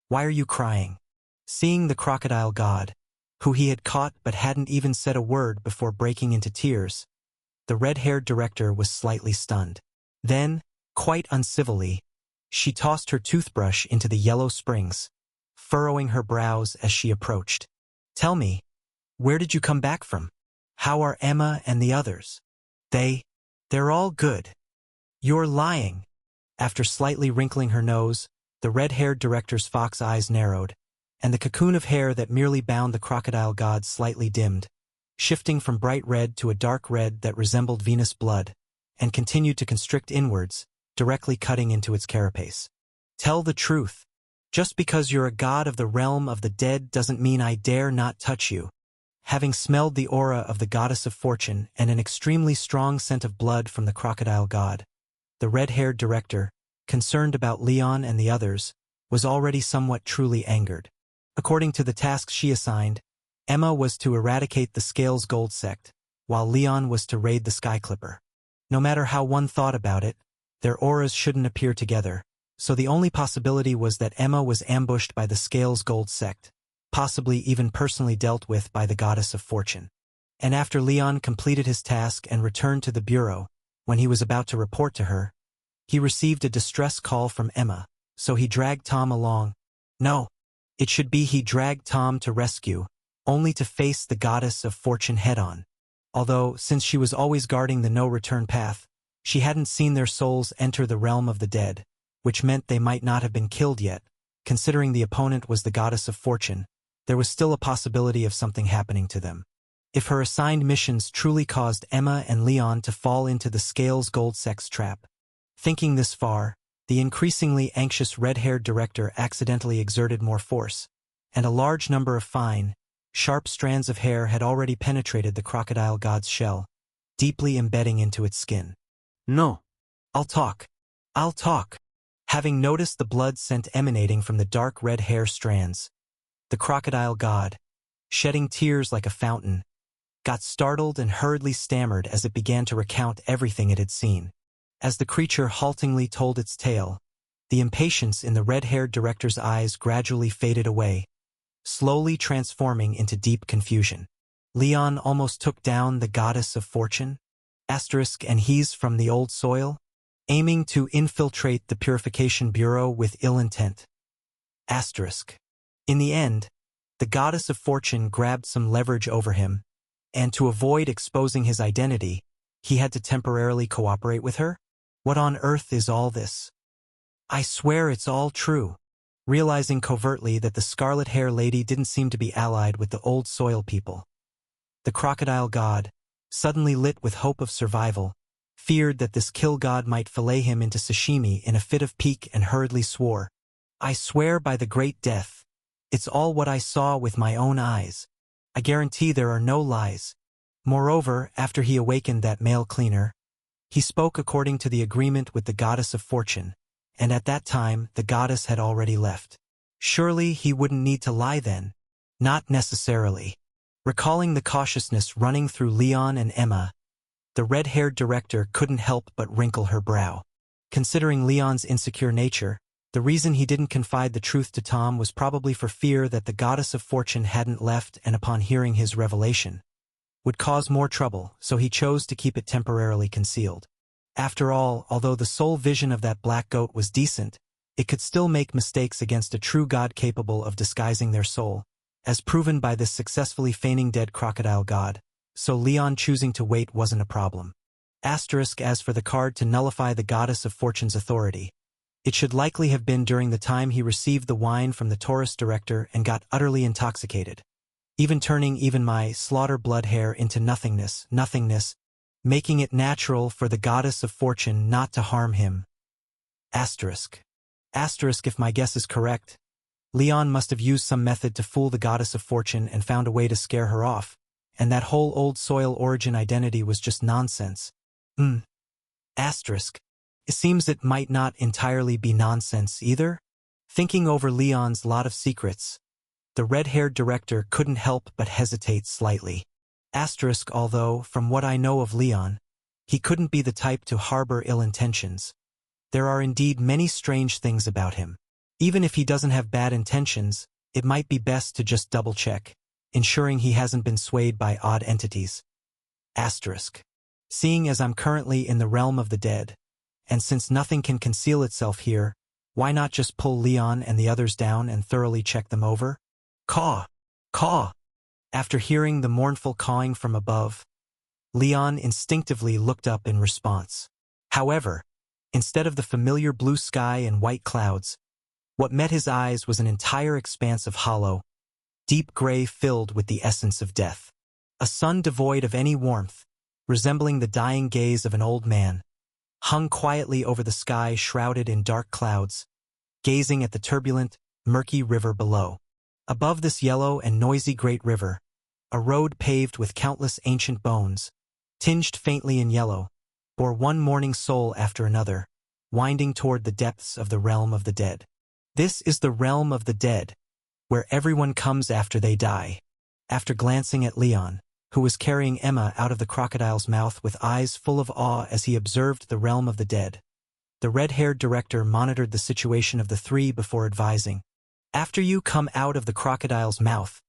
Speaker 1: Why are you crying? Seeing the crocodile god, who he had caught but hadn't even said a word before breaking into tears, the red-haired director was slightly stunned. Then, quite uncivilly, she tossed her toothbrush into the Yellow Springs, furrowing her brows as she approached. "Tell me, where did you come back from? How are Emma and the others?" They're all good." "You're lying." After slightly wrinkling her nose, the red-haired director's fox eyes narrowed, and the cocoon of hair that merely bound the crocodile god slightly dimmed, shifting from bright red to a dark red that resembled venous blood, and continued to constrict inwards, directly cutting into its carapace. "Tell the truth. Just because you're a god of the realm of the dead doesn't mean I dare not touch you." Having smelled the aura of the goddess of fortune and an extremely strong scent of blood from the crocodile god, the red-haired director, concerned about Leon and the others, was already somewhat truly angered. According to the tasks she assigned, Emma was to eradicate the Scales Gold sect, while Leon was to raid the Skyclipper. No matter how one thought about it, their auras shouldn't appear together, so the only possibility was that Emma was ambushed by the Scales Gold sect, possibly even personally dealt with by the goddess of fortune. And after Leon completed his task and returned to the bureau, when he was about to report to her, he received a distress call from Emma, so he dragged Tom along. No, it should be he dragged Tom to rescue, only to face the goddess of fortune head-on. Although, since she was always guarding the no-return path, she hadn't seen their souls enter the realm of the dead, which meant they might not have been killed yet. Considering the opponent was the goddess of fortune, there was still a possibility of something happening to them. If her assigned missions truly caused Emma and Leon to fall into the Scales gold sex trap. Thinking this far, the increasingly anxious red-haired director accidentally exerted more force, and a large number of fine, sharp strands of hair had already penetrated the crocodile god's shell, deeply embedding into its skin. No. I'll talk. I'll talk. Having noticed the blood scent emanating from the dark red hair strands, the crocodile god, shedding tears like a fountain, got startled and hurriedly stammered as it began to recount everything it had seen. As the creature haltingly told its tale, the impatience in the red-haired director's eyes gradually faded away, slowly transforming into deep confusion. Leon almost took down the goddess of fortune? And he's from the old soil? Aiming to infiltrate the Purification Bureau with ill intent. In the end, the goddess of fortune grabbed some leverage over him, and to avoid exposing his identity, he had to temporarily cooperate with her? What on earth is all this? I swear it's all true. Realizing covertly that the scarlet hair lady didn't seem to be allied with the old soil people, the crocodile god, suddenly lit with hope of survival, feared that this kill god might fillet him into sashimi in a fit of pique and hurriedly swore, I swear by the great death, it's all what I saw with my own eyes. I guarantee there are no lies. Moreover, after he awakened that male cleaner, he spoke according to the agreement with the goddess of fortune, and at that time the goddess had already left. Surely he wouldn't need to lie then. Not necessarily. Recalling the cautiousness running through Leon and Emma, the red-haired director couldn't help but wrinkle her brow. Considering Leon's insecure nature, the reason he didn't confide the truth to Tom was probably for fear that the goddess of fortune hadn't left and upon hearing his revelation, would cause more trouble, so he chose to keep it temporarily concealed. After all, although the sole vision of that black goat was decent, it could still make mistakes against a true god capable of disguising their soul, as proven by this successfully feigning dead crocodile god, so Leon choosing to wait wasn't a problem. As for the card to nullify the goddess of fortune's authority, it should likely have been during the time he received the wine from the tourist director and got utterly intoxicated, turning even my slaughter blood hair into nothingness, making it natural for the goddess of fortune not to harm him. If my guess is correct, Leon must have used some method to fool the goddess of fortune and found a way to scare her off, and that whole old soil origin identity was just nonsense. It seems it might not entirely be nonsense either. Thinking over Leon's lot of secrets, the red-haired director couldn't help but hesitate slightly. Although, from what I know of Leon, he couldn't be the type to harbor ill intentions. There are indeed many strange things about him. Even if he doesn't have bad intentions, it might be best to just double-check, ensuring he hasn't been swayed by odd entities. Seeing as I'm currently in the realm of the dead, and since nothing can conceal itself here, why not just pull Leon and the others down and thoroughly check them over? Caw! Caw! After hearing the mournful cawing from above, Leon instinctively looked up in response. However, instead of the familiar blue sky and white clouds, what met his eyes was an entire expanse of hollow, deep gray filled with the essence of death. A sun devoid of any warmth, resembling the dying gaze of an old man, hung quietly over the sky shrouded in dark clouds, gazing at the turbulent, murky river below. Above this yellow and noisy great river, a road paved with countless ancient bones, tinged faintly in yellow, bore one mourning soul after another, winding toward the depths of the realm of the dead. This is the realm of the dead, where everyone comes after they die. After glancing at Leon, who was carrying Emma out of the crocodile's mouth with eyes full of awe as he observed the realm of the dead, the red-haired director monitored the situation of the three before advising, After you come out of the crocodile's mouth,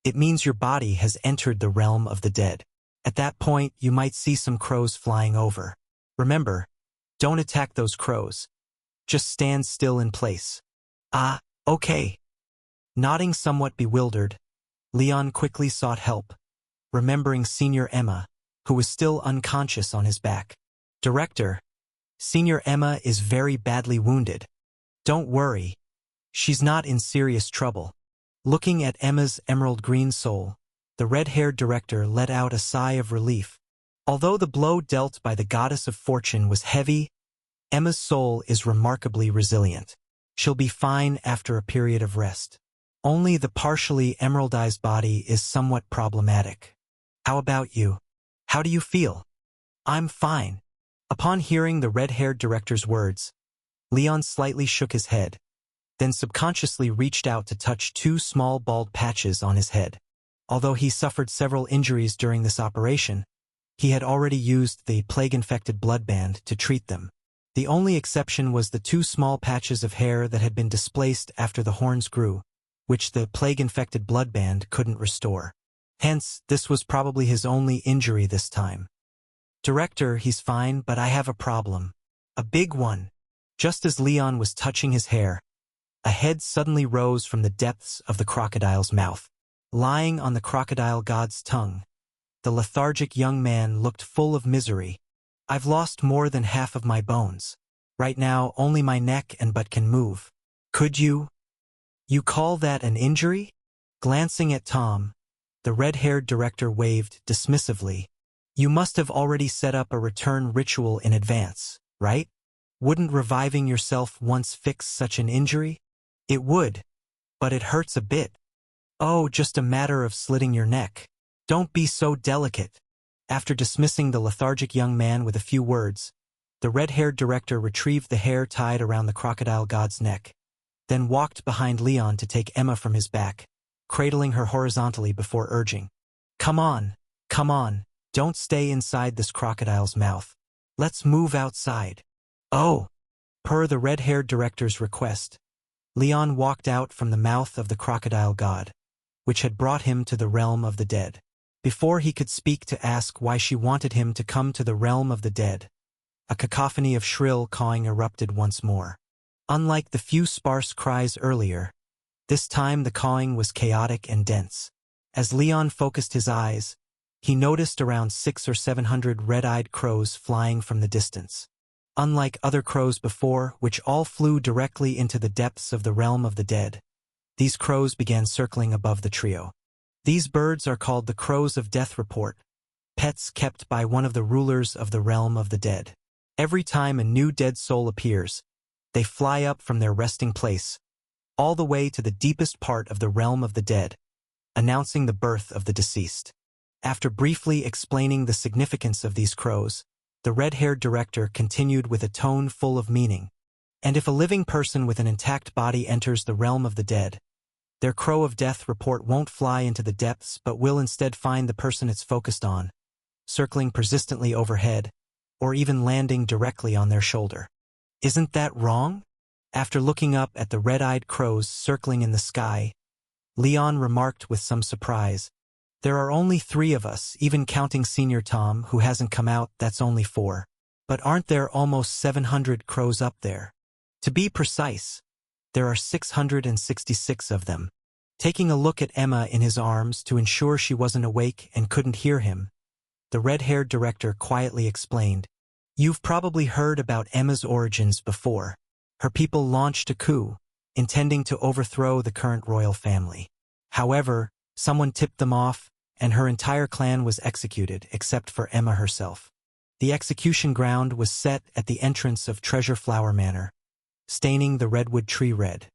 Speaker 1: it means your body has entered the realm of the dead. At that point, you might see some crows flying over. Remember, don't attack those crows. Just stand still in place. Ah, okay. Nodding somewhat bewildered, Leon quickly sought help, remembering Senior Emma, who was still unconscious on his back. Director, Senior Emma is very badly wounded. Don't worry. She's not in serious trouble. Looking at Emma's emerald green soul, the red-haired director let out a sigh of relief. Although the blow dealt by the goddess of fortune was heavy, Emma's soul is remarkably resilient. She'll be fine after a period of rest. Only the partially emeraldized body is somewhat problematic. How about you? How do you feel? I'm fine. Upon hearing the red-haired director's words, Leon slightly shook his head, then subconsciously reached out to touch two small bald patches on his head. Although he suffered several injuries during this operation, he had already used the plague-infected blood band to treat them. The only exception was the two small patches of hair that had been displaced after the horns grew, which the plague-infected blood band couldn't restore. Hence, this was probably his only injury this time. Director, he's fine, but I have a problem. A big one. Just as Leon was touching his hair, a head suddenly rose from the depths of the crocodile's mouth. Lying on the crocodile god's tongue, the lethargic young man looked full of misery. I've lost more than half of my bones. Right now, only my neck and butt can move. Could you? You call that an injury? Glancing at Tom, the red-haired director waved dismissively. You must have already set up a return ritual in advance, right? Wouldn't reviving yourself once fix such an injury? It would, but it hurts a bit. Oh, just a matter of slitting your neck. Don't be so delicate. After dismissing the lethargic young man with a few words, the red-haired director retrieved the hair tied around the crocodile god's neck, then walked behind Leon to take Emma from his back, cradling her horizontally before urging, come on, don't stay inside this crocodile's mouth. Let's move outside. Oh! Per the red-haired director's request, Leon walked out from the mouth of the crocodile god, which had brought him to the realm of the dead. Before he could speak to ask why she wanted him to come to the realm of the dead, a cacophony of shrill cawing erupted once more. Unlike the few sparse cries earlier, this time the cawing was chaotic and dense. As Leon focused his eyes, he noticed around 600 or 700 red-eyed crows flying from the distance. Unlike other crows before, which all flew directly into the depths of the realm of the dead, these crows began circling above the trio. These birds are called the Crows of Death Report, pets kept by one of the rulers of the realm of the dead. Every time a new dead soul appears, they fly up from their resting place, all the way to the deepest part of the realm of the dead, announcing the birth of the deceased. After briefly explaining the significance of these crows, the red-haired director continued with a tone full of meaning. And if a living person with an intact body enters the realm of the dead, their Crow of Death report won't fly into the depths but will instead find the person it's focused on, circling persistently overhead, or even landing directly on their shoulder. Isn't that wrong? After looking up at the red-eyed crows circling in the sky, Leon remarked with some surprise, there are only 3 of us, even counting Senior Tom, who hasn't come out, that's only 4. But aren't there almost 700 crows up there? To be precise, there are 666 of them. Taking a look at Emma in his arms to ensure she wasn't awake and couldn't hear him, the red-haired director quietly explained, you've probably heard about Emma's origins before. Her people launched a coup, intending to overthrow the current royal family. However, someone tipped them off, and her entire clan was executed except for Emma herself. The execution ground was set at the entrance of Treasure Flower Manor, staining the redwood tree red.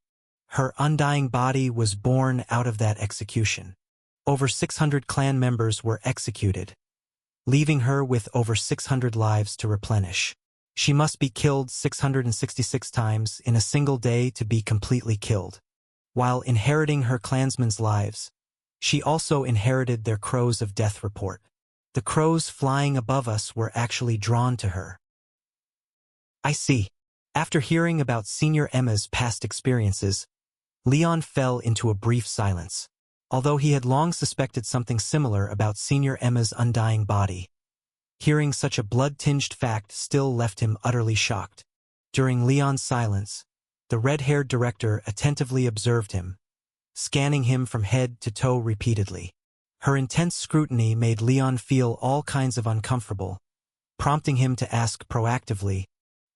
Speaker 1: Her undying body was born out of that execution. Over 600 clan members were executed, leaving her with over 600 lives to replenish. She must be killed 666 times in a single day to be completely killed. While inheriting her clansmen's lives, she also inherited their Crows of Death report. The crows flying above us were actually drawn to her. I see. After hearing about Senior Emma's past experiences, Leon fell into a brief silence. Although he had long suspected something similar about Senior Emma's undying body, hearing such a blood-tinged fact still left him utterly shocked. During Leon's silence, the red-haired director attentively observed him, scanning him from head to toe repeatedly. Her intense scrutiny made Leon feel all kinds of uncomfortable, prompting him to ask proactively,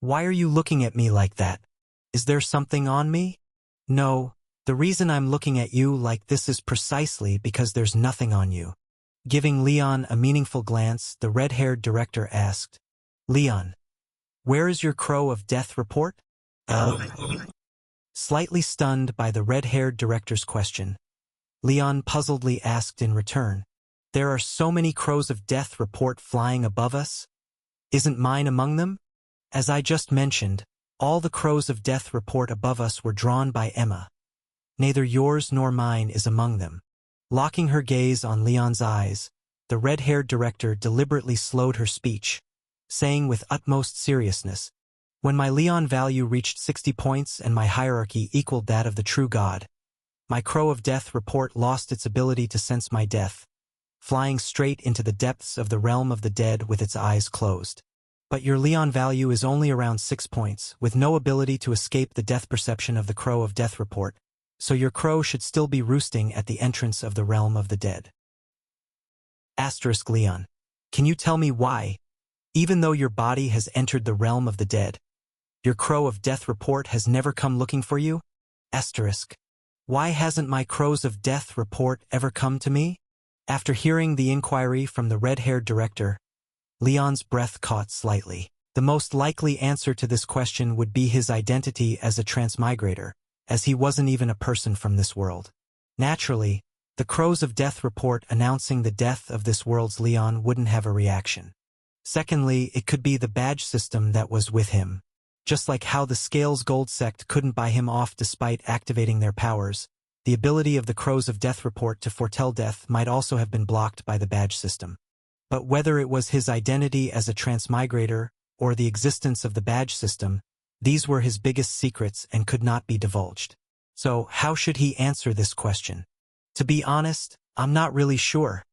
Speaker 1: "Why are you looking at me like that? Is there something on me?" "No, the reason I'm looking at you like this is precisely because there's nothing on you." Giving Leon a meaningful glance, the red-haired director asked, "Leon, where is your Crow of Death report?" Slightly stunned by the red-haired director's question, Leon puzzledly asked in return, "There are so many Crows of Death report flying above us? Isn't mine among them? As I just mentioned, all the Crows of Death report above us were drawn by Emma. Neither yours nor mine is among them." Locking her gaze on Leon's eyes, the red-haired director deliberately slowed her speech, saying with utmost seriousness, "When my Leon value reached 60 points and my hierarchy equaled that of the true God, my Crow of Death report lost its ability to sense my death, flying straight into the depths of the realm of the dead with its eyes closed. But your Leon value is only around 6 points, with no ability to escape the death perception of the Crow of Death report, so your crow should still be roosting at the entrance of the realm of the dead." Leon, can you tell me why, even though your body has entered the realm of the dead, your Crow of Death report has never come looking for you? Why hasn't my Crows of Death report ever come to me? After hearing the inquiry from the red-haired director, Leon's breath caught slightly. The most likely answer to this question would be his identity as a transmigrator, as he wasn't even a person from this world. Naturally, the Crows of Death report announcing the death of this world's Leon wouldn't have a reaction. Secondly, it could be the badge system that was with him. Just like how the Scales Gold sect couldn't buy him off despite activating their powers, the ability of the Crows of Death report to foretell death might also have been blocked by the badge system. But whether it was his identity as a transmigrator or the existence of the badge system, these were his biggest secrets and could not be divulged. So how should he answer this question? To be honest, I'm not really sure.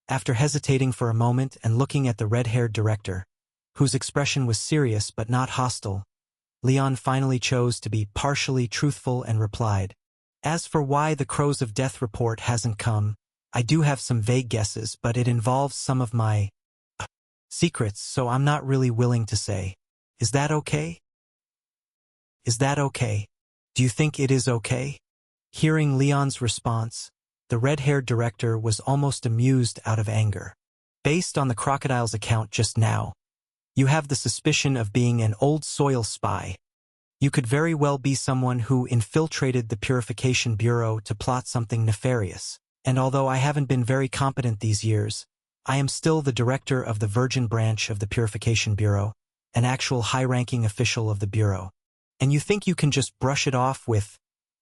Speaker 1: After hesitating for a moment and looking at the red-haired director, whose expression was serious but not hostile, Leon finally chose to be partially truthful and replied, "As for why the Crows of Death report hasn't come, I do have some vague guesses, but it involves some of my secrets, so I'm not really willing to say. Is that okay? Is that okay? Do you think it is okay?" Hearing Leon's response, the red-haired director was almost amused out of anger. "Based on the crocodile's account just now, you have the suspicion of being an old soil spy. You could very well be someone who infiltrated the Purification Bureau to plot something nefarious. And although I haven't been very competent these years, I am still the director of the Virgin branch of the Purification Bureau, an actual high-ranking official of the Bureau. And you think you can just brush it off with,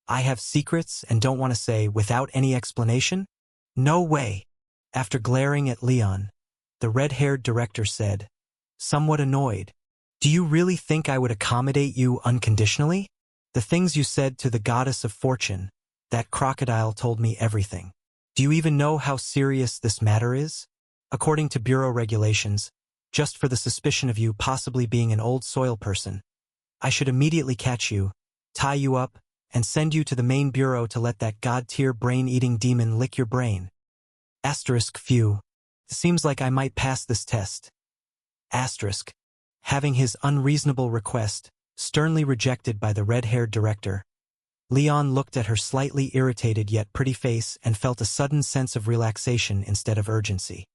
Speaker 1: 'I have secrets and don't want to say,' without any explanation? No way." After glaring at Leon, the red-haired director said, somewhat annoyed, "Do you really think I would accommodate you unconditionally? The things you said to the goddess of fortune, that crocodile told me everything. Do you even know how serious this matter is? According to Bureau regulations, just for the suspicion of you possibly being an old soil person, I should immediately catch you, tie you up, and send you to the main bureau to let that god-tier brain-eating demon lick your brain. Phew. Seems like I might pass this test." Having his unreasonable request sternly rejected by the red-haired director, Leon looked at her slightly irritated yet pretty face and felt a sudden sense of relaxation instead of urgency.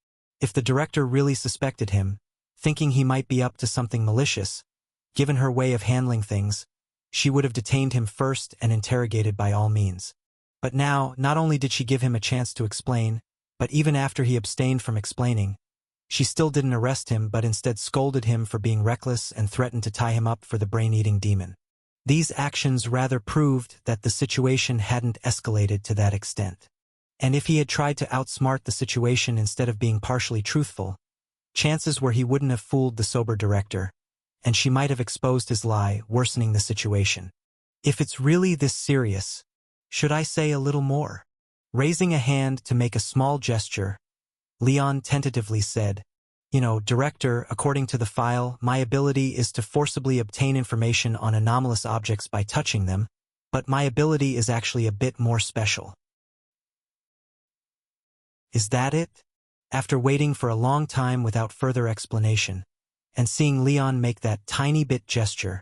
Speaker 1: If the director really suspected him, thinking he might be up to something malicious, given her way of handling things, she would have detained him first and interrogated by all means. But now, not only did she give him a chance to explain, but even after he abstained from explaining, she still didn't arrest him but instead scolded him for being reckless and threatened to tie him up for the brain-eating demon. These actions rather proved that the situation hadn't escalated to that extent. And if he had tried to outsmart the situation instead of being partially truthful, chances were he wouldn't have fooled the sober director, and she might have exposed his lie, worsening the situation. If it's really this serious, Should I say a little more? Raising a hand to make a small gesture, Leon tentatively said, Director, according to the file, my ability is to forcibly obtain information on anomalous objects by touching them, but my ability is actually a bit more special. Is that it? After waiting for a long time without further explanation, and seeing Leon make that tiny bit gesture,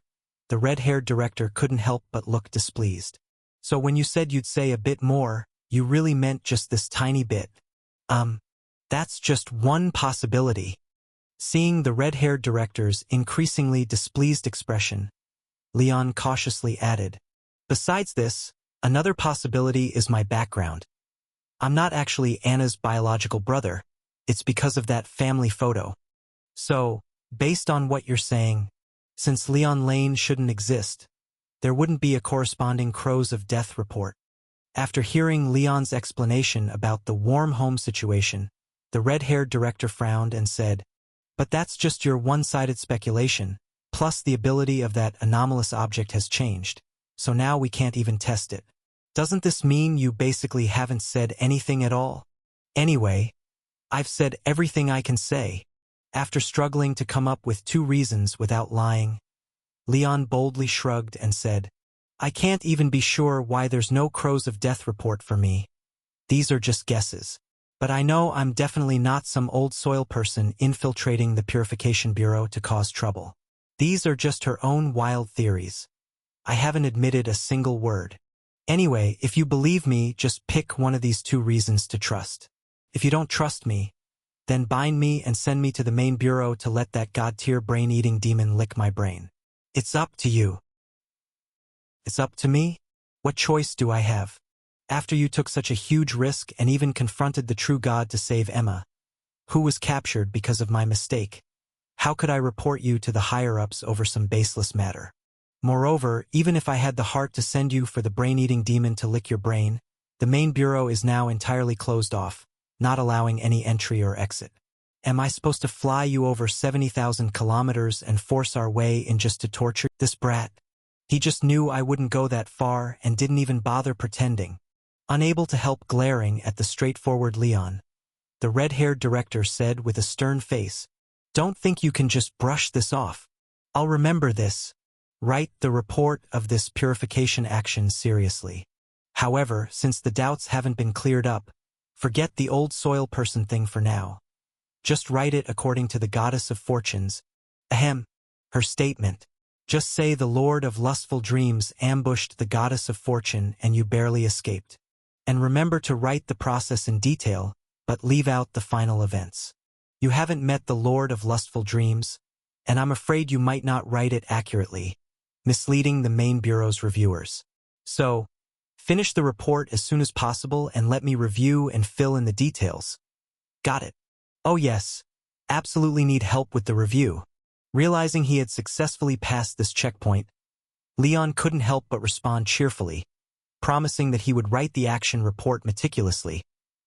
Speaker 1: the red-haired director couldn't help but look displeased. So when you said you'd say a bit more, you really meant just this tiny bit. That's just one possibility. Seeing the red-haired director's increasingly displeased expression, Leon cautiously added, besides this, another possibility is my background. I'm not actually Anna's biological brother. It's because of that family photo. So, based on what you're saying, since Leon Lane shouldn't exist, there wouldn't be a corresponding Crows of Death report. After hearing Leon's explanation about the warm home situation, the red-haired director frowned and said, but that's just your one-sided speculation, plus the ability of that anomalous object has changed, so now we can't even test it. Doesn't this mean you basically haven't said anything at all? Anyway, I've said everything I can say. After struggling to come up with 2 reasons without lying, Leon boldly shrugged and said, I can't even be sure why there's no Crows of Death report for me. These are just guesses. But I know I'm definitely not some old soil person infiltrating the Purification Bureau to cause trouble. These are just her own wild theories. I haven't admitted a single word. Anyway, if you believe me, just pick one of these 2 reasons to trust. If you don't trust me, then bind me and send me to the main bureau to let that god-tier brain-eating demon lick my brain. It's up to you. It's up to me? What choice do I have? After you took such a huge risk and even confronted the true God to save Emma, who was captured because of my mistake, how could I report you to the higher-ups over some baseless matter? Moreover, even if I had the heart to send you for the brain-eating demon to lick your brain, the main bureau is now entirely closed off, not allowing any entry or exit. Am I supposed to fly you over 70,000 kilometers and force our way in just to torture this brat? He just knew I wouldn't go that far and didn't even bother pretending. Unable to help glaring at the straightforward Leon, the red-haired director said with a stern face, Don't think you can just brush this off. I'll remember this. Write the report of this purification action seriously. However, since the doubts haven't been cleared up, forget the old soil person thing for now. Just write it according to the goddess of fortunes. Her statement. Just say the Lord of Lustful Dreams ambushed the goddess of fortune and you barely escaped. And remember to write the process in detail, but leave out the final events. You haven't met the Lord of Lustful Dreams, and I'm afraid you might not write it accurately, misleading the main bureau's reviewers. So, finish the report as soon as possible and let me review and fill in the details. Got it. Oh yes, absolutely need help with the review. Realizing he had successfully passed this checkpoint, Leon couldn't help but respond cheerfully, promising that he would write the action report meticulously,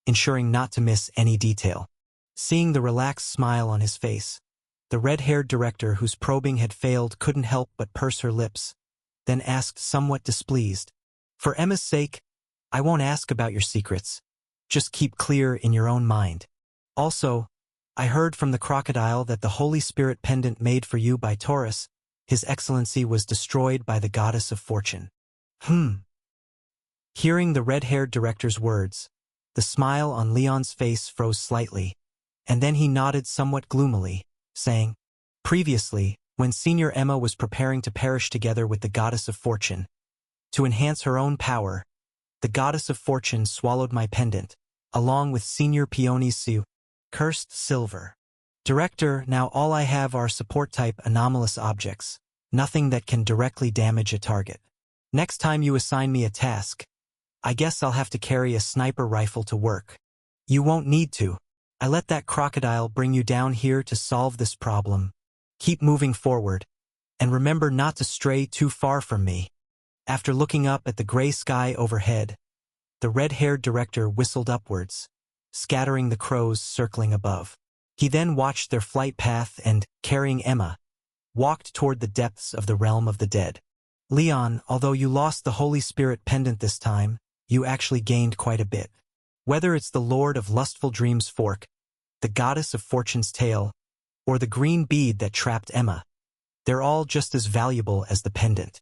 Speaker 1: ensuring not to miss any detail. Seeing the relaxed smile on his face, the red-haired director whose probing had failed couldn't help but purse her lips, then asked somewhat displeased, For Emma's sake, I won't ask about your secrets. Just keep clear in your own mind. Also, I heard from the crocodile that the Holy Spirit pendant made for you by Taurus, His Excellency, was destroyed by the goddess of fortune. Hearing the red-haired director's words, the smile on Leon's face froze slightly, and then he nodded somewhat gloomily, saying, Previously, when Senior Emma was preparing to perish together with the goddess of fortune, to enhance her own power, the goddess of fortune swallowed my pendant, along with Senior Peony's cursed silver. Director, now all I have are support-type anomalous objects, nothing that can directly damage a target. Next time you assign me a task, I guess I'll have to carry a sniper rifle to work. You won't need to. I let that crocodile bring you down here to solve this problem. Keep moving forward, and remember not to stray too far from me. After looking up at the gray sky overhead, the red-haired director whistled upwards, scattering the crows circling above. He then watched their flight path and, carrying Emma, walked toward the depths of the realm of the dead. Leon, although you lost the Holy Spirit pendant this time, you actually gained quite a bit. Whether it's the Lord of Lustful Dreams fork, the Goddess of Fortune's tail, or the green bead that trapped Emma, they're all just as valuable as the pendant.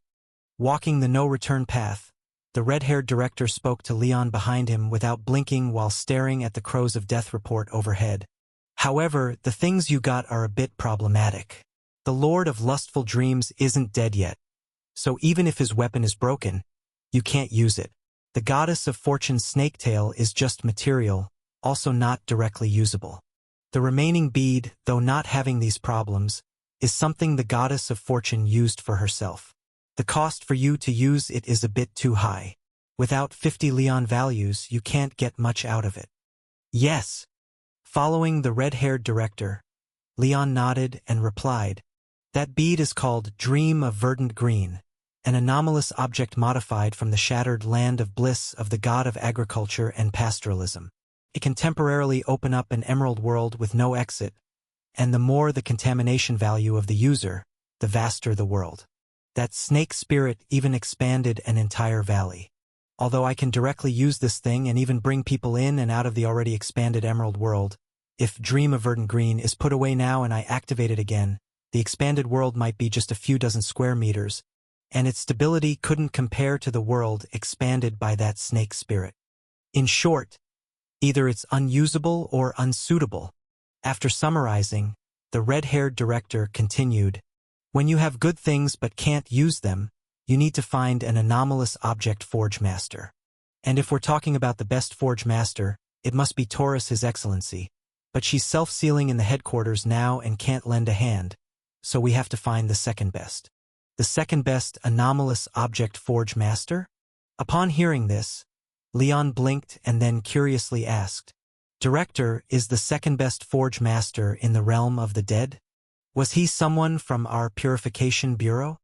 Speaker 1: Walking the no-return path, the red-haired director spoke to Leon behind him without blinking while staring at the crows of death report overhead. However, the things you got are a bit problematic. The Lord of Lustful Dreams isn't dead yet, so even if his weapon is broken, you can't use it. The Goddess of Fortune's snake tail is just material, also not directly usable. The remaining bead, though not having these problems, is something the Goddess of Fortune used for herself. The cost for you to use it is a bit too high. Without 50 Leon values, you can't get much out of it. Yes. Following the red-haired director, Leon nodded and replied, that bead is called Dream of Verdant Green, an anomalous object modified from the shattered land of bliss of the god of agriculture and pastoralism. It can temporarily open up an emerald world with no exit, and the more the contamination value of the user, the vaster the world. That snake spirit even expanded an entire valley. Although I can directly use this thing and even bring people in and out of the already expanded emerald world, if Dream of Verdant Green is put away now and I activate it again, the expanded world might be just a few dozen square meters, and its stability couldn't compare to the world expanded by that snake spirit. In short, either it's unusable or unsuitable. After summarizing, the red-haired director continued, when you have good things but can't use them, you need to find an anomalous object forge master. And if we're talking about the best forge master, it must be Taurus His Excellency. But she's self-sealing in the headquarters now and can't lend a hand, so we have to find the second best. The second best anomalous object forge master? Upon hearing this, Leon blinked and then curiously asked, Director, is the second best forge master in the realm of the dead? Was he someone from our Purification Bureau?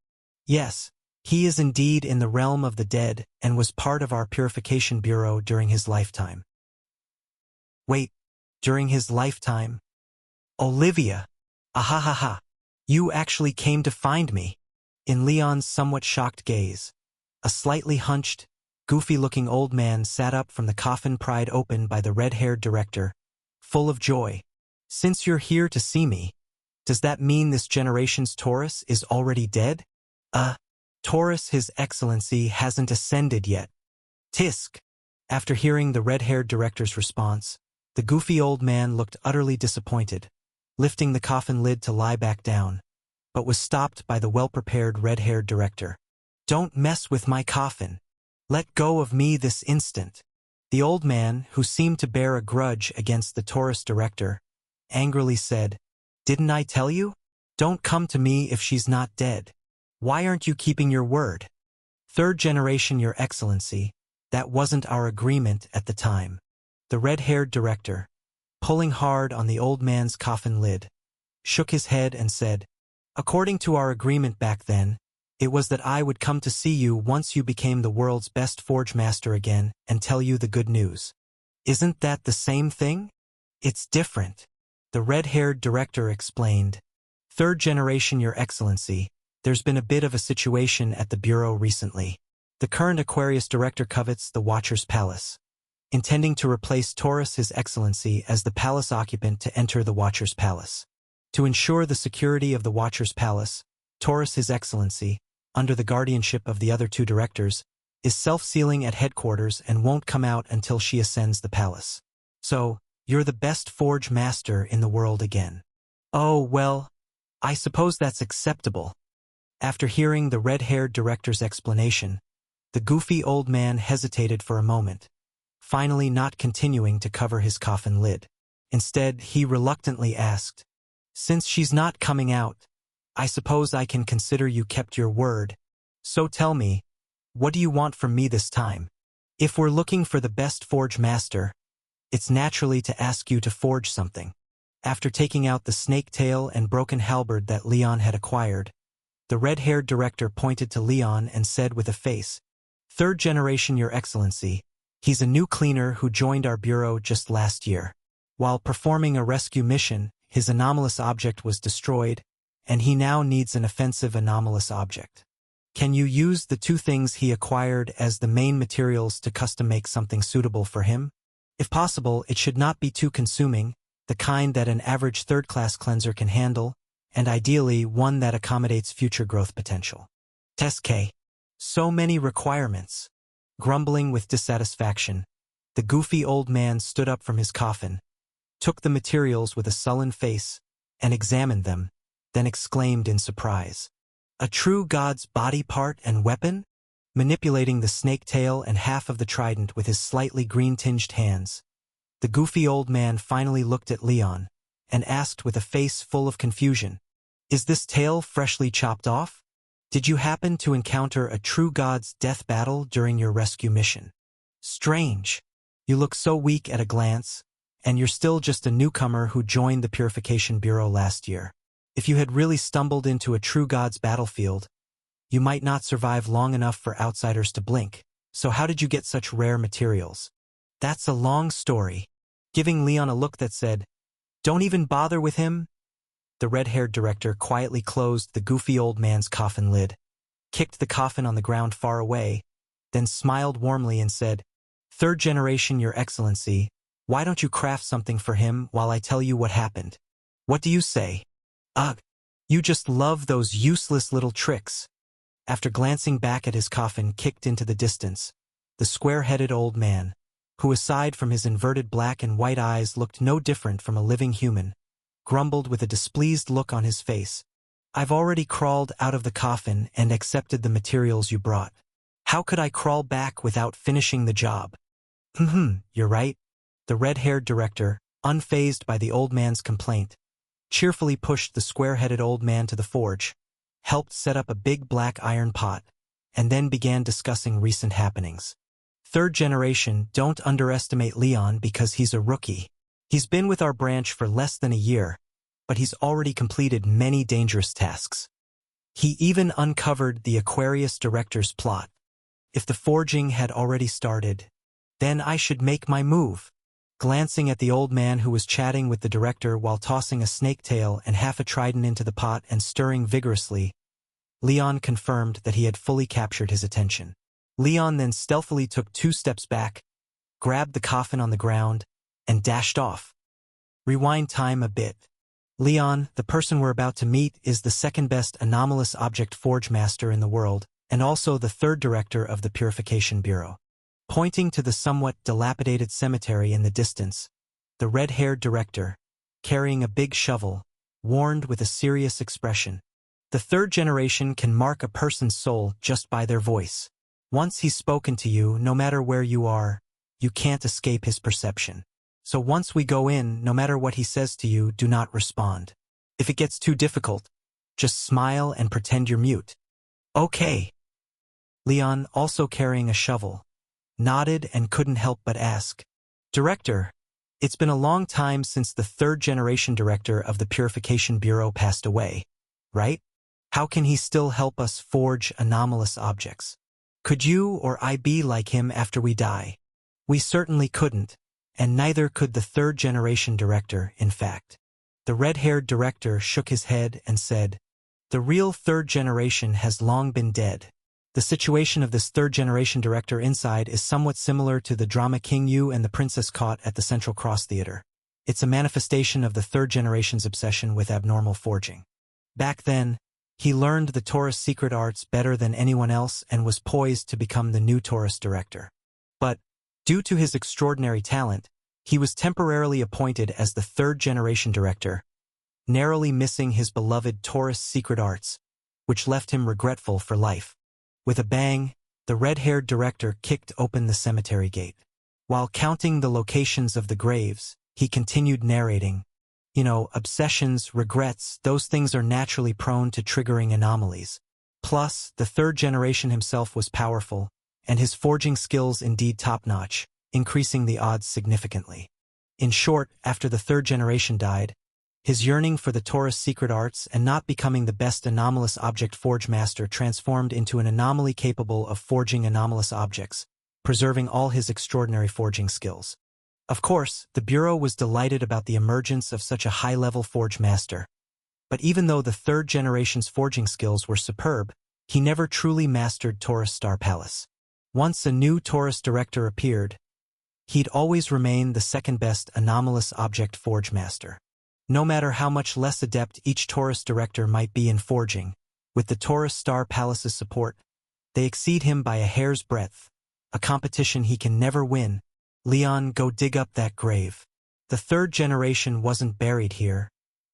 Speaker 1: Yes, he is indeed in the realm of the dead and was part of our Purification Bureau during his lifetime. Wait, during his lifetime? Olivia! Ahahaha! You actually came to find me. In Leon's somewhat shocked gaze, a slightly hunched, goofy-looking old man sat up from the coffin pried open by the red-haired director, full of joy. Since you're here to see me, does that mean this generation's Taurus is already dead? Taurus His Excellency hasn't ascended yet. Tisk! After hearing the red-haired director's response, the goofy old man looked utterly disappointed, lifting the coffin lid to lie back down, but was stopped by the well-prepared red-haired director. Don't mess with my coffin. Let go of me this instant. The old man, who seemed to bear a grudge against the Taurus director, angrily said, Didn't I tell you? Don't come to me if she's not dead. Why aren't you keeping your word? Third generation, Your Excellency, that wasn't our agreement at the time. The red-haired director, pulling hard on the old man's coffin lid, shook his head and said, According to our agreement back then, it was that I would come to see you once you became the world's best forge master again and tell you the good news. Isn't that the same thing? It's different. The red-haired director explained. Third generation, Your Excellency, there's been a bit of a situation at the Bureau recently. The current Aquarius director covets the Watcher's Palace, intending to replace Taurus His Excellency as the palace occupant to enter the Watcher's Palace. To ensure the security of the Watcher's Palace, Taurus His Excellency, under the guardianship of the other two directors, is self-sealing at headquarters and won't come out until she ascends the palace. So, you're the best forge master in the world again. Oh, well, I suppose that's acceptable. After hearing the red-haired director's explanation, the goofy old man hesitated for a moment, finally not continuing to cover his coffin lid. Instead, he reluctantly asked, Since she's not coming out, I suppose I can consider you kept your word. So tell me, what do you want from me this time? If we're looking for the best forge master, it's naturally to ask you to forge something. After taking out the snake tail and broken halberd that Leon had acquired, the red-haired director pointed to Leon and said with a face, Third generation, Your Excellency, he's a new cleaner who joined our bureau just last year. While performing a rescue mission, his anomalous object was destroyed, and he now needs an offensive anomalous object. Can you use the two things he acquired as the main materials to custom make something suitable for him? If possible, it should not be too consuming, the kind that an average third-class cleanser can handle, and ideally one that accommodates future growth potential. Test K. So many requirements. Grumbling with dissatisfaction, the goofy old man stood up from his coffin, took the materials with a sullen face, and examined them, then exclaimed in surprise. A true god's body part and weapon? Manipulating the snake tail and half of the trident with his slightly green-tinged hands, the goofy old man finally looked at Leon and asked with a face full of confusion, "Is this tail freshly chopped off? Did you happen to encounter a true god's death battle during your rescue mission? Strange. You look so weak at a glance, and you're still just a newcomer who joined the Purification Bureau last year. If you had really stumbled into a true god's battlefield, you might not survive long enough for outsiders to blink. So how did you get such rare materials?" "That's a long story." Giving Leon a look that said, "Don't even bother with him," the red-haired director quietly closed the goofy old man's coffin lid, kicked the coffin on the ground far away, then smiled warmly and said, "Third generation, Your Excellency, why don't you craft something for him while I tell you what happened? What do you say?" "Ugh, you just love those useless little tricks." After glancing back at his coffin kicked into the distance, the square-headed old man, who aside from his inverted black and white eyes looked no different from a living human, grumbled with a displeased look on his face, "I've already crawled out of the coffin and accepted the materials you brought. How could I crawl back without finishing the job?" You're right." The red-haired director, unfazed by the old man's complaint, cheerfully pushed the square-headed old man to the forge, helped set up a big black iron pot, and then began discussing recent happenings. "Third generation, don't underestimate Leon because he's a rookie. He's been with our branch for less than a year, but he's already completed many dangerous tasks. He even uncovered the Aquarius director's plot. If the forging had already started, then I should make my move." Glancing at the old man who was chatting with the director while tossing a snake tail and half a trident into the pot and stirring vigorously, Leon confirmed that he had fully captured his attention. Leon then stealthily took 2 steps back, grabbed the coffin on the ground, and dashed off. Rewind time a bit. "Leon, the person we're about to meet is the second-best anomalous object forge master in the world, and also the third director of the Purification Bureau." Pointing to the somewhat dilapidated cemetery in the distance, the red-haired director, carrying a big shovel, warned with a serious expression, "The third generation can mark a person's soul just by their voice. Once he's spoken to you, no matter where you are, you can't escape his perception. So once we go in, no matter what he says to you, do not respond. If it gets too difficult, just smile and pretend you're mute." "Okay." Leon, also carrying a shovel, nodded and couldn't help but ask, "Director, it's been a long time since the third-generation director of the Purification Bureau passed away, right? How can he still help us forge anomalous objects? Could you or I be like him after we die?" "We certainly couldn't, and neither could the third-generation director, in fact." The red-haired director shook his head and said, "The real third generation has long been dead. The situation of this third-generation director inside is somewhat similar to the drama King Yu and the Princess Caught at the Central Cross Theater. It's a manifestation of the third generation's obsession with abnormal forging. Back then, he learned the Taurus secret arts better than anyone else and was poised to become the new Taurus director. But, due to his extraordinary talent, he was temporarily appointed as the third-generation director, narrowly missing his beloved Taurus secret arts, which left him regretful for life. With a bang, the red-haired director kicked open the cemetery gate. While counting the locations of the graves, he continued narrating, "Obsessions, regrets, those things are naturally prone to triggering anomalies. Plus, the third generation himself was powerful, and his forging skills indeed top-notch, increasing the odds significantly. In short, after the third generation died, his yearning for the Taurus secret arts and not becoming the best anomalous object forge master transformed into an anomaly capable of forging anomalous objects, preserving all his extraordinary forging skills. Of course, the Bureau was delighted about the emergence of such a high-level forge master. But even though the third generation's forging skills were superb, He never truly mastered Taurus Star Palace. Once a new Taurus director appeared, he'd always remain the second-best anomalous object forge master. No matter how much less adept each Taurus director might be in forging, with the Taurus Star Palace's support, they exceed him by a hair's breadth, a competition he can never win. Leon, go dig up that grave. The third generation wasn't buried here.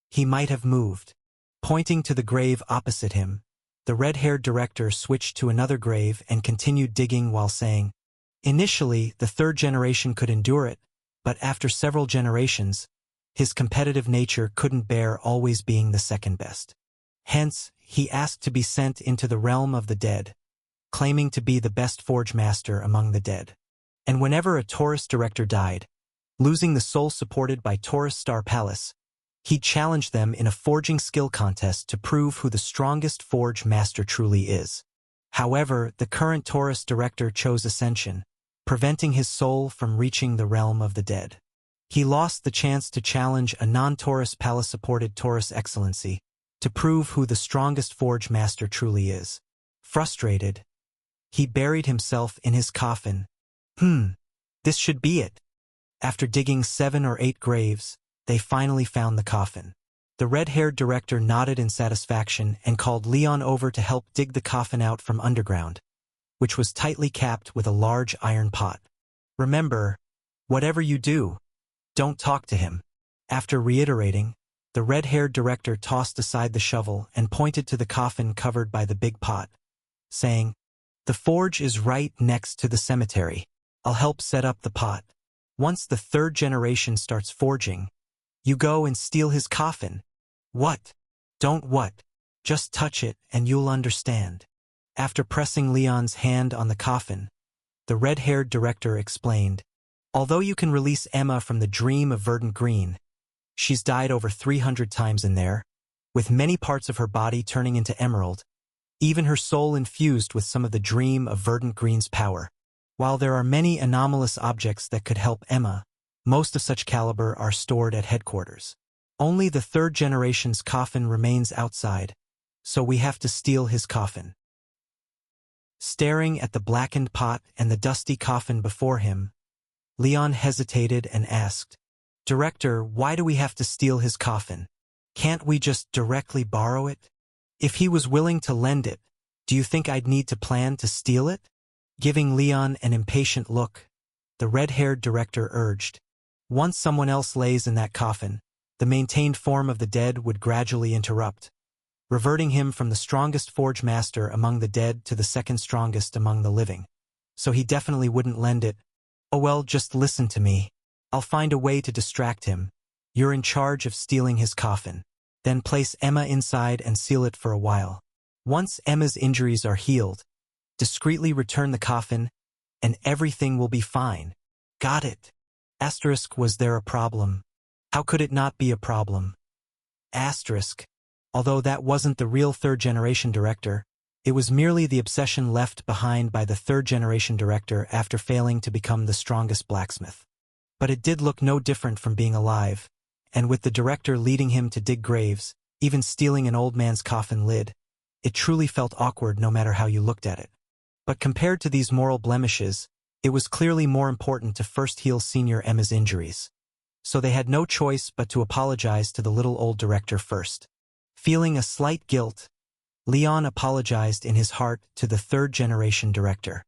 Speaker 1: He might have moved. Pointing to the grave opposite him, the red-haired director switched to another grave and continued digging while saying, initially, the third generation could endure it, but after several generations, his competitive nature couldn't bear always being the second best. Hence, he asked to be sent into the realm of the dead, claiming to be the best forge master among the dead. And whenever a Taurus director died, losing the soul supported by Taurus Star Palace, he'd challenge them in a forging skill contest to prove who the strongest forge master truly is. However, the current Taurus director chose ascension, preventing his soul from reaching the realm of the dead. He lost the chance to challenge a non-Taurus Palace-supported Taurus Excellency to prove who the strongest forge master truly is. Frustrated, he buried himself in his coffin. This should be it. After digging 7 or 8 graves, they finally found the coffin. The red-haired director nodded in satisfaction and called Leon over to help dig the coffin out from underground, which was tightly capped with a large iron pot. Remember, whatever you do, don't talk to him. After reiterating, the red-haired director tossed aside the shovel and pointed to the coffin covered by the big pot, saying, the forge is right next to the cemetery. I'll help set up the pot. Once the third generation starts forging, you go and steal his coffin. What? Don't what? Just touch it and you'll understand. After pressing Leon's hand on the coffin, the red-haired director explained, although you can release Emma from the dream of verdant green, she's died over 300 times in there, with many parts of her body turning into emerald, even her soul infused with some of the dream of verdant green's power. While there are many anomalous objects that could help Emma, most of such caliber are stored at headquarters. Only the third generation's coffin remains outside, so we have to steal his coffin. Staring at the blackened pot and the dusty coffin before him, Leon hesitated and asked, Director, why do we have to steal his coffin? Can't we just directly borrow it? If he was willing to lend it, do you think I'd need to plan to steal it? Giving Leon an impatient look, the red-haired director urged, once someone else lays in that coffin, the maintained form of the dead would gradually interrupt, reverting him from the strongest forge master among the dead to the second strongest among the living. So he definitely wouldn't lend it. Oh well, just listen to me. I'll find a way to distract him. You're in charge of stealing his coffin. Then place Emma inside and seal it for a while. Once Emma's injuries are healed, discreetly return the coffin, and everything will be fine. Got it. Asterisk, was there a problem? How could it not be a problem? Asterisk. Although that wasn't the real third-generation director, it was merely the obsession left behind by the third-generation director after failing to become the strongest blacksmith. But it did look no different from being alive, and with the director leading him to dig graves, even stealing an old man's coffin lid, it truly felt awkward no matter how you looked at it. But compared to these moral blemishes, it was clearly more important to first heal Senior Emma's injuries. So they had no choice but to apologize to the little old director first. Feeling a slight guilt, Leon apologized in his heart to the third-generation director.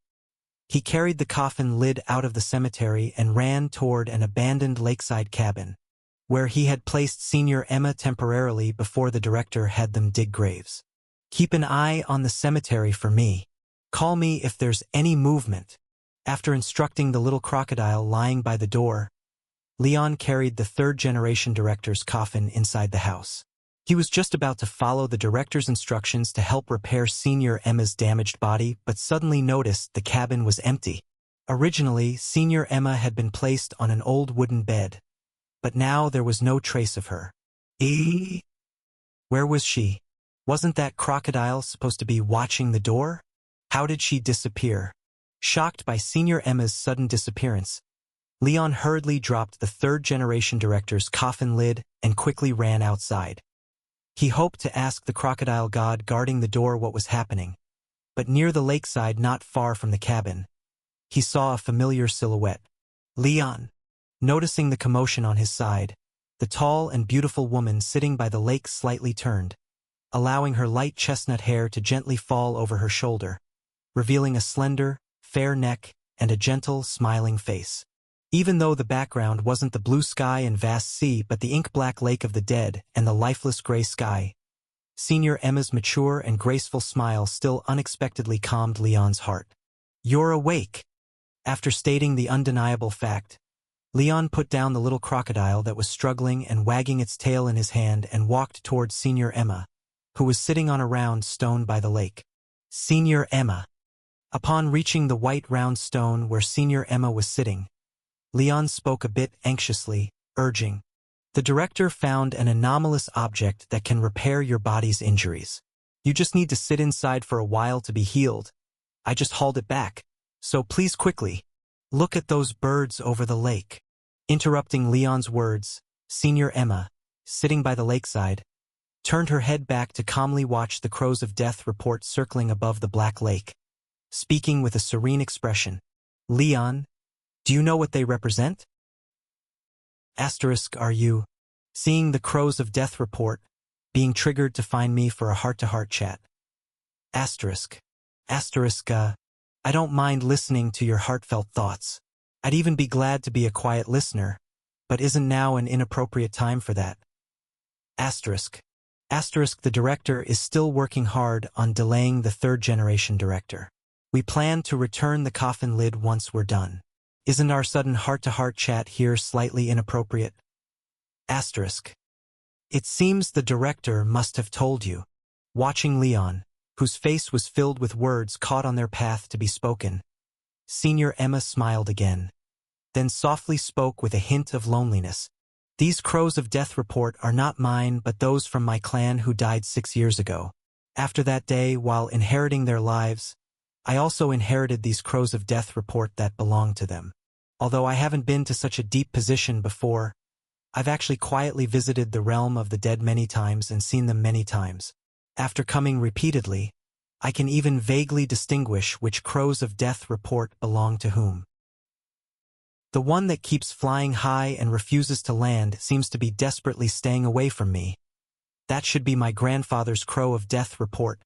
Speaker 1: He carried the coffin lid out of the cemetery and ran toward an abandoned lakeside cabin, where he had placed Senior Emma temporarily before the director had them dig graves. Keep an eye on the cemetery for me. Call me if there's any movement. After instructing the little crocodile lying by the door, Leon carried the third-generation director's coffin inside the house. He was just about to follow the director's instructions to help repair Senior Emma's damaged body, but suddenly noticed the cabin was empty. Originally, Senior Emma had been placed on an old wooden bed, but now there was no trace of her. Where was she? Wasn't that crocodile supposed to be watching the door? How did she disappear? Shocked by Senior Emma's sudden disappearance, Leon hurriedly dropped the third-generation director's coffin lid and quickly ran outside. He hoped to ask the crocodile god guarding the door what was happening, but near the lakeside not far from the cabin, he saw a familiar silhouette. Leon. Noticing the commotion on his side, the tall and beautiful woman sitting by the lake slightly turned, allowing her light chestnut hair to gently fall over her shoulder, revealing a slender, fair neck and a gentle, smiling face. Even though the background wasn't the blue sky and vast sea but the ink-black lake of the dead and the lifeless gray sky, Senior Emma's mature and graceful smile still unexpectedly calmed Leon's heart. "You're awake." After stating the undeniable fact, Leon put down the little crocodile that was struggling and wagging its tail in his hand and walked towards Senior Emma, who was sitting on a round stone by the lake. Senior Emma. Upon reaching the white round stone where Senior Emma was sitting, Leon spoke a bit anxiously, urging, "The director found an anomalous object that can repair your body's injuries. You just need to sit inside for a while to be healed. I just hauled it back. So please quickly, look at those birds over the lake." Interrupting Leon's words, Senior Emma, sitting by the lakeside, turned her head back to calmly watch the crows of death report circling above the black lake. Speaking with a serene expression, "Leon, do you know what they represent?" Are you seeing the crows of death report, being triggered to find me for a heart-to-heart chat? I don't mind listening to your heartfelt thoughts. I'd even be glad to be a quiet listener, but isn't now an inappropriate time for that? The director is still working hard on delaying the third-generation director. We plan to return the coffin lid once we're done. Isn't our sudden heart-to-heart chat here slightly inappropriate? It seems the director must have told you. Watching Leon, whose face was filled with words caught on their path to be spoken, Senior Emma smiled again, then softly spoke with a hint of loneliness. "These crows of death report are not mine but those from my clan who died 6 years ago. After that day, while inheriting their lives, I also inherited these crows of death report that belong to them. Although I haven't been to such a deep position before, I've actually quietly visited the realm of the dead many times and seen them many times. After coming repeatedly, I can even vaguely distinguish which crows of death report belong to whom. The one that keeps flying high and refuses to land seems to be desperately staying away from me. That should be my grandfather's crow of death report.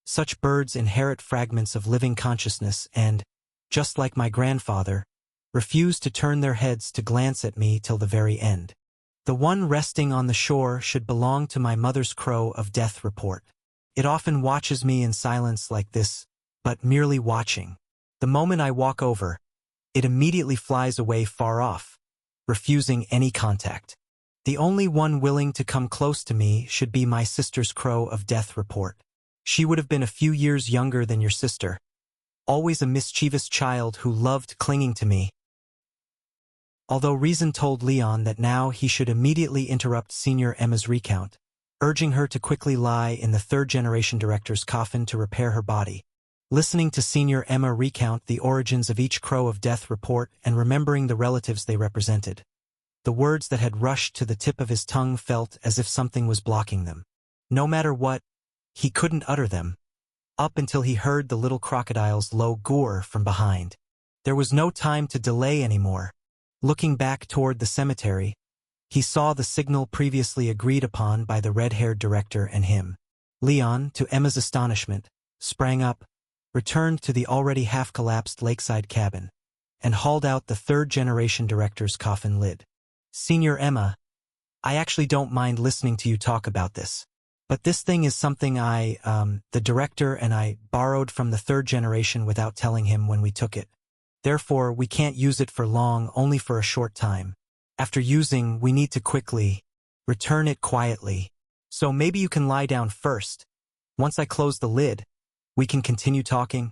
Speaker 1: Such birds inherit fragments of living consciousness and, just like my grandfather, refuse to turn their heads to glance at me till the very end. The one resting on the shore should belong to my mother's crow of death report. It often watches me in silence like this, but merely watching. The moment I walk over, it immediately flies away far off, refusing any contact. The only one willing to come close to me should be my sister's crow of death report. She would have been a few years younger than your sister, always a mischievous child who loved clinging to me. Although reason told Leon that now he should immediately interrupt Senior Emma's recount, urging her to quickly lie in the third-generation director's coffin to repair her body. Listening to Senior Emma recount the origins of each crow of death report and remembering the relatives they represented, the words that had rushed to the tip of his tongue felt as if something was blocking them. No matter what, he couldn't utter them, up until he heard the little crocodile's low gour from behind. There was no time to delay anymore. Looking back toward the cemetery, he saw the signal previously agreed upon by the red-haired director and him. Leon, to Emma's astonishment, sprang up, returned to the already half-collapsed lakeside cabin, and hauled out the third-generation director's coffin lid. "Senior Emma, I actually don't mind listening to you talk about this. But this thing is something the director and I borrowed from the third generation without telling him when we took it. Therefore, we can't use it for long, only for a short time. After using, we need to quickly return it quietly. So maybe you can lie down first. Once I close the lid, we can continue talking."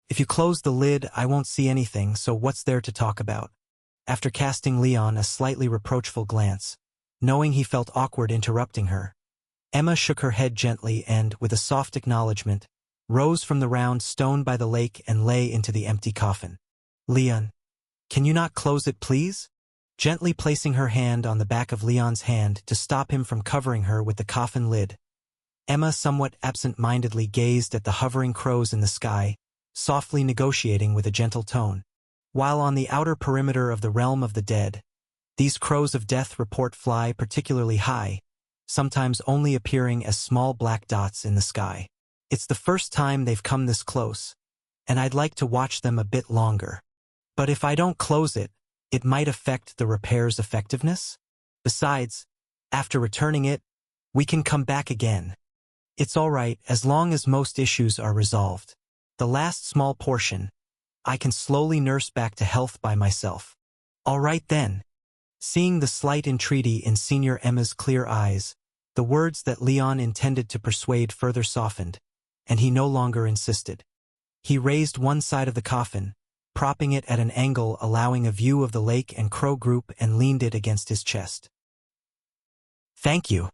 Speaker 1: "If you close the lid, I won't see anything, so what's there to talk about?" After casting Leon a slightly reproachful glance, knowing he felt awkward interrupting her, Emma shook her head gently and, with a soft acknowledgement, rose from the round stone by the lake and lay into the empty coffin. "Leon, can you not close it, please?" Gently placing her hand on the back of Leon's hand to stop him from covering her with the coffin lid, Emma somewhat absent-mindedly gazed at the hovering crows in the sky, softly negotiating with a gentle tone. While on the outer perimeter of the realm of the dead, these crows of death report fly particularly high, sometimes only appearing as small black dots in the sky. It's the first time they've come this close, and I'd like to watch them a bit longer. But if I don't close it, it might affect the repair's effectiveness. Besides, after returning it, we can come back again. It's all right as long as most issues are resolved. The last small portion, I can slowly nurse back to health by myself. All right then. Seeing the slight entreaty in Senior Emma's clear eyes, the words that Leon intended to persuade further softened, and he no longer insisted. He raised one side of the coffin, propping it at an angle allowing a view of the lake and crow group, and leaned it against his chest. "Thank you."